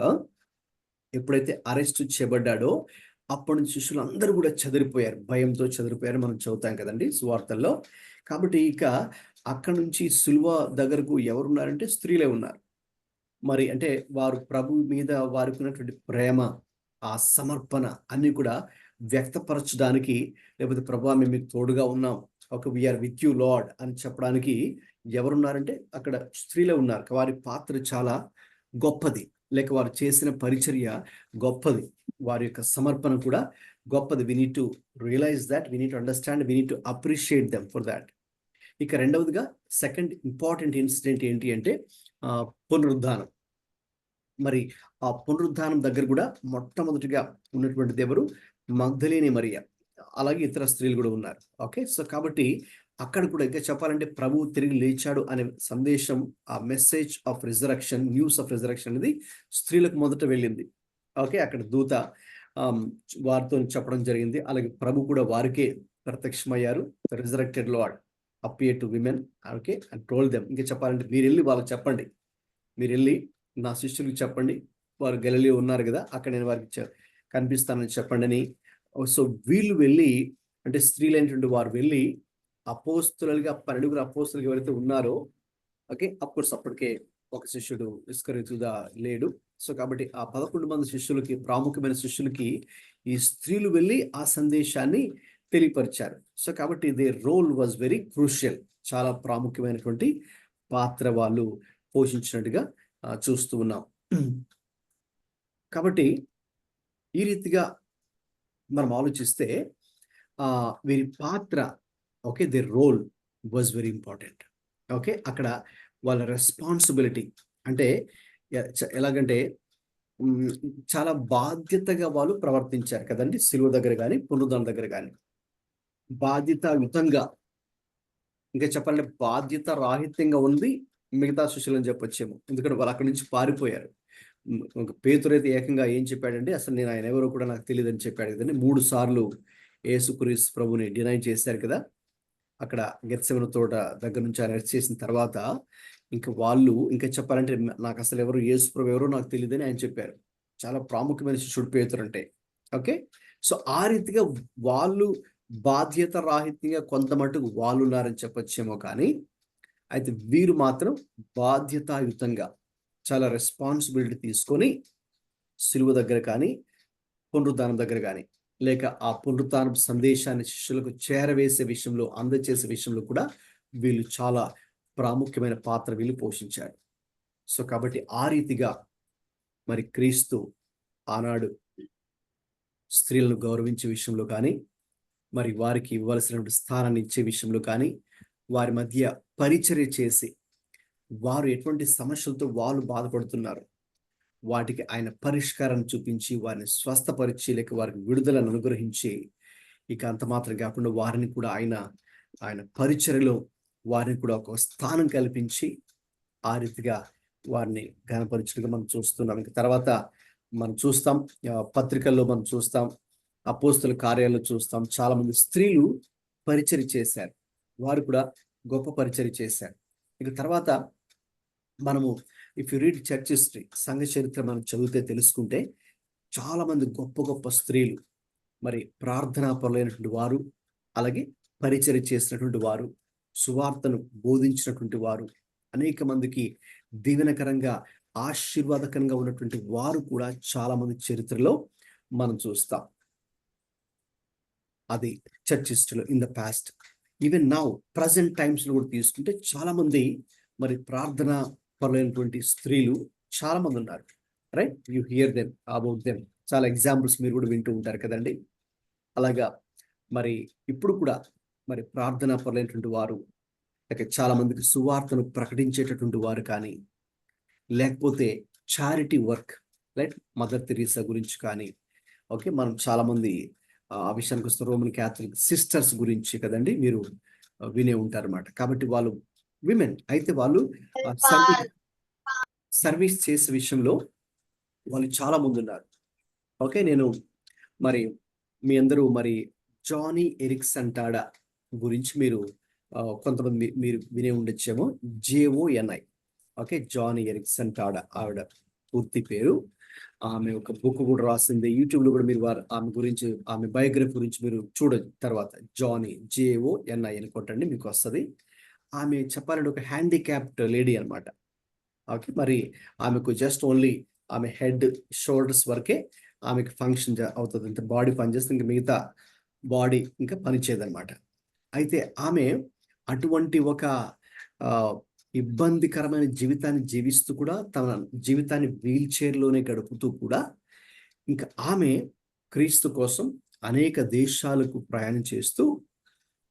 ఎప్పుడైతే అరెస్ట్ చేయబడ్డాడో అప్పటి నుంచి శిష్యులు అందరూ కూడా చెదిరిపోయారు, భయంతో చెదిరిపోయారు. మనం చదువుతాం కదండి సువార్తల్లో. కాబట్టి ఇక అక్కడి నుంచి సిలువ దగ్గరకు ఎవరున్నారంటే స్త్రీలే ఉన్నారు. మరి అంటే వారు ప్రభు మీద వారికి ఉన్నటువంటి ప్రేమ, ఆ సమర్పణ అన్ని కూడా వ్యక్తపరచడానికి, లేకపోతే ప్రభు మేము మీకు తోడుగా ఉన్నాం, ఒక వీఆర్ విత్ యూ లార్డ్ అని చెప్పడానికి ఎవరున్నారంటే అక్కడ స్త్రీలే ఉన్నారు. వారి పాత్ర చాలా గొప్పది, లేక వారు చేసిన పరిచర్య గొప్పది, వారి యొక్క సమర్పణ కూడా గొప్పది. We need to realise that, we need to understand, we need to appreciate them for that. ఇక రెండవదిగా సెకండ్ ఇంపార్టెంట్ ఇన్సిడెంట్ ఏంటి అంటే పునరుద్ధానం. మరి ఆ పునరుద్ధానం దగ్గర కూడా మొట్టమొదటిగా ఉన్నటువంటిది ఎవరు? మగ్దలేని మరియ, అలాగే ఇతర స్త్రీలు కూడా ఉన్నారు. ఓకే, సో కాబట్టి అక్కడ కూడా ఇంకా చెప్పాలంటే ప్రభువు తిరిగి లేచాడు అనే సందేశం, ఆ message of resurrection, news of resurrection అనేది స్త్రీలకు మొదట వెళ్ళింది. ఓకే, అక్కడ దూత వారితో చెప్పడం జరిగింది. అలాగే ప్రభు కూడా వారికే ప్రత్యక్షమయ్యారు. Resurrected Lord appear to women, okay, and told them. ఇంకా చెప్పాలంటే మీరు వెళ్ళి వాళ్ళకి చెప్పండి, మీరు వెళ్ళి నా శిష్యులకు చెప్పండి, వారు గలిలయలో ఉన్నారు కదా, అక్కడ నేను వారికి కనిపిస్తానని చెప్పండి అని. సో వీళ్ళు వెళ్ళి, అంటే స్త్రీలైనటువంటి వారు వెళ్ళి అపోస్తులుగా 12 అపోస్తులుగా ఎవరైతే ఉన్నారో, ఓకే, అఫ్కోర్స్ అప్పటికే ఒక శిష్యుడు ఇస్కరియోతుగా లేడు. సో కాబట్టి ఆ 11 మంది శిష్యులకి, ప్రాముఖ్యమైన శిష్యులకి ఈ స్త్రీలు వెళ్ళి ఆ సందేశాన్ని తెలియపరిచారు. సో కాబట్టి their role was very crucial, చాలా ప్రాముఖ్యమైనటువంటి పాత్ర వాళ్ళు పోషించినట్టుగా చూస్తూ ఉన్నాం. కాబట్టి ఈ రీతిగా మనం ఆలోచిస్తే వీరి పాత్ర, okay, their role was very important. Okay, అక్కడ వాళ్ళ రెస్పాన్సిబిలిటీ అంటే ఎలాగంటే చాలా బాధ్యతగా వాళ్ళు ప్రవర్తించారు కదండి. సిలువ దగ్గర కానీ పునరుద్ధానం దగ్గర కానీ బాధ్యతాయుతంగా, ఇంకా చెప్పాలంటే బాధ్యత రాహిత్యంగా ఉంది మిగతా శిష్యులు అని చెప్పొచ్చేమో. ఎందుకంటే వాళ్ళు అక్కడి నుంచి పారిపోయారు. పేతురు అయితే ఏకంగా ఏం చెప్పాడంటే, అసలు నేను ఆయన ఎవరో కూడా నాకు తెలియదు అని చెప్పాడు కదండి. 3 సార్లు యేసుక్రీస్తు ప్రభుని డినై చేశారు కదా. అక్కడ గెత్సెమనే తోట దగ్గర నుంచి ఆయన అరెస్ట్ చేసిన తర్వాత ఇంకా వాళ్ళు, ఇంకా చెప్పాలంటే నాకు అసలు ఎవరు యేసు ప్రభు ఎవరో నాకు తెలియదని ఆయన చెప్పారు. చాలా ప్రాముఖ్యమైన శిష్యుడు పేతురు అంటే. ఓకే, సో ఆ రీతిగా వాళ్ళు బాధ్యత రాహిత్యంగా కొంత మటుకు వాళ్ళు ఉన్నారని చెప్పొచ్చేమో, కానీ అయితే వీరు మాత్రం బాధ్యతాయుతంగా చాలా రెస్పాన్సిబిలిటీ తీసుకొని సిలువ దగ్గర కానీ పునరుద్ధానం దగ్గర కానీ, లేక ఆ పునరుద్ధానం సందేశాన్ని శిష్యులకు చేరవేసే విషయంలో, అందజేసే విషయంలో కూడా వీళ్ళు చాలా ప్రాముఖ్యమైన పాత్ర వీళ్ళు పోషించారు. సో కాబట్టి ఆ రీతిగా మరి క్రీస్తు ఆనాడు స్త్రీలను గౌరవించే విషయంలో కానీ, మరి వారికి ఇవ్వాల్సినటువంటి స్థానాన్ని ఇచ్చే విషయంలో కానీ, వారి మధ్య పరిచర్య చేసి వారు ఎటువంటి సమస్యలతో వాళ్ళు బాధపడుతున్నారు వాటికి ఆయన పరిష్కారాన్ని చూపించి, వారిని స్వస్థపరిచి, లేక వారికి విడుదలను అనుగ్రహించి, ఇక అంత మాత్రం కాకుండా వారిని కూడా ఆయన పరిచర్యలో వారిని కూడా ఒక స్థానం కల్పించి ఆ రీతిగా వారిని ఘనపరిచినట్టుగా మనం చూస్తున్నాం. ఇంక తర్వాత మనం చూస్తాం, పత్రికల్లో మనం చూస్తాం, అపోస్తుల కార్యాల్లో చూస్తాం, చాలా మంది స్త్రీలు పరిచర్య చేశారు, వారు కూడా గొప్ప పరిచర్య చేశారు. ఇక తర్వాత మనము if you read church history, సంఘ చరిత్ర మనం చదివితే తెలుసుకుంటే చాలా మంది గొప్ప గొప్ప స్త్రీలు, మరి ప్రార్థనా పరులైనటువంటి వారు, అలాగే పరిచర్య చేసినటువంటి వారు, సువార్తను బోధించినటువంటి వారు, అనేక మందికి దీవెనకరంగా ఆశీర్వాదకరంగా ఉన్నటువంటి వారు కూడా చాలా మంది చరిత్రలో మనం చూస్తాం. అది చర్చ్ హిస్టరీలో in the past. Even now present times లో కూడా తీసుకుంటే చాలా మంది మరి ప్రార్థన పరులైనటువంటి స్త్రీలు చాలా మంది ఉన్నారు. Right, you here them, about them. చాలా ఎగ్జాంపుల్స్ మీరు కూడా వింటూ ఉంటారు కదండి. అలాగా మరి ఇప్పుడు కూడా మరి ప్రార్థనా పరులైనటువంటి వారు, లేక చాలా మందికి సువార్తను ప్రకటించేటటువంటి వారు కానీ, లేకపోతే charity work like mother Teresa గురించి కానీ, ఓకే, మనం చాలా మంది ఆ విషయానికి వస్తే రోమన్ క్యాథలిక్ సిస్టర్స్ గురించి కదండి మీరు వినే ఉంటారన్నమాట. కాబట్టి వాళ్ళు విమెన్ అయితే వాళ్ళు సర్వీస్ చేసే విషయంలో వాళ్ళు చాలా మంది ఉన్నారు. ఓకే, నేను మరి మీ అందరూ మరి జానీ ఎరిక్సన్ టాడా గురించి మీరు కొంతమంది మీరు వినే ఉండొచ్చేమో. JONI. Okay, Joni Eareckson Tada ఆవిడ పూర్తి పేరు. ఆమె ఒక బుక్ కూడా రాసింది. యూట్యూబ్లో కూడా మీరు ఆమె గురించి, ఆమె బయోగ్రఫీ గురించి మీరు చూడొచ్చు. తర్వాత జానీ JONI అని కొట్టండి, మీకు వస్తుంది. ఆమె చెప్పాలంటే ఒక హ్యాండిక్యాప్డ్ లేడీ అనమాట. ఓకే, మరి ఆమెకు జస్ట్ ఓన్లీ ఆమె హెడ్ షోల్డర్స్ వరకే ఆమెకు ఫంక్షన్ అవుతుంది, అంటే బాడీ పనిచేస్తే ఇంకా మిగతా బాడీ ఇంకా పనిచేయదనమాట. అయితే ఆమె అటువంటి ఒక ఇబ్బందికరమైన జీవితాన్ని జీవిస్తూ కూడా తన జీవితాన్ని వీల్ చైర్లోనే గడుపుతూ కూడా ఇంకా ఆమె క్రీస్తు కోసం అనేక దేశాలకు ప్రయాణం చేస్తూ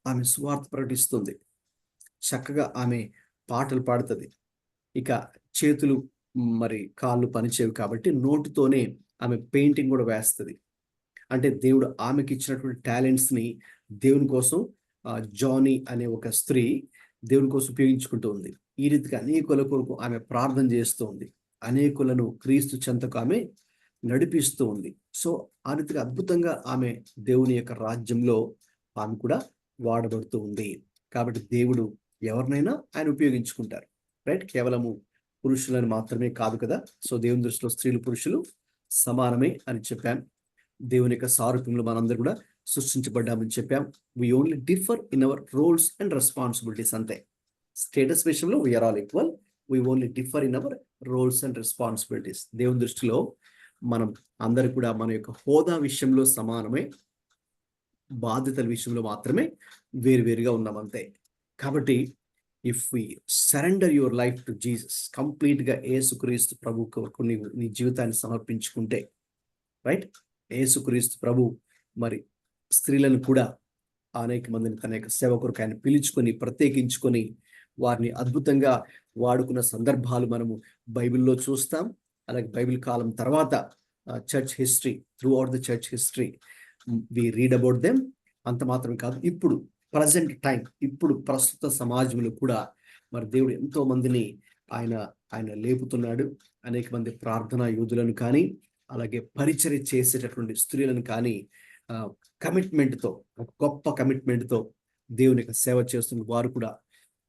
ఆమె సువార్త ప్రకటిస్తుంది. చక్కగా ఆమె పాటలు పాడుతుంది. ఇక చేతులు మరి కాళ్ళు పనిచేవి కాబట్టి నోటుతోనే ఆమె పెయింటింగ్ కూడా వేస్తుంది. అంటే దేవుడు ఆమెకి ఇచ్చినటువంటి టాలెంట్స్ని దేవుని కోసం జానీ అనే ఒక స్త్రీ దేవుని కోసం ఉపయోగించుకుంటూ ఉంది. ఈ రీతిగా అనేకుల కొరకు ఆమె ప్రార్థన చేస్తూ ఉంది, అనేకులను క్రీస్తు చెంతకు ఆమె నడిపిస్తూ ఉంది. సో ఆ రీతిగా అద్భుతంగా ఆమె దేవుని యొక్క రాజ్యంలో ఆమె కూడా వాడబడుతూ ఉంది. కాబట్టి దేవుడు ఎవరినైనా ఆయన ఉపయోగించుకుంటారు, రైట్? కేవలము పురుషులను మాత్రమే కాదు కదా. సో దేవుని దృష్టిలో స్త్రీలు పురుషులు సమానమే అని చెప్పాం. దేవుని యొక్క సారూప్యంలో మనందరూ కూడా సృష్టించబడ్డామని చెప్పాం. We only differ in our roles and responsibilities, అంతే. స్టేటస్ విషయంలో we are all equal, we only differ in our roles and responsibilities. దేవుని దృష్టిలో మనం అందరూ కూడా మన యొక్క హోదా విషయంలో సమానమే, బాధ్యతల విషయంలో మాత్రమే వేరువేరుగా ఉన్నాం, అంతే. కాబట్టి if we surrender your life to Jesus, కంప్లీట్గా యేసుక్రీస్తు ప్రభు కొరకు నీ జీవితాన్ని సమర్పించుకుంటే, రైట్, యేసుక్రీస్తు ప్రభు మరి స్త్రీలను కూడా అనేక మందిని తన యొక్క సేవ కొరకు ఆయన పిలుచుకొని ప్రత్యేకించుకొని వారిని అద్భుతంగా వాడుకున్న సందర్భాలు మనము బైబిల్లో చూస్తాం. అలాగే బైబిల్ కాలం తర్వాత church history, throughout the church history we read about them. అంత మాత్రం కాదు, ఇప్పుడు ప్రజెంట్ టైం, ఇప్పుడు ప్రస్తుత సమాజంలో కూడా మరి దేవుడు ఎంతో మందిని ఆయన లేపుతున్నాడు. అనేక మంది ప్రార్థనా యోధులను కానీ, అలాగే పరిచర్య చేసేటటువంటి స్త్రీలను కానీ కమిట్మెంట్తో, గొప్ప కమిట్మెంట్తో దేవుని యొక్క సేవ చేస్తున్న వారు కూడా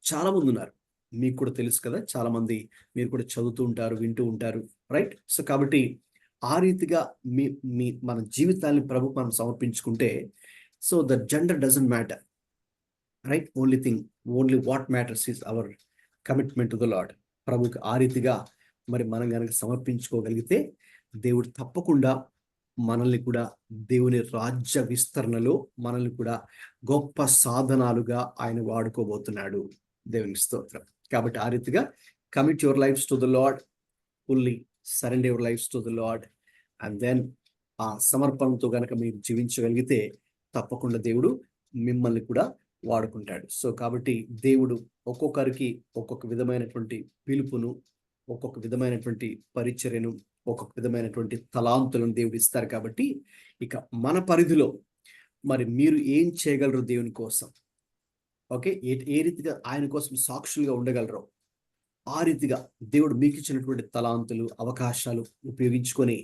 చాలా మంది ఉన్నారు. మీకు కూడా తెలుసు కదా, చాలా మంది మీరు కూడా చదువుతూ ఉంటారు, వింటూ ఉంటారు, రైట్? సో కాబట్టి ఆ రీతిగా మన జీవితాన్ని ప్రభు మనం సమర్పించుకుంటే, so the gender doesn't matter, right? Only what matters is our commitment to the Lord. ప్రభుకి ఆ రీతిగా మరి మనం కనుక సమర్పించుకోగలిగితే దేవుడు తప్పకుండా మనల్ని కూడా దేవుని రాజ్య విస్తరణలో మనల్ని కూడా గొప్ప సాధనాలుగా ఆయన వాడుకోబోతున్నాడు. దేవునికి స్తోత్రం. కాబట్టి ఆ రీతిగా commit your lives to the Lord, fully surrender your lives to the Lord, and then ఆ సమర్పణతో కనుక మీరు జీవించగలిగితే తప్పకుండా దేవుడు మిమ్మల్ని కూడా వాడుకుంటాడు. సో కాబట్టి దేవుడు ఒక్కొక్కరికి ఒక్కొక్క విధమైనటువంటి పిలుపును, ఒక్కొక్క విధమైనటువంటి పరిచర్యను, ఒక్కొక్క విధమైనటువంటి తలాంతులను దేవుడు ఇస్తారు. కాబట్టి ఇక మన పరిధిలో మరి మీరు ఏం చేయగలరు దేవుని కోసం, ఓకే, ఏ రీతిగా ఆయన కోసం సాక్షులుగా ఉండగలరో ఆ రీతిగా దేవుడు మీకు ఇచ్చినటువంటి తలాంతులు, అవకాశాలు ఉపయోగించుకొని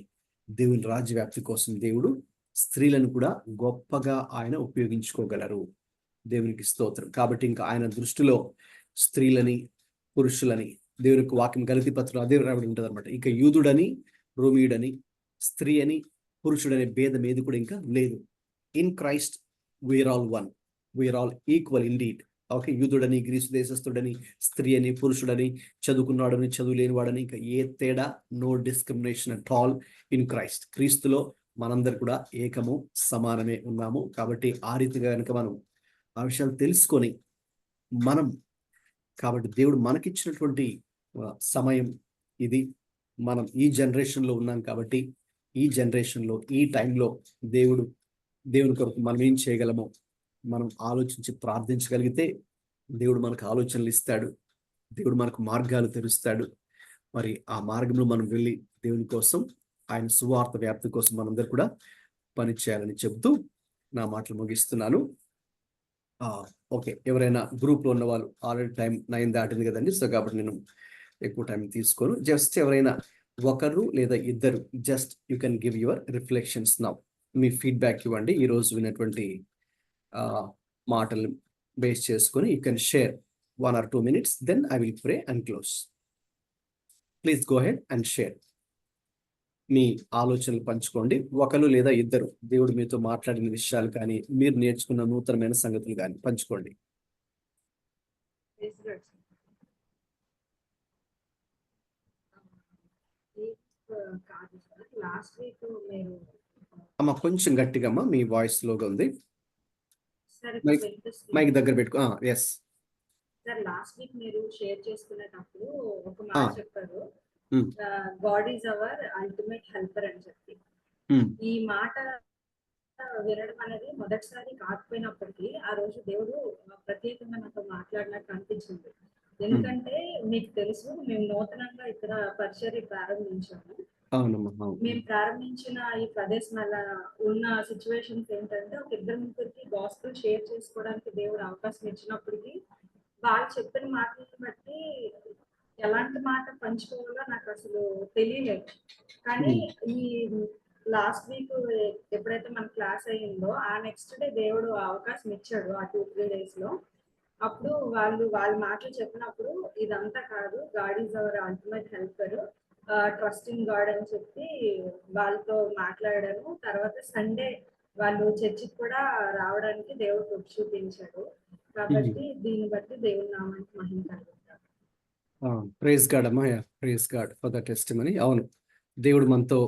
దేవుని రాజ్య వ్యాప్తి కోసం దేవుడు స్త్రీలను కూడా గొప్పగా ఆయన ఉపయోగించుకోగలరు. దేవునికి స్తోత్రం. కాబట్టి ఇంకా ఆయన దృష్టిలో స్త్రీలని, పురుషులని, దేవునికి వాక్యం గలతీ పత్రం అదే రాబడి ఉంటుంది అనమాట. ఇంకా యూదుడని, రోమియుడని, స్త్రీ అని, పురుషుడనే భేదం ఏది కూడా ఇంకా లేదు. In Christ we are all one, we are all equal indeed. Okay, యూదుడని, గ్రీసు దేశస్థుడని, స్త్రీ అని, పురుషుడని, చదువుకున్నాడని, చదువు లేనివాడని, ఇంకా ఏ తేడా, no discrimination at all in Christ. క్రీస్తులో మనందరు కూడా ఏకము, సమానమే ఉన్నాము. కాబట్టి ఆ రీతిగా కనుక మనం ఆ విషయాలు తెలుసుకొని కాబట్టి దేవుడు మనకిచ్చినటువంటి సమయం ఇది. మనం ఈ జనరేషన్లో ఉన్నాం కాబట్టి ఈ జనరేషన్లో, ఈ టైంలో దేవుడు దేవుని కొరకు మనం ఏం చేయగలమో మనం ఆలోచించి ప్రార్థించగలిగితే దేవుడు మనకు ఆలోచనలు ఇస్తాడు, దేవుడు మనకు మార్గాలు తెరుస్తాడు. మరి ఆ మార్గంలో మనం వెళ్ళి దేవుని కోసం, ఆయన సువార్త వ్యాప్తి కోసం మనందరూ కూడా పని చేయాలని చెబుతూ నా మాటలు ముగిస్తున్నాను. ఓకే, ఎవరైనా గ్రూప్లో ఉన్న వాళ్ళు, ఆల్రెడీ టైం 9 దాటింది కదండి, సో కాబట్టి నేను ఎక్కువ టైం తీసుకోను. జస్ట్ ఎవరైనా ఒకరు లేదా ఇద్దరు just you can give your reflections now. Me feedback ఇవ్వండి. ఈరోజు విన్నటువంటి మాటలు బేస్ చేసుకొని you can share 1 or 2 minutes, then I will pray and close. Please go ahead and share. మీ ఆలోచనలు పంచుకోండి. ఒకరు లేదా ఇద్దరు దేవుడు మీతో మాట్లాడిన విషయాలు కానీ, మీరు నేర్చుకున్న నూతనమైన సంగతులు కానీ పంచుకోండి. అమ్మ కొంచెం గట్టిగా అమ్మా, మీ వాయిస్ లోగా ఉంది. మైక్ దగ్గర పెట్టుకో. ఎస్ సార్, లాస్ట్ వీక్ మీరు షేర్ చేసుకునేటప్పుడు ఒక మాట చెప్పారు, God is our ultimate helper అని చెప్పి. ఈ మాట వినడం అనేది మొదటిసారి కాకపోయినప్పటికీ ఆ రోజు దేవుడు ప్రత్యేకంగా నాతో మాట్లాడినట్టు అనిపించింది. ఎందుకంటే మీకు తెలుసు, మేము నూతనంగా ఇక్కడ పరిచర్య ప్రారంభించాము. మేము ప్రారంభించిన ఈ ప్రదేశం అలా ఉన్న సిచ్యువేషన్స్ ఏంటంటే, ఒక 2-3 గాస్పెల్ షేర్ చేసుకోవడానికి దేవుడు అవకాశం ఇచ్చినప్పటికీ వాళ్ళు చెప్పిన మాటలను బట్టి ఎలాంటి మాట పంచుకోవాలో నాకు అసలు తెలియలేదు. కానీ ఈ లాస్ట్ వీక్ ఎప్పుడైతే మన క్లాస్ అయ్యిందో ఆ నెక్స్ట్ డే దేవుడు అవకాశం ఇచ్చాడు, ఆ 2-3 days లో. అప్పుడు వాళ్ళ మాటలు చెప్పినప్పుడు ఇదంతా కాదు, God is our ultimate helper, trust in God అని చెప్పి వాళ్ళతో మాట్లాడాను. తర్వాత సండే వాళ్ళు చర్చికి కూడా రావడానికి దేవుడు కృప చూపించాడు. కాబట్టి దీన్ని బట్టి దేవుని నామానికి మహిమ కలుగుతాడు. ప్రైజ్ గాడ్ అమ్మా, praise God for the testimony. అవును, దేవుడు మనతో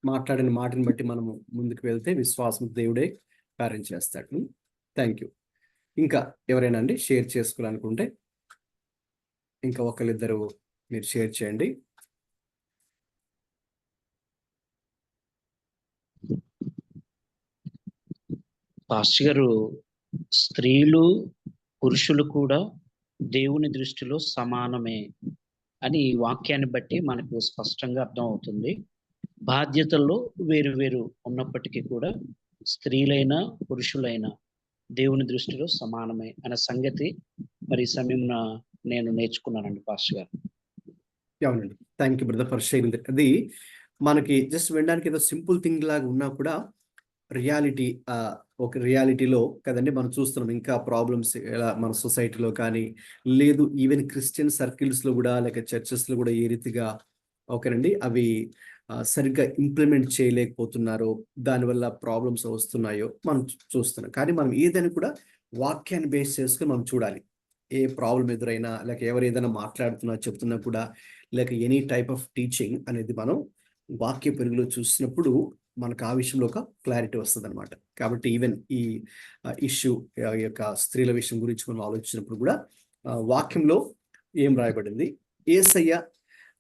మాట్లాడిన మాటని బట్టి మనము ముందుకు వెళ్తే విశ్వాసం దేవుడే కార్యం చేస్తాడు. Thank you. ఇంకా ఎవరైనా అండి షేర్ చేసుకోవాలనుకుంటే ఇంకా ఒకరిద్దరు మీరు షేర్ చేయండి. పాస్టర్ గారు, స్త్రీలు పురుషులు కూడా దేవుని దృష్టిలో సమానమే అని ఈ వాక్యాన్ని బట్టి మనకు స్పష్టంగా అర్థం అవుతుంది. బాధ్యతల్లో వేరు వేరు ఉన్నప్పటికీ కూడా స్త్రీలైనా పురుషులైనా దేవుని దృష్టిలో సమానమే అనే సంగతి మరి సమయం నేను నేర్చుకున్నానండి పాస్టర్ గారు. అవునండి, thank you brother for sharing. అది మనకి జస్ట్ వినడానికి ఏదో సింపుల్ థింగ్ లాగా ఉన్నా కూడా రియాలిటీ, ఒక రియాలిటీలో కదండి మనం చూస్తున్నాం. ఇంకా ప్రాబ్లమ్స్ మన సొసైటీలో కానీ, లేదు ఈవెన్ క్రిస్టియన్ సర్కిల్స్లో కూడా, లేక చర్చెస్లో కూడా ఏ రీతిగా ఓకేనండి అవి సరిగ్గా ఇంప్లిమెంట్ చేయలేకపోతున్నారో, దానివల్ల ప్రాబ్లమ్స్ వస్తున్నాయో మనం చూస్తున్నాం. కానీ మనం ఏదైనా కూడా వాక్యాన్ని బేస్ చేసుకుని మనం చూడాలి. ఏ ప్రాబ్లం ఎదురైనా, లేక ఎవరు ఏదైనా మాట్లాడుతున్నా చెప్తున్నా కూడా, లేక ఎనీ టైప్ ఆఫ్ టీచింగ్ అనేది మనం వాక్య పెరుగులో చూసినప్పుడు మనకు ఆ విషయంలో ఒక క్లారిటీ వస్తుంది అనమాట. కాబట్టి ఈవెన్ ఈ ఇష్యూ యొక్క స్త్రీల విషయం గురించి మనం ఆలోచించినప్పుడు కూడా వాక్యంలో ఏం రాయబడింది, యేసయ్య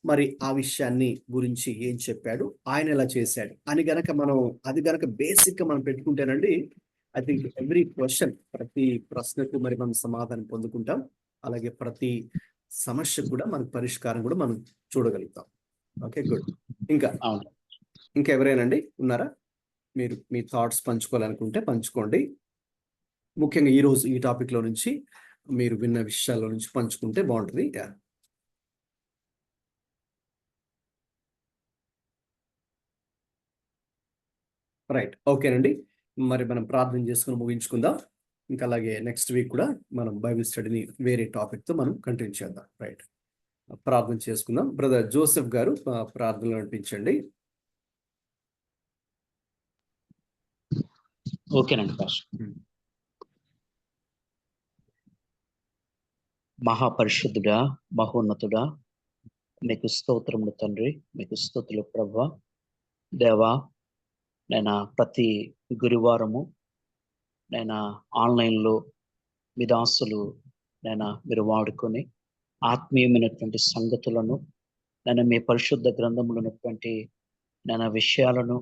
మరి ఆ విషయాన్ని గురించి ఏం చెప్పాడు, ఆయన ఎలా చేశాడు అని గనక మనం అది గనక బేసిక్గా మనం పెట్టుకుంటేనండి, ఐ థింక్ ఎవ్రీ క్వశ్చన్, ప్రతి ప్రశ్నకు మరి మనం సమాధానం పొందుకుంటాం. అలాగే ప్రతి సమస్యకు కూడా మనకు పరిష్కారం కూడా మనం చూడగలుగుతాం. Okay, good. ఇంకా ఎవరైనా ఉన్నారా? మీరు మీ థాట్స్ పంచుకోవాలనుకుంటే పంచుకోండి. ముఖ్యంగా ఈరోజు ఈ టాపిక్లో నుంచి మీరు విన్న విషయాల్లో నుంచి పంచుకుంటే బాగుంటుంది. రైట్, ఓకేనండి. మరి మనం ప్రార్థన చేసుకుని ముగించుకుందాం. ఇంకా అలాగే నెక్స్ట్ వీక్ కూడా మనం బైబిల్ స్టడీని వేరే టాపిక్తో మనం కంటిన్యూ చేద్దాం. రైట్, ప్రార్థన చేసుకుందాం. బ్రదర్ జోసెఫ్ గారు ప్రార్థనలు నడిపించండి. ఓకేనండి పాస్టర్. మహాపరిశుద్ధుడా, మహోన్నతుడా, మీకు స్తోత్రములు తండ్రి, మీకు స్తుతులు ప్రభువా. దేవా, నేను ప్రతి గురువారము నేను ఆన్లైన్లో మీ దాసులు మీరు వాడుకొని ఆత్మీయమైనటువంటి సంగతులను, మీ పరిశుద్ధ గ్రంథంలో ఉన్నటువంటి విషయాలను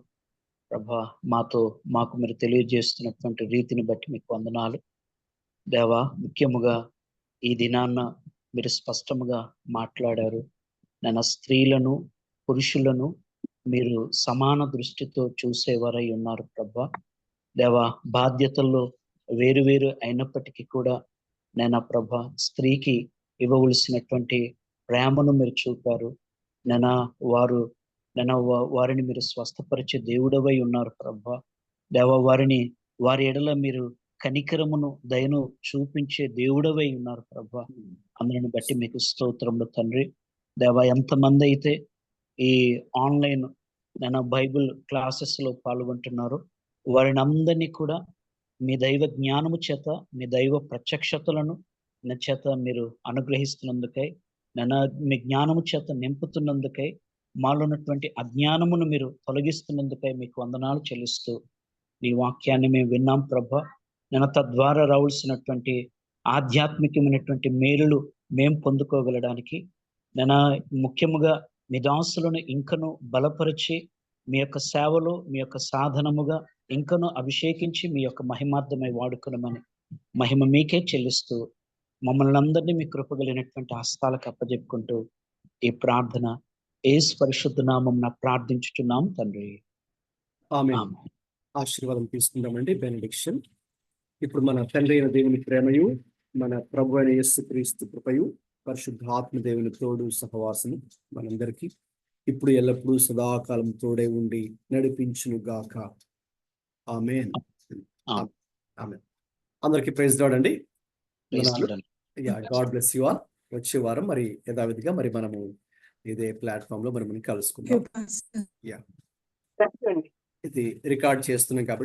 ప్రభా మాకు మీరు తెలియజేస్తున్నటువంటి రీతిని బట్టి మీకు వందనాలు. దేవా, ముఖ్యముగా ఈ దినాన్న మీరు స్పష్టముగా మాట్లాడారు. నేను స్త్రీలను పురుషులను మీరు సమాన దృష్టితో చూసేవారై ఉన్నారు ప్రభా. దేవా, బాధ్యతల్లో వేరు అయినప్పటికీ కూడా నేను ప్రభా స్త్రీకి ఇవ్వవలసినటువంటి ప్రేమను మీరు చూపారు. వారిని మీరు స్వస్థపరిచే దేవుడవై ఉన్నారు ప్రభా. దేవా, వారి ఎడల మీరు కనికరమును దయను చూపించే దేవుడవై ఉన్నారు ప్రభా. అందరిని బట్టి మీకు స్తోత్రములు తండ్రి. దేవా, ఎంతమంది అయితే ఈ ఆన్లైన్ బైబిల్ క్లాసెస్ లో పాల్గొంటున్నారు, వారిని అందరినీ కూడా మీ దైవ జ్ఞానము చేత, మీ దైవ ప్రత్యక్షతలను నా చేత మీరు అనుగ్రహిస్తున్నందుకై, మీ జ్ఞానము చేత నింపుతున్నందుకై, మాలో ఉన్నటువంటి అజ్ఞానమును మీరు తొలగిస్తున్నందుకై మీకు వందనాలు చెల్లిస్తూ, నీ వాక్యాన్ని మేము విన్నాం ప్రభా. తద్వారా రావాల్సినటువంటి ఆధ్యాత్మికమైనటువంటి మేలులు మేము పొందుకోగలడానికి ముఖ్యముగా మీ దాసులను ఇంకను బలపరిచి మీ యొక్క సేవలో మీ యొక్క సాధనముగా ఇంకను అభిషేకించి మీ యొక్క మహిమార్థమై వాడుకునమని మహిమ మీకే చెల్లిస్తూ, మమ్మల్ని అందరినీ మీ కృపగలిగినటువంటి హస్తాలకు అప్పజెప్పుకుంటూ ఈ ప్రార్థన యేసు పరిశుద్ధ నామమున ప్రార్థించుచున్నాం తండ్రి. ఆమేన్. ఆశీర్వాదం తీసుకుందామండి. బెనడిక్షన్. ఇప్పుడు మన తండ్రి అయిన దేవుని ప్రేమయు, మన ప్రభు అయిన యేసుక్రీస్తు కృపయు, పరిశుద్ధాత్మ దేవుని తోడు సహవాసము మనందరికీ ఇప్పుడు ఎల్లప్పుడూ సదాకాలం తోడే ఉండి నడిపించును గాక. ఆమేన్. ఆమేన్. అందరికీ ప్రైజ్ లార్డ్ అండి. God bless you all. వచ్చే వారం మరి యథావిధిగా మరి మనము ఇదే ప్లాట్ఫామ్ లో మనం కలుసుకుందాం. ఇది రికార్డ్ చేస్తున్నాం కాబట్టి